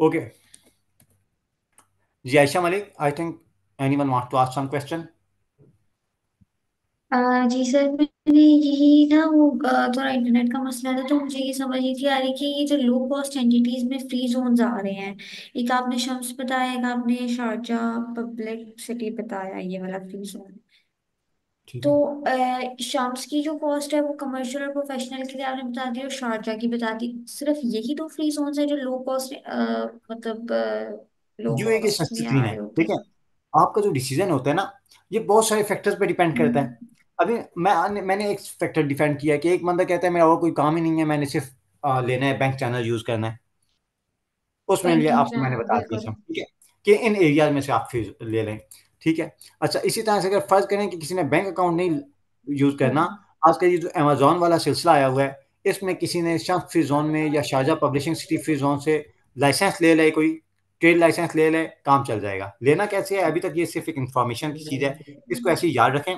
[SPEAKER 1] ओके जी, Ayesha Malik, I think anyone want to ask some question?
[SPEAKER 13] जी सर, मैंने यही ना वो थोड़ा इंटरनेट का मसला था, तो मुझे ये समझ नहीं थी आ रही कि ये जो लो कॉस्ट एंटिटीज में फ्री जोन्स आ रहे हैं, एक आपने शम्स बताया, एक आपने शारजाह पब्लिक सिटी बताया, ये वाला फ्री जोन।
[SPEAKER 1] ठीक
[SPEAKER 13] तो
[SPEAKER 1] है।
[SPEAKER 13] शम्स की जो कॉस्ट है वो कमर्शियल और प्रोफेशनल के लिए आपने बता दी, और शारजाह की बता दी। सिर्फ यही दो फ्री जोन्स है जो लो कॉस्ट, मतलब लो
[SPEAKER 1] यूए की
[SPEAKER 13] कॉस्ट
[SPEAKER 1] सस्ती
[SPEAKER 13] में
[SPEAKER 1] स्क्रीन
[SPEAKER 13] आ
[SPEAKER 1] है,
[SPEAKER 13] रहे होते
[SPEAKER 1] ठीक है।
[SPEAKER 13] हैं।
[SPEAKER 1] आपका जो डिसीजन होता है ना, ये बहुत सारे फैक्टर्स पे डिपेंड करता है।
[SPEAKER 13] हम्म।
[SPEAKER 1] अभी मैंने एक फैक्टर डिफाइन किया है कि एक बंदा कहता है मेरा और कोई काम ही नहीं है, मैंने सिर्फ लेना है, बैंक चैनल यूज करना है। उसमें लिए
[SPEAKER 13] बैंकिंग
[SPEAKER 1] आपको मैंने
[SPEAKER 13] चैनल
[SPEAKER 1] बता दिया
[SPEAKER 13] बिल्कुल।
[SPEAKER 1] सब, ठीक है, कि इन एरियाज में से आप फीस ले लें। ठीक है। अच्छा, इसी तरह से अगर फर्ज करें कि किसी ने बैंक अकाउंट नहीं यूज करना,
[SPEAKER 13] हम्म।
[SPEAKER 1] आजकल ये जो अमेजोन वाला सिलसिला आया हुआ है, इसमें किसी ने शम्स फ्री जोन में या Sharjah publishing city free zone से लाइसेंस ले ले, कोई ट्रेड लाइसेंस ले ले, काम चल जाएगा। लेना कैसे है, अभी तक ये सिर्फ एक इंफॉर्मेशन की चीज़ है, इसको ऐसे ही याद रखें।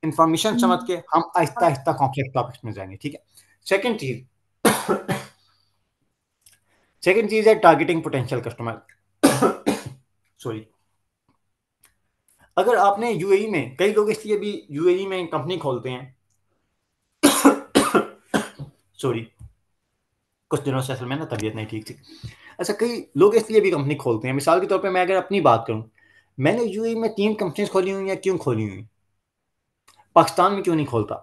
[SPEAKER 1] इंफॉर्मेशन समझ
[SPEAKER 13] हम्म।
[SPEAKER 1] के हम आहिस्ता आहिस्ता कॉम्प्लेक्स टॉपिक्स में जाएंगे, ठीक है। सेकंड चीज सेकंड चीज है टारगेटिंग पोटेंशियल कस्टमर। सॉरी। अगर आपने यूएई में, कई लोग इसलिए भी यूएई में कंपनी खोलते हैं, सॉरी, कुछ दिनों से असल में ना तबीयत नहीं ठीक थी। अच्छा, कई लोग इसलिए भी कंपनी खोलते हैं, मिसाल के तौर पे मैं अगर अपनी बात करूं, मैंने यूएई में 3 कंपनीज खोली हुई हैं। क्यों खोली हुई? पाकिस्तान में क्यों नहीं खोलता?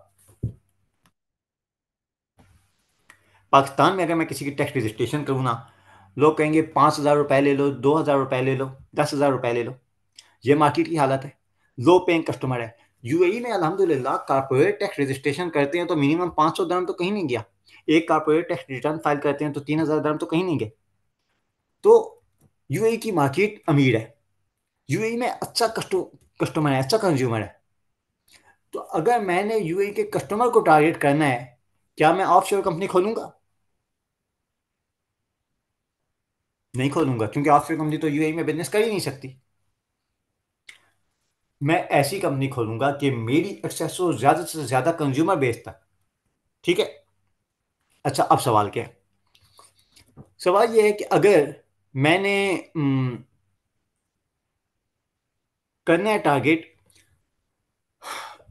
[SPEAKER 1] पाकिस्तान में अगर मैं किसी की टैक्स रजिस्ट्रेशन करूँ ना, लोग कहेंगे 5,000 रुपए ले लो, 2,000 रुपए ले लो, 10,000 रुपए ले लो। ये मार्केट की हालत है, लो पेइंग कस्टमर है। यूएई में अल्हम्दुलिल्लाह कारपोरेट टैक्स रजिस्ट्रेशन करते हैं तो मिनिमम 500 दरम तो कहीं नहीं गया। एक कारपोरेट टैक्स रिटर्न फाइल करते हैं तो 3,000 दरम तो कहीं नहीं गए। तो यूएई की मार्केट अमीर है, यूएई में अच्छा कस्टमर है, अच्छा कंज्यूमर है। तो अगर मैंने यूएई के कस्टमर को टारगेट करना है, क्या मैं ऑफशोर कंपनी खोलूंगा? नहीं खोलूंगा, क्योंकि ऑफशोर कंपनी तो यूएई में बिजनेस कर ही नहीं सकती। मैं ऐसी कंपनी खोलूंगा कि मेरी एक्सेस हो ज्यादा से ज्यादा कंज्यूमर बेस तक, ठीक है। अच्छा, अब सवाल क्या है? सवाल यह है कि अगर मैंने करना है टारगेट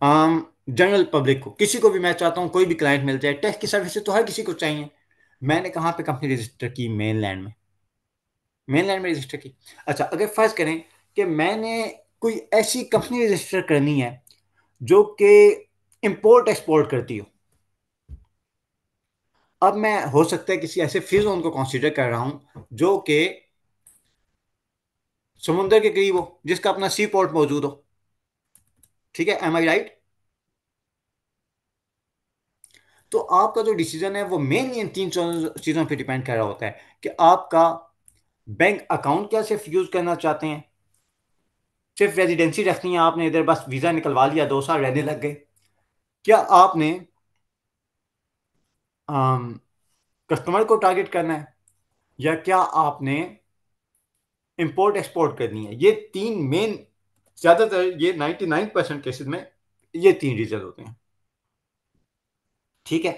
[SPEAKER 1] आम जनरल पब्लिक को, किसी को भी, मैं चाहता हूं कोई भी क्लाइंट मिल जाए, टैक्स की सर्विस तो हर किसी को चाहिए। मैंने कहाँ पे कंपनी रजिस्टर की? मेनलैंड में। मेनलैंड में रजिस्टर की। अच्छा, अगर फर्ज करें कि मैंने कोई ऐसी कंपनी रजिस्टर करनी है जो कि इंपोर्ट एक्सपोर्ट करती हो, अब मैं हो सकता है किसी ऐसे फ्री जोन को कंसीडर कर रहा हूं जो कि समुद्र के करीब हो, जिसका अपना सी पोर्ट मौजूद हो। ठीक है, एम आई राइट? तो आपका जो डिसीजन है वो मेनली इन तीन चीजों पे डिपेंड कर रहा होता है कि आपका बैंक अकाउंट क्या सिर्फ यूज करना चाहते हैं, सिर्फ रेजिडेंसी रखनी है आपने, इधर बस वीजा निकलवा लिया, 2 साल रहने लग गए, क्या आपने कस्टमर को टारगेट करना है, या क्या आपने इंपोर्ट एक्सपोर्ट करनी है। ये तीन मेन, ज्यादातर ये 99% केसेस में ये तीन रीजन होते हैं, ठीक है।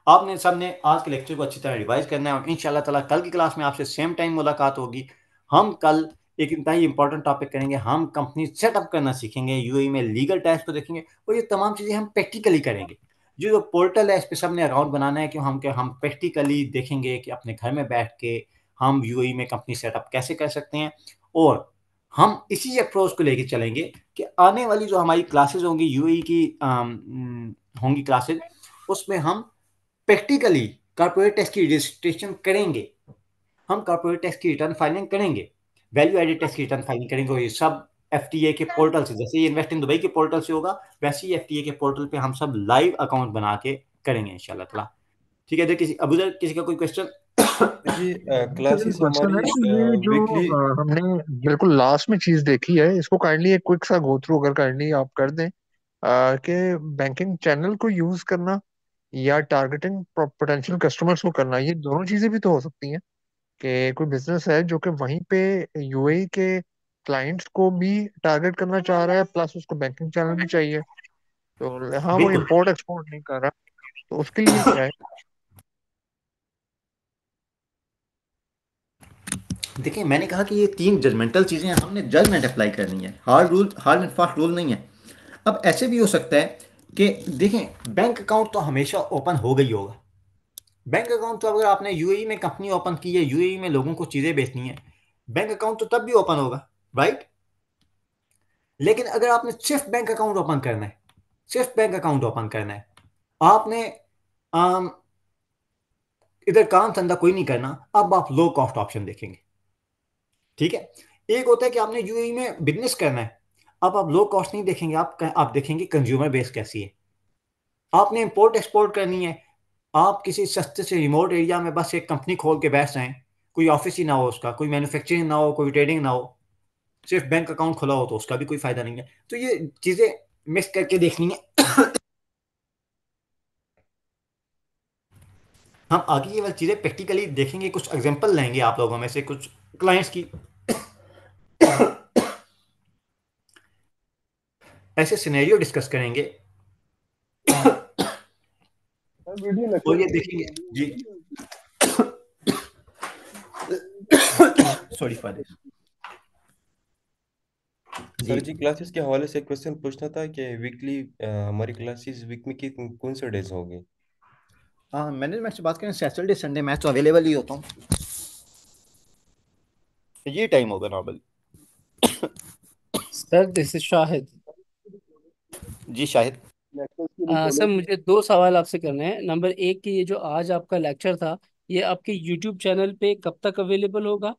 [SPEAKER 1] आपने सबने आज के लेक्चर को अच्छी तरह रिवाइज करना है, और इंशाल्लाह ताला कल की क्लास में आपसे सेम टाइम मुलाकात होगी। हम कल एक इंतहाई इंपॉर्टेंट टॉपिक करेंगे, हम कंपनी सेटअप करना सीखेंगे, यूएई में लीगल टैक्स को देखेंगे, और ये तमाम चीज़ें हम प्रैक्टिकली करेंगे। जो पोर्टल है इस पर सबने अकाउंट बनाना है, कि हम प्रैक्टिकली देखेंगे कि अपने घर में बैठ के हम यूएई में कंपनी सेटअप कैसे कर सकते हैं। और हम इसी अप्रोच को लेके चलेंगे कि आने वाली जो हमारी क्लासेज होंगी यूएई की होंगी क्लासेज, उसमें हम प्रैक्टिकली कॉर्पोरेट टैक्स की रजिस्ट्रेशन करेंगे, हम कॉर्पोरेट टैक्स की रिटर्न फाइलिंग करेंगे, वैल्यू एडेड टैक्स की रिटर्न फाइलिंग करेंगे, और ये सब एफटीए के पोर्टल से, जैसे ये इन्वेस्ट इन दुबई के पोर्टल से होगा, वैसे ही एफटीए के पोर्टल पे हम सब लाइव अकाउंट बना के करेंगे इंशाल्लाह ताला। ठीक है, इधर किसी अबूजर किसी का कोई क्वेश्चन?
[SPEAKER 9] जी,
[SPEAKER 2] सर
[SPEAKER 9] क्लासेस
[SPEAKER 2] क्वेश्चन
[SPEAKER 9] हमारी
[SPEAKER 2] है कि ये जो
[SPEAKER 9] वीकली।
[SPEAKER 2] हमने बिल्कुल लास्ट में चीज देखी है, इसको काइंडली एक क्विक सा गो थ्रू अगर काइंडली आप कर दें, कि बैंकिंग चैनल को यूज करना या टारगेटिंग पोटेंशियल कस्टमर्स को करना, ये दोनों चीजें भी तो हो सकती हैं कि कोई बिजनेस है जो कि वहीं पे यूएई के क्लाइंट्स को भी टारगेट करना चाह रहा है, प्लस उसको बैंकिंग चैनल भी चाहिए। तो हाँ, वो
[SPEAKER 1] बिल्कुल।
[SPEAKER 2] इम्पोर्ट एक्सपोर्ट नहीं कर रहा, तो उसके लिए क्या है?
[SPEAKER 1] देखिए, मैंने कहा कि ये 3 जजमेंटल चीज़ें हैं, हमने जजमेंट अप्लाई करनी है, हार्ड एंड फास्ट रूल नहीं है। अब ऐसे भी हो सकता है कि देखें, बैंक अकाउंट तो हमेशा ओपन होगा ही होगा। बैंक अकाउंट तो अगर आपने यूएई में कंपनी ओपन की है, यूएई में लोगों को चीज़ें बेचनी है, बैंक अकाउंट तो तब भी ओपन होगा, राइट? लेकिन अगर आपने सिर्फ बैंक अकाउंट ओपन करना है, सिर्फ बैंक अकाउंट ओपन करना है, आपने आम, इधर काम धंधा कोई नहीं करना, अब आप लो कॉस्ट ऑप्शन देखेंगे। ठीक है, एक होता है कि आपने यूएई में बिजनेस करना है, अब आप लो कॉस्ट नहीं देखेंगे, आप देखेंगे कंज्यूमर बेस कैसी है। आपने इंपोर्ट एक्सपोर्ट करनी है, आप किसी सस्ते से रिमोट एरिया में बस एक कंपनी खोल के बैठ जाएं, कोई ऑफिस ही ना हो उसका, कोई मैन्युफैक्चरिंग ना हो, कोई ट्रेडिंग ना हो, सिर्फ बैंक अकाउंट खुला हो, तो उसका भी कोई फायदा नहीं है। तो ये चीजें मिक्स करके देखनी है। हम आगे ये वाली चीजें प्रैक्टिकली देखेंगे, कुछ एग्जांपल लेंगे आप लोगों में से कुछ क्लाइंट्स की, ऐसे सिनेरियो डिस्कस करेंगे
[SPEAKER 4] सर वीडियो
[SPEAKER 1] और
[SPEAKER 4] लेक्चर
[SPEAKER 1] ये
[SPEAKER 4] में
[SPEAKER 1] देखेंगे जी। Sorry for this.
[SPEAKER 9] सर
[SPEAKER 1] जी
[SPEAKER 9] जी, क्लासेस के हवाले से एक क्वेश्चन पूछना था कि वीकली हमारी क्लासेस वीक में कौन से डेज होंगे?
[SPEAKER 1] मैनेजमेंट से बात करें, सैटरडे संडे मैं तो अवेलेबल ही होता हूँ, ये टाइम होगा normal.
[SPEAKER 12] Sir this is Shahid.
[SPEAKER 1] जी शाहिद।
[SPEAKER 4] लेक्चर की भी
[SPEAKER 12] सर
[SPEAKER 4] खोले थे।
[SPEAKER 12] मुझे दो सवाल आपसे करने हैं। नंबर एक कि ये जो आज आपका लेक्चर था, ये आपके यूट्यूब चैनल पे कब तक अवेलेबल होगा?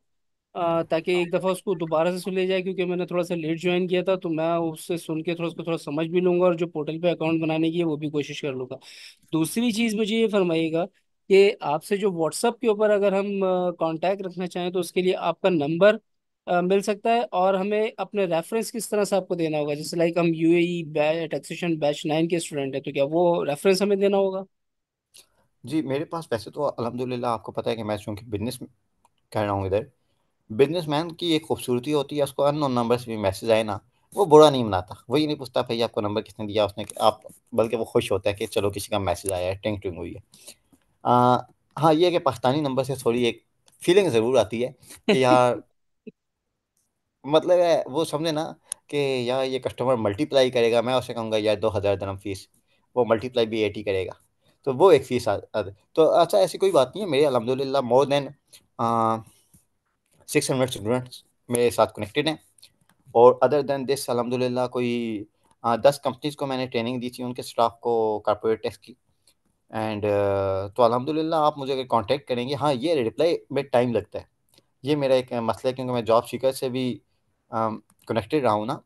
[SPEAKER 12] ताकि एक दफ़ा उसको दोबारा से सुन लिया जाए, क्योंकि मैंने थोड़ा सा लेट ज्वाइन किया था, तो मैं उससे सुन के थोड़ा उसको थोड़ा समझ भी लूंगा, और जो पोर्टल पे अकाउंट बनाने की है वो भी कोशिश कर लूंगा। दूसरी चीज़ मुझे ये फरमाइएगा कि आपसे जो व्हाट्सअप के ऊपर अगर हम कांटेक्ट रखना चाहें तो उसके लिए आपका नंबर मिल सकता है, और हमें अपने रेफरेंस किस तरह से आपको देना होगा? जैसे लाइक हम यूएई टैक्सेशन बैच 9 के स्टूडेंट हैं, तो क्या वो रेफरेंस हमें देना होगा?
[SPEAKER 1] जी मेरे पास वैसे तो अल्हम्दुलिल्लाह, आपको पता है कि मैं चूँकि बिजनेस कर रहा हूँ इधर, बिजनेसमैन की एक खूबसूरती होती है, उसको अननोन नंबर से भी मैसेज आए ना, वो बुरा नहीं मनाता, वही नहीं पूछता भाई आपको नंबर किसने दिया, उसने आप, बल्कि वो खुश होता है कि चलो किसी का मैसेज आया है, टिंग टिंग हुई है। आ, हाँ, ये है कि पाकिस्तानी नंबर से थोड़ी एक फीलिंग ज़रूर आती है कि यार, मतलब है वो समझे ना कि यार ये कस्टमर मल्टीप्लाई करेगा, मैं उसे कहूँगा यार 2,000 फीस, वो मल्टीप्लाई भी 80 करेगा, तो वो एक फीस तो अच्छा, ऐसी कोई बात नहीं है, मेरे अल्हम्दुलिल्लाह मोर देन 600 स्टूडेंट्स मेरे साथ कनेक्टेड हैं। और अदर देन दिस अल्हम्दुलिल्लाह कोई 10 कंपनीज को मैंने ट्रेनिंग दी थी, उनके स्टाफ को कॉर्पोरेट टैक्स की। एंड तो अल्हम्दुलिल्लाह आप मुझे अगर कांटेक्ट करेंगे, हाँ ये रिप्लाई में टाइम लगता है, ये मेरा एक मसला है, क्योंकि मैं जॉब सीकर से भी कनेक्टेड रहा हूँ ना।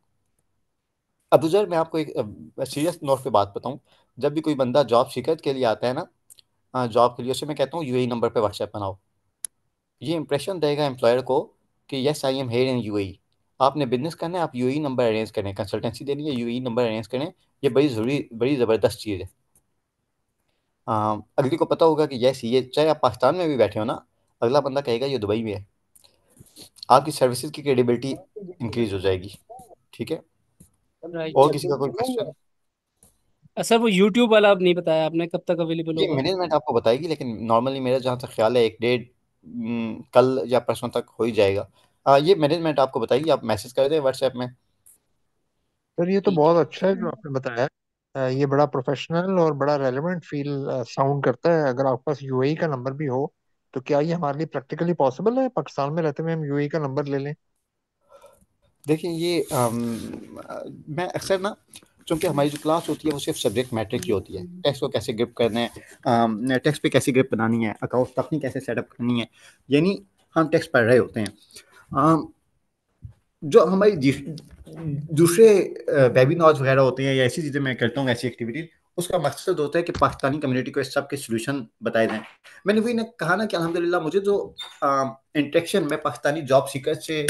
[SPEAKER 1] अब सर मैं आपको एक सीरियस नोट पे बात बताऊँ, जब भी कोई बंदा जॉब सीकर के लिए आता है ना, जॉब के लिए, उसे मैं कहता हूँ यूएई नंबर पे व्हाट्सएप बनाओ, ये इंप्रेशन देगा एम्प्लॉयर को कि yes I am here in UAE. आपने बिजनेस करना है, आप यूएई नंबर अरेंज करें, कंसल्टेंसी देनी है, यूएई नंबर अरेंज करें, ये बड़ी ज़रूरी, बड़ी ज़बरदस्त चीज़ है। अगली को पता होगा कि यस, ये चाहे आप पाकिस्तान में भी बैठे हो ना, अगला बंदा कहेगा ये दुबई में है, आपकी सर्विसेज की क्रेडिबिलिटी इंक्रीज हो जाएगी। ठीक है,
[SPEAKER 12] राइट।
[SPEAKER 1] और किसी का कोई क्वेश्चन?
[SPEAKER 12] सर वो यूट्यूब वाला अब नहीं बताया आपने, कब तक अवेलेबल
[SPEAKER 1] ये
[SPEAKER 12] होगा?
[SPEAKER 1] मैनेजमेंट आपको बताएगी, लेकिन नॉर्मली मेरा जहाँ तक ख्याल है, एक डेढ़ कल या परसों तक हो ही जाएगा। ये मैनेजमेंट आपको बताएगी, आप मैसेज कर दें व्हाट्सएप में।
[SPEAKER 2] सर ये तो बहुत अच्छा है जो आपने बताया। ये बड़ा प्रोफेशनल और बड़ा रेलेवेंट फील साउंड करता है। अगर आपके पास यूएई का नंबर भी हो, तो क्या ये हमारे लिए प्रैक्टिकली पॉसिबल है, पाकिस्तान में रहते हुए हम यूएई का नंबर ले लें?
[SPEAKER 1] देखिए ये मैं अक्सर ना, चूंकि हमारी जो क्लास होती है वो सिर्फ सब्जेक्ट मैटर की होती है, टेक्स्ट को कैसे ग्रिप करना है, टेक्स्ट पे कैसे ग्रिप बनानी है, अकाउंट तकनी कैसे सेटअप करनी है, यानी हम टेक्स्ट पढ़ रहे होते हैं। अम, जो हमारी दूसरे वेबिनार्स वगैरह होते हैं या ऐसी चीज़ें मैं करता हूँ, ऐसी एक्टिविटीज, उसका मकसद होता है कि पाकिस्तानी कम्युनिटी को इस सब के सोल्यूशन बताए जाएं। मैंने वही ने कहा ना कि अल्हम्दुलिल्लाह मुझे जो इंटरेक्शन में पाकिस्तानी जॉब सीकर से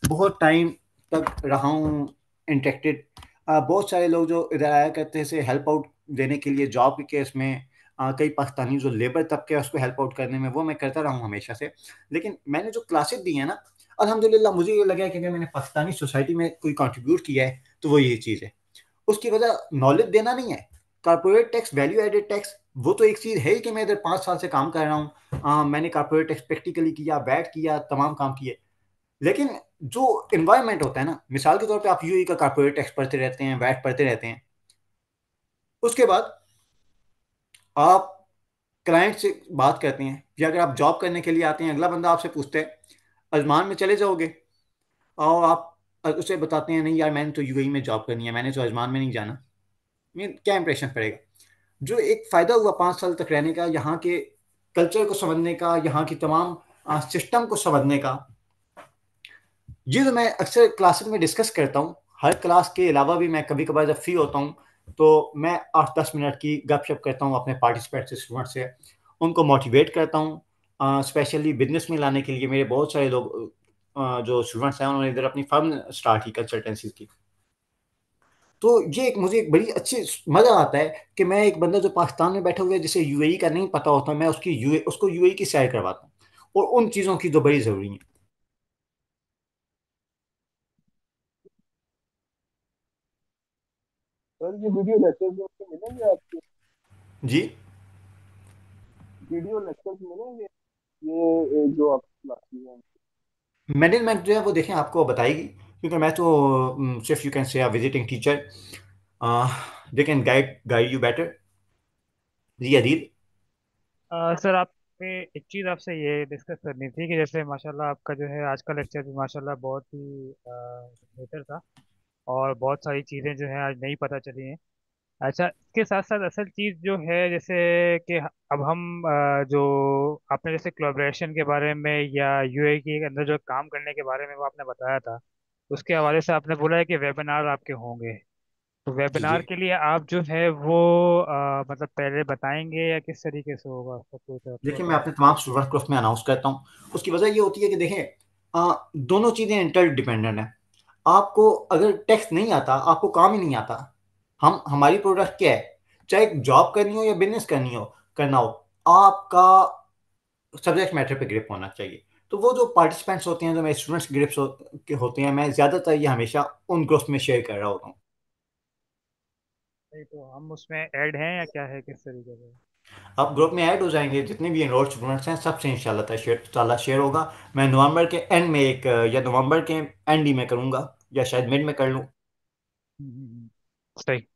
[SPEAKER 1] बहुत टाइम तक रहा हूँ इंटरेक्टेड, बहुत सारे लोग जो इधर आया करते हैं से हेल्प आउट देने के लिए जॉब के केस में, कई पाकिस्तानी जो लेबर तबके है उसको हेल्प आउट करने में, वो मैं करता रहा हूँ हमेशा से। लेकिन मैंने जो क्लासेस दी है ना, अल्हम्दुलिल्लाह मुझे ये लगा कि अगर मैंने पाकिस्तानी सोसाइटी में कोई कंट्रीब्यूट किया है तो वो ये चीज़ है। उसकी वजह नॉलेज देना नहीं है। Corporate tax, value added tax, वो तो एक चीज़ है ही कि मैं इधर 5 साल से काम कर रहा हूँ। मैंने कॉर्पोरेट टैक्स प्रैक्टिकली किया, वैट किया, तमाम काम किए। लेकिन जो इन्वायरमेंट होता है ना, मिसाल के तौर पे आप यूएई का कॉर्पोरेट टैक्स पढ़ते रहते हैं, वैट पढ़ते रहते हैं, उसके बाद आप क्लाइंट से बात करते हैं, या अगर आप जॉब करने के लिए आते हैं, अगला बंदा आपसे पूछता है अजमान में चले जाओगे, और आप उसे बताते हैं नहीं यार मैंने तो यूएई में जॉब करनी है, मैंने तो अजमान में नहीं जाना। क्या इंप्रेशन पड़ेगा? जो एक फ़ायदा हुआ 5 साल तक रहने का, यहाँ के कल्चर को समझने का, यहाँ की तमाम सिस्टम को समझने का, ये तो मैं अक्सर क्लासेस में डिस्कस करता हूँ। हर क्लास के अलावा भी मैं कभी कभार जब फ्री होता हूँ तो मैं 8-10 मिनट की गपशप करता हूँ अपने पार्टिसिपेंट से, स्टूडेंट से, उनको मोटिवेट करता हूँ। स्पेशली बिजनेस में लाने के लिए मेरे बहुत सारे लोग जो स्टूडेंट्स हैं उन्होंने इधर अपनी फर्म स्टार्ट की कंसल्टेंसी की। तो ये एक मुझे एक बड़ी अच्छी मज़ा आता है कि मैं एक बंदा जो पाकिस्तान में बैठा हुआ है जिसे यूएई का नहीं पता होता, मैं उसको यूएई की सैर करवाता हूँ, और उन चीज़ों की जो बड़ी ज़रूरी है।
[SPEAKER 4] सर ये वीडियो लेक्चर्स में आपको मिलेंगे, आपके
[SPEAKER 1] जी।
[SPEAKER 4] वीडियो लेक्चर्स मिलेंगे ये जो आप क्लासेस हैं?
[SPEAKER 1] मैनेजमेंट जो है वो देखें आपको बताएगी, क्योंकि मैं तो सिर्फ you can say visiting teacher, they can guide you better. जी अदील।
[SPEAKER 5] सर आप पे एक चीज़ आपसे ये डिस्कस करनी थी कि जैसे माशाल्लाह आपका जो है आज का लेक्चर भी माशाल्लाह बहुत ही बेहतर था, और बहुत सारी चीज़ें जो है आज नहीं पता चली हैं। अच्छा, इसके साथ साथ असल चीज़ जो है जैसे कि अब हम जो आपने जैसे कोलैबोरेशन के बारे में या यूएई के अंदर जो काम करने के बारे में वो आपने बताया था, उसके हवाले से आपने बोला है कि वेबिनार आपके होंगे। तो
[SPEAKER 1] जी जी।
[SPEAKER 5] वेबिनार के लिए आप जो है वो मतलब पहले बताएंगे या किस तरीके से होगा, उसका कोई थोड़ा
[SPEAKER 1] देखिए मैं
[SPEAKER 5] सा।
[SPEAKER 1] अपने तमाम स्टूडेंट्स को उसमें अनाउंस करता हूँ। उसकी वजह ये होती है कि देखें, दोनों चीज़ें इंटर डिपेंडेंट हैं। आपको अगर टैक्स नहीं आता, आपको काम ही नहीं आता। हमारी प्रोडक्ट क्या है, चाहे जॉब करनी हो या बिजनेस करना हो, आपका सब्जेक्ट मैटर पे ग्रिप होना चाहिए। तो वो जो पार्टिसिपेंट्स होते हैं, जो मेरे स्टूडेंट्स ग्रिप्स के होते हैं, मैं ज़्यादातर ये हमेशा उन ग्रुप्स में शेयर कर रहा होता हूँ।
[SPEAKER 5] नहीं तो हम उसमें ऐड हैं या क्या है, किस तरीके से?
[SPEAKER 1] आप ग्रुप में ऐड हो जाएंगे, जितने भी एनरोल्ड स्टूडेंट्स हैं सबसे इंशाल्लाह शेयर होगा। मैं नवंबर के एंड में एक या नवंबर के एंड ही में करूँगा, या शायद मिड में कर लूँ।
[SPEAKER 5] सही।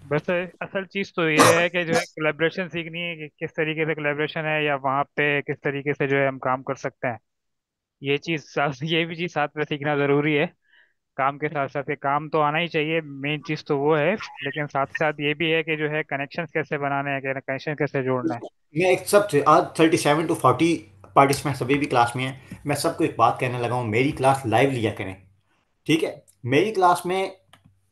[SPEAKER 5] बस असल चीज़ तो ये है कि जो है कोलैबोरेशन सीखनी है कि किस तरीके से कोलैबोरेशन है, या वहाँ पे किस तरीके से जो है हम काम कर सकते हैं। ये चीज़ साथ, ये भी चीज़ साथ में सीखना ज़रूरी है। काम के साथ साथ, ये काम तो आना ही चाहिए, मेन चीज़ तो वो है, लेकिन साथ साथ ये भी है कि जो है कनेक्शन कैसे बनाने हैं, कनेक्शन कैसे जोड़ना है।
[SPEAKER 1] मैं एक सबसे आज 37 to 40 पार्टिसिपेंट्स अभी भी क्लास में हैं। मैं सबको एक बात कहने लगा हूँ, मेरी क्लास लाइव लिया करें। ठीक है, मेरी क्लास में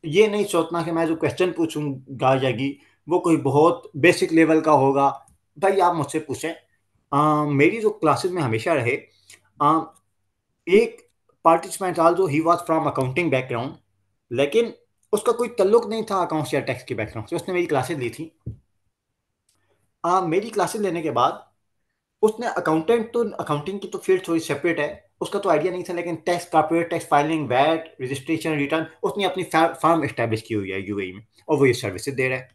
[SPEAKER 1] ये नहीं सोचना कि मैं जो क्वेश्चन पूछूंगा जाएगी वो कोई बहुत बेसिक लेवल का होगा। भाई आप मुझसे पूछें। मेरी जो क्लासेस में हमेशा रहे, आ, एक पार्टिसिपेंट आल जो he was from accounting background, लेकिन उसका कोई तल्लुक नहीं था अकाउंट्स या टैक्स के बैकग्राउंड से, उसने मेरी क्लासेस ली थी। मेरी क्लासेस लेने के बाद उसने अकाउंटिंग की तो फील्ड थोड़ी सेपरेट है, उसका तो आइडिया नहीं था, लेकिन tax, corporate tax filing, VAT, registration, return, उसने अपनी फार्म एस्टेब्लिश की हुई है यूएई में, और वो ये सर्विसेज दे रहा है।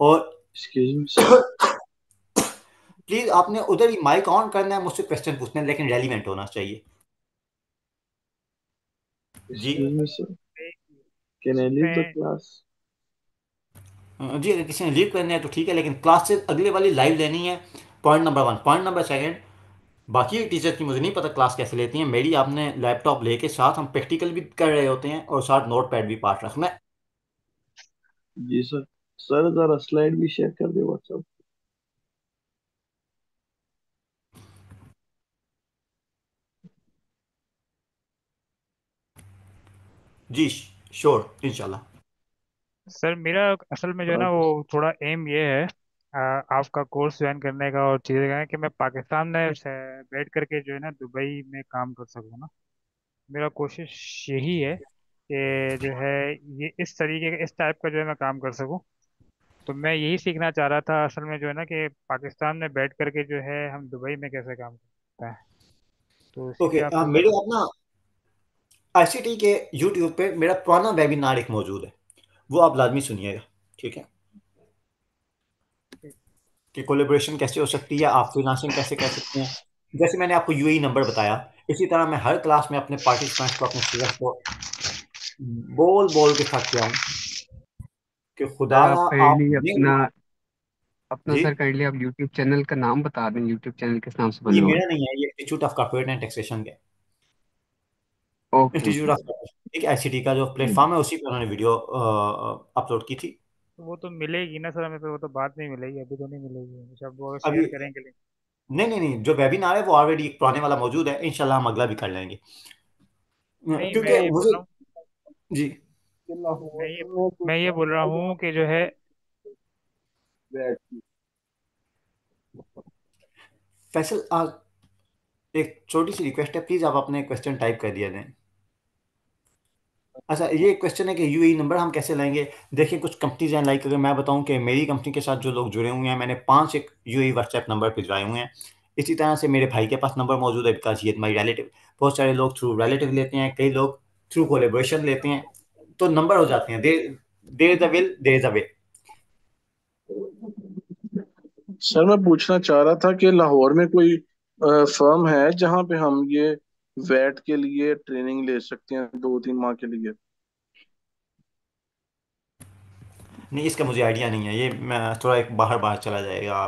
[SPEAKER 1] और
[SPEAKER 3] एक्सक्यूज मी सर।
[SPEAKER 1] प्लीज आपने उधर ही माइक ऑन करना है, मुझसे क्वेश्चन पूछना है, लेकिन रेलिवेंट होना चाहिए। जी।
[SPEAKER 3] Excuse me sir, can I leave the
[SPEAKER 5] इसमें
[SPEAKER 3] क्लास?
[SPEAKER 1] जी अगर किसी ने लीव करना है तो ठीक है, लेकिन क्लास से अगले वाली लाइव लेनी है। Point number 1। पॉइंट नंबर 2, बाकी टीचर की मुझे नहीं पता क्लास कैसे लेती हैं, मेरी आपने लैपटॉप लेके साथ हम प्रैक्टिकल भी कर रहे होते हैं, और साथ नोट पैड भी पास रखना है।
[SPEAKER 3] जी सर। सर जरा स्लाइड भी शेयर कर दे व्हाट्सएप।
[SPEAKER 1] जी श्योर इंशाल्लाह।
[SPEAKER 5] सर मेरा असल में जो है ना वो थोड़ा एम ये है आपका कोर्स ज्वाइन करने का और चीज़ें का, कि मैं पाकिस्तान में बैठ करके जो है ना दुबई में काम कर सकूँ ना। मेरा कोशिश यही है कि जो है ये इस तरीके का, इस टाइप का जो है मैं काम कर सकूँ। तो मैं यही सीखना चाह रहा था असल में, जो है ना, कि पाकिस्तान में बैठ करके जो है हम दुबई में कैसे काम करते हैं। तो इसी पे
[SPEAKER 1] ओके,
[SPEAKER 5] आपसे
[SPEAKER 1] मेरे अपना आईसीटी के यूट्यूब पे मेरा पुराना वेबिनार एक मौजूद है, वो आप लाजमी सुनिएगा। ठीक है, कि कोलेब्रेशन कैसे हो सकती है, आप फ्रीलांसिंग कैसे कर सकते हैं। जैसे मैंने आपको यूएई नंबर बताया, इसी तरह मैं हर क्लास में अपने पार्टिसिपेंट्स को, अपने स्टूडेंट्स को बोल बोल के थक गया हूँ कि
[SPEAKER 6] सर आप
[SPEAKER 1] खुदारा आप
[SPEAKER 6] काइंडली
[SPEAKER 1] नहीं।
[SPEAKER 6] अपना अपना
[SPEAKER 1] जी,
[SPEAKER 6] सर काइंडली आप यूट्यूब चैनल का नाम बता दें, यूट्यूब चैनल किस नाम से
[SPEAKER 1] ये
[SPEAKER 6] बना हुआ है?
[SPEAKER 1] मेरा नहीं है, ये institute of corporate and taxation के,
[SPEAKER 6] okay
[SPEAKER 1] institute
[SPEAKER 6] okay
[SPEAKER 1] of corporate, ठीक है, आईसीटी का जो प्लेटफॉर्म है उसी पर उन्होंने वीडियो अपलोड की थी।
[SPEAKER 5] तो वो तो मिलेगी ना सर हमें, तो वो तो बाद में मिलेगी, अभी तो नहीं मिलेगी, जब वो
[SPEAKER 1] अभी
[SPEAKER 5] शेयर करेंगे लिंक।
[SPEAKER 1] नहीं नहीं नहीं, जो वेबिनार है वो ऑलरेडी एक पुराने वाला मौजूद है, इंशाल्लाह हम अगला भी कर लेंगे।
[SPEAKER 5] नहीं, मैं
[SPEAKER 1] क्योंकि
[SPEAKER 5] ये बोल
[SPEAKER 1] मुझे,
[SPEAKER 5] रहा हूँ
[SPEAKER 1] जी,
[SPEAKER 4] कि
[SPEAKER 5] मैं
[SPEAKER 4] लाहौर
[SPEAKER 5] ये
[SPEAKER 4] में कोई
[SPEAKER 5] मैं ये बोल
[SPEAKER 4] फर्म
[SPEAKER 5] रहा
[SPEAKER 4] है
[SPEAKER 5] हूँ
[SPEAKER 4] जहाँ
[SPEAKER 5] कि जो है
[SPEAKER 4] बैठ की।
[SPEAKER 1] फैसल आज एक छोटी सी रिक्वेस्ट है, प्लीज़ आप अपने क्वेश्चन टाइप कर दिया दें। अच्छा, ये क्वेश्चन है कि यूएई नंबर हम कैसे लाएंगे। देखिए, कुछ कंपनीज हैं, लाइक अगर मैं बताऊं कि मेरी कंपनी के साथ जो लोग जुड़े हुए हैं, मैंने 5 एक यूएई व्हाट्सएप नंबर भिजवाए हुए हैं। इसी तरह से मेरे भाई के पास नंबर मौजूद है, बिकॉज ये माई रिलेटिव। बहुत सारे लोग थ्रू रिलेटिव लेते हैं, कई लोग थ्रू कोलेबोरेशन लेते हैं, तो नंबर हो जाते हैं। There is a will, there is a way.
[SPEAKER 4] Sir मैं पूछना चाह रहा था कि लाहौर में कोई फर्म है जहाँ पे हम ये वैट के लिए ट्रेनिंग ले सकते हैं 2-3 माह के लिए।
[SPEAKER 1] नहीं, इसका मुझे आइडिया नहीं है, ये मैं थोड़ा एक बाहर बाहर चला जाएगा।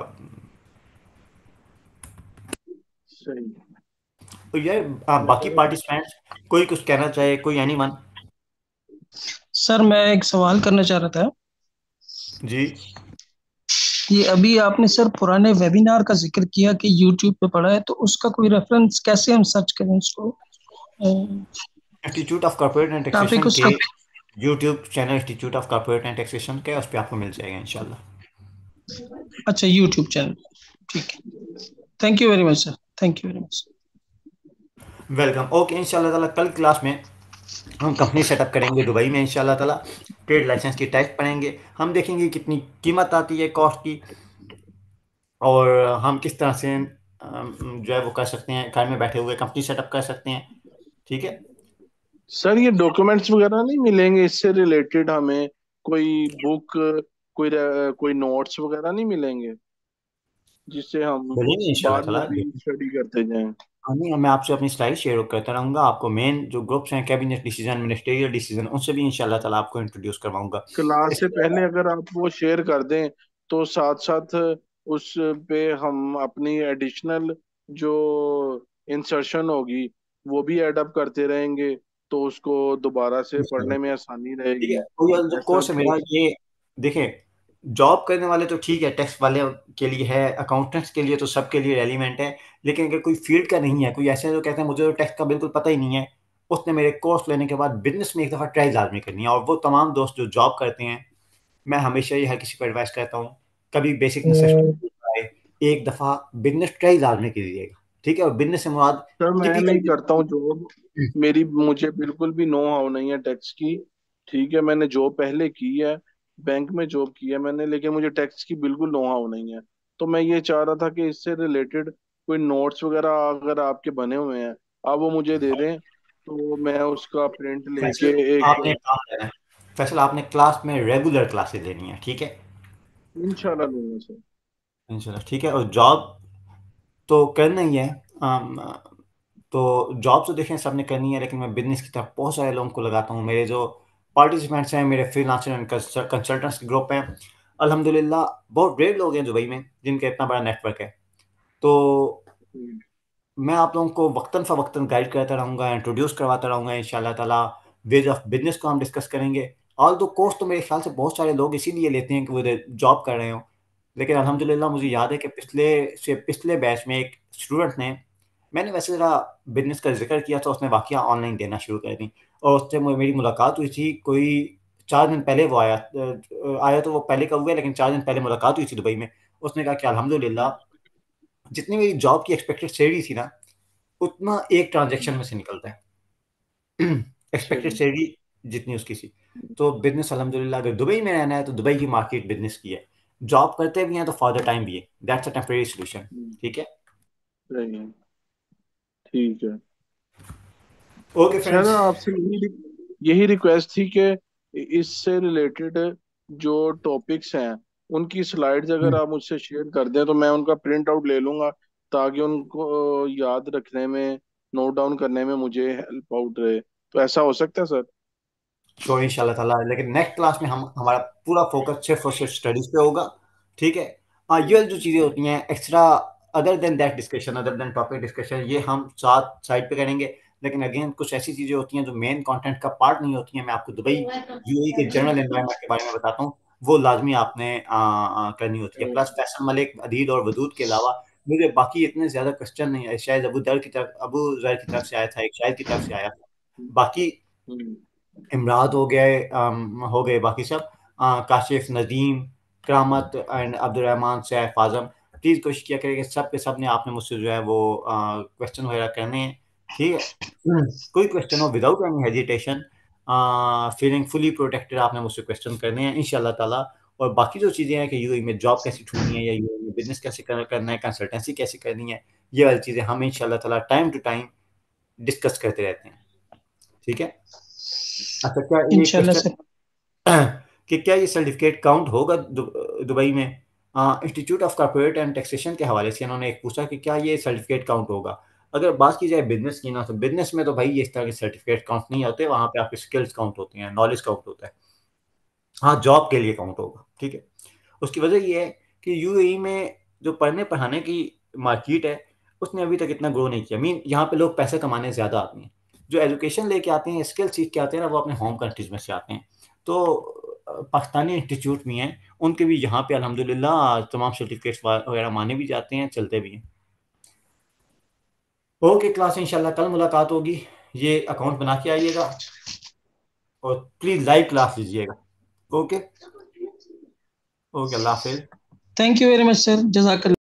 [SPEAKER 4] सही।
[SPEAKER 1] तो यार, बाकी
[SPEAKER 4] वैसे
[SPEAKER 1] पार्टिसिपेंट्स, कोई कुछ कहना चाहे, कोई एनीवन?
[SPEAKER 8] सर मैं एक सवाल करना चाह रहा था।
[SPEAKER 1] जी,
[SPEAKER 8] ये अभी आपने सर पुराने वेबिनार का जिक्र किया कि यूट्यूब पे पड़ा है, तो उसका कोई रेफरेंस कैसे हम सर्च करें उसको?
[SPEAKER 1] Institute of corporate and
[SPEAKER 8] topic
[SPEAKER 1] taxation के
[SPEAKER 8] उसका।
[SPEAKER 1] YouTube channel, institute of corporate and taxation के, उस पर आपको मिल जाएगा इंशाल्लाह।
[SPEAKER 8] अच्छा, यूट्यूब चैनल। ठीक है, thank you very much sir, thank you very much.
[SPEAKER 1] Welcome. Okay, इंशाल्लाह ताला कल क्लास में हम कंपनी सेटअप करेंगे दुबई में इंशाल्लाह ताला। ट्रेड लाइसेंस की टाइप पढ़ेंगे, हम देखेंगे कितनी कीमत आती है कॉस्ट की, और हम किस तरह से जो है वो कर सकते हैं, घर में बैठे हुए कंपनी सेटअप कर सकते हैं। ठीक है,
[SPEAKER 4] सर ये डॉक्यूमेंट्स वगैरह नहीं मिलेंगे इससे रिलेटेड हमें? कोई बुक, कोई नोट्स वगैरह नहीं मिलेंगे जिससे हम
[SPEAKER 1] बोलेंगे इंशाल्लाह
[SPEAKER 4] बाद में
[SPEAKER 1] ताला।
[SPEAKER 4] भी स्टडी करते जाएं?
[SPEAKER 1] हाँ, नहीं, मैं आपसे अपनी स्लाइड शेयर करता रहूँगा, आपको मेन जो ग्रुप्स हैं, कैबिनेट डिसीजन, मिनिस्टेरियल डिसीजन, उनसे भी इंशाल्लाह ताला आपको इंट्रोड्यूस करवाऊंगा।
[SPEAKER 4] क्लास से
[SPEAKER 1] इसके
[SPEAKER 4] पहले
[SPEAKER 1] अलावा
[SPEAKER 4] अगर आप वो शेयर कर दें तो साथ साथ उस पे हम अपनी एडिशनल जो इंसर्शन होगी वो भी ऐड अप करते रहेंगे, तो उसको दोबारा से पढ़ने में आसानी
[SPEAKER 1] ठीक है,
[SPEAKER 4] रहेगी।
[SPEAKER 1] तो ये जो
[SPEAKER 4] ऐसा
[SPEAKER 1] कोर्स है
[SPEAKER 4] तो
[SPEAKER 1] मेरा, ये देखें, जॉब करने वाले तो ठीक है, टैक्स वाले के लिए है, अकाउंटेंट्स के लिए तो सबके लिए रेलिवेंट है। लेकिन अगर कोई फील्ड का नहीं है, कोई ऐसे जो कहते हैं मुझे तो टैक्स का बिल्कुल पता ही नहीं है, उसने मेरे कोर्स लेने के बाद बिजनेस में एक दफ़ा ट्राई लाजमी करनी है। और वो तमाम दोस्त जो जॉब करते हैं, मैं हमेशा ही हर किसी को एडवाइस करता हूँ, कभी बेसिक नेसेसिटी आए, एक दफ़ा बिजनेस ट्राई लाजमी कीजिएगा। ठीक है, और बिजनेस से मुराद
[SPEAKER 4] सर मैं नहीं
[SPEAKER 1] टिपिकल।
[SPEAKER 4] करता हूँ जॉब, मेरी मुझे बिल्कुल भी नो हाउ नहीं है टैक्स की। ठीक है, मैंने जॉब पहले की है, बैंक में जॉब की है मैंने, लेकिन मुझे टैक्स की बिल्कुल नो हाउ नहीं है। तो मैं ये चाह रहा था कि इससे रिलेटेड कोई नोट्स वगैरह अगर आपके बने हुए हैं आप वो मुझे दे दें, तो मैं उसका प्रिंट लेके
[SPEAKER 1] फैसल,
[SPEAKER 4] एक
[SPEAKER 1] आपने एक काम करना है, फैसल आपने क्लास में रेगुलर क्लासेस लेनी है। ठीक है,
[SPEAKER 4] इंशाल्लाह लूंगा सर।
[SPEAKER 1] इंशाल्लाह। ठीक है, और जॉब तो करना ही है। अम, तो जॉब तो देखें सबने करनी है, लेकिन मैं बिजनेस की तरफ बहुत सारे लोगों को लगाता हूँ। मेरे जो पार्टिसिपेंट्स हैं, मेरे फ्रीलांसर एंड कंसल्टेंट्स के ग्रुप हैं, अल्हम्दुलिल्लाह बहुत रेयर लोग हैं दुबई में जिनका इतना बड़ा नेटवर्क है। तो मैं आप लोगों को वक्तन फ़वक्तन गाइड करता रहूँगा, इंट्रोड्यूस करवाता रहूँगा इंशाल्लाह ताला। वेज ऑफ बिजनेस को हम डिस्कस करेंगे। ऑल दो कोर्स तो मेरे ख्याल से बहुत सारे लोग इसीलिए लेते हैं कि वो इधर जॉब कर रहे हों। लेकिन अल्हम्दुलिल्लाह मुझे याद है कि पिछले बैच में एक स्टूडेंट ने, मैंने वैसे ज़रा बिजनेस का जिक्र किया था, उसने वाक़या ऑनलाइन देना शुरू कर दी, और उससे मेरी मुलाकात हुई थी कोई 4 दिन पहले। वो आया तो वो पहले का हुआ है, लेकिन 4 दिन पहले मुलाकात हुई थी दुबई में। उसने कहा कि अल्हम्दुलिल्लाह जितनी मेरी जॉब की एक्सपेक्टेड सैलरी थी ना, उतना एक ट्रांजैक्शन में से निकलता है। एक्सपेक्टेड
[SPEAKER 4] सही।
[SPEAKER 1] सैलरी जितनी उसकी थी। तो बिजनेस अल्हम्दुलिल्लाह, अगर दुबई में रहना है तो दुबई की मार्केट बिजनेस की है। जॉब करते भी हैं तो फॉर द टाइम भी है, दैट्स अ टेम्परेरी सोल्यूशन। ठीक है,
[SPEAKER 4] सही है, ठीक है।
[SPEAKER 1] ओके
[SPEAKER 4] शायद
[SPEAKER 1] फ्रेंड्स।
[SPEAKER 4] आपसे यही रिक्वेस्ट थी कि इससे रिलेटेड जो टॉपिक्स हैं उनकी स्लाइड्स अगर आप मुझसे शेयर कर दें तो मैं उनका प्रिंट आउट ले लूंगा, ताकि उनको याद रखने में, नोट डाउन करने में मुझे हेल्प आउट रहे। तो ऐसा हो सकता है सर?
[SPEAKER 1] श्योर इंशाल्लाह ताला, लेकिन नेक्स्ट क्लास में हम हमारा पूरा फोकस सिर्फ और सिर्फ स्टडीज पे होगा। ठीक है, ये जो चीज़ें होती हैं extra, other than that discussion, other than topic discussion, ये हम साथ साइड पे करेंगे। लेकिन अगेन कुछ ऐसी चीज़ें होती हैं जो मेन कंटेंट का पार्ट नहीं होती हैं। मैं आपको दुबई यूएई के जनरल एनवायरनमेंट के बारे में बताता हूँ, वो लाजमी आपने करनी होती है। प्लस फैसल मलिक, अदील और वदूद के अलावा मुझे बाकी इतने ज़्यादा क्वेश्चन नहीं आए। शायद अबू जर की तरफ से आया था, एक शायद की तरफ से आया था, बाकी इमराद हो गए बाकी सब, काशिफ, नदीम, करामत एंड अब्दुलरहमान, सैफ, आजम। प्लीज़ कोशिश किया करें कि सब के सब ने आपने मुझसे जो है वो क्वेश्चन वगैरह करने हैं। ठीक है, कोई क्वेश्चन हो without any hesitation, feeling fully protected, आपने मुझसे क्वेश्चन करने हैं इंशाल्लाह ताला। और बाकी जो चीज़ें हैं कि यूएई में जॉब कैसे ढूंढनी है या यूएई में बिजनेस कैसे करना है, कंसल्टेंसी कैसे करनी है, ये वाली चीज़ें हम इंशाल्लाह ताला टाइम टू टाइम डिस्कस करते रहते हैं। ठीक है, अच्छा क्या ये
[SPEAKER 8] इंशाल्लाह
[SPEAKER 1] क्वेश्चन
[SPEAKER 8] सर।
[SPEAKER 1] कि क्या ये सर्टिफिकेट काउंट होगा दुबई में? Institute of corporate and taxation के हवाले से इन्होंने एक पूछा कि क्या ये सर्टिफिकेट काउंट होगा। अगर बात की जाए बिजनेस की ना, तो बिजनेस में तो भाई ये इस तरह के सर्टिफिकेट काउंट नहीं होते, वहाँ पे आपके स्किल्स काउंट होते हैं, नॉलेज काउंट होता है। हाँ, जॉब के लिए काउंट होगा। ठीक है, उसकी वजह ये है कि यूएई में जो पढ़ने पढ़ाने की मार्केट है उसने अभी तक इतना ग्रो नहीं किया। मीन यहाँ पे लोग पैसे कमाने ज़्यादा आते हैं, जो एजुकेशन लेके आते हैं, स्किल सीख के आते हैं ना, वो अपने होम कंट्रीज में से आते हैं। तो पाकिस्तानी इंस्टीट्यूट भी हैं, उनके भी यहाँ पे अल्हम्दुलिल्लाह तमाम सर्टिफिकेट्स वगैरह माने भी जाते हैं, चलते भी हैं। ओके क्लास, इंशाल्लाह कल मुलाकात होगी। ये अकाउंट बना के आइएगा और प्लीज़ लाइव क्लास लीजिएगा। ओके, ओके, अल्लाह हाफिज़।
[SPEAKER 8] Thank you very much sir, जजाकल्लाह।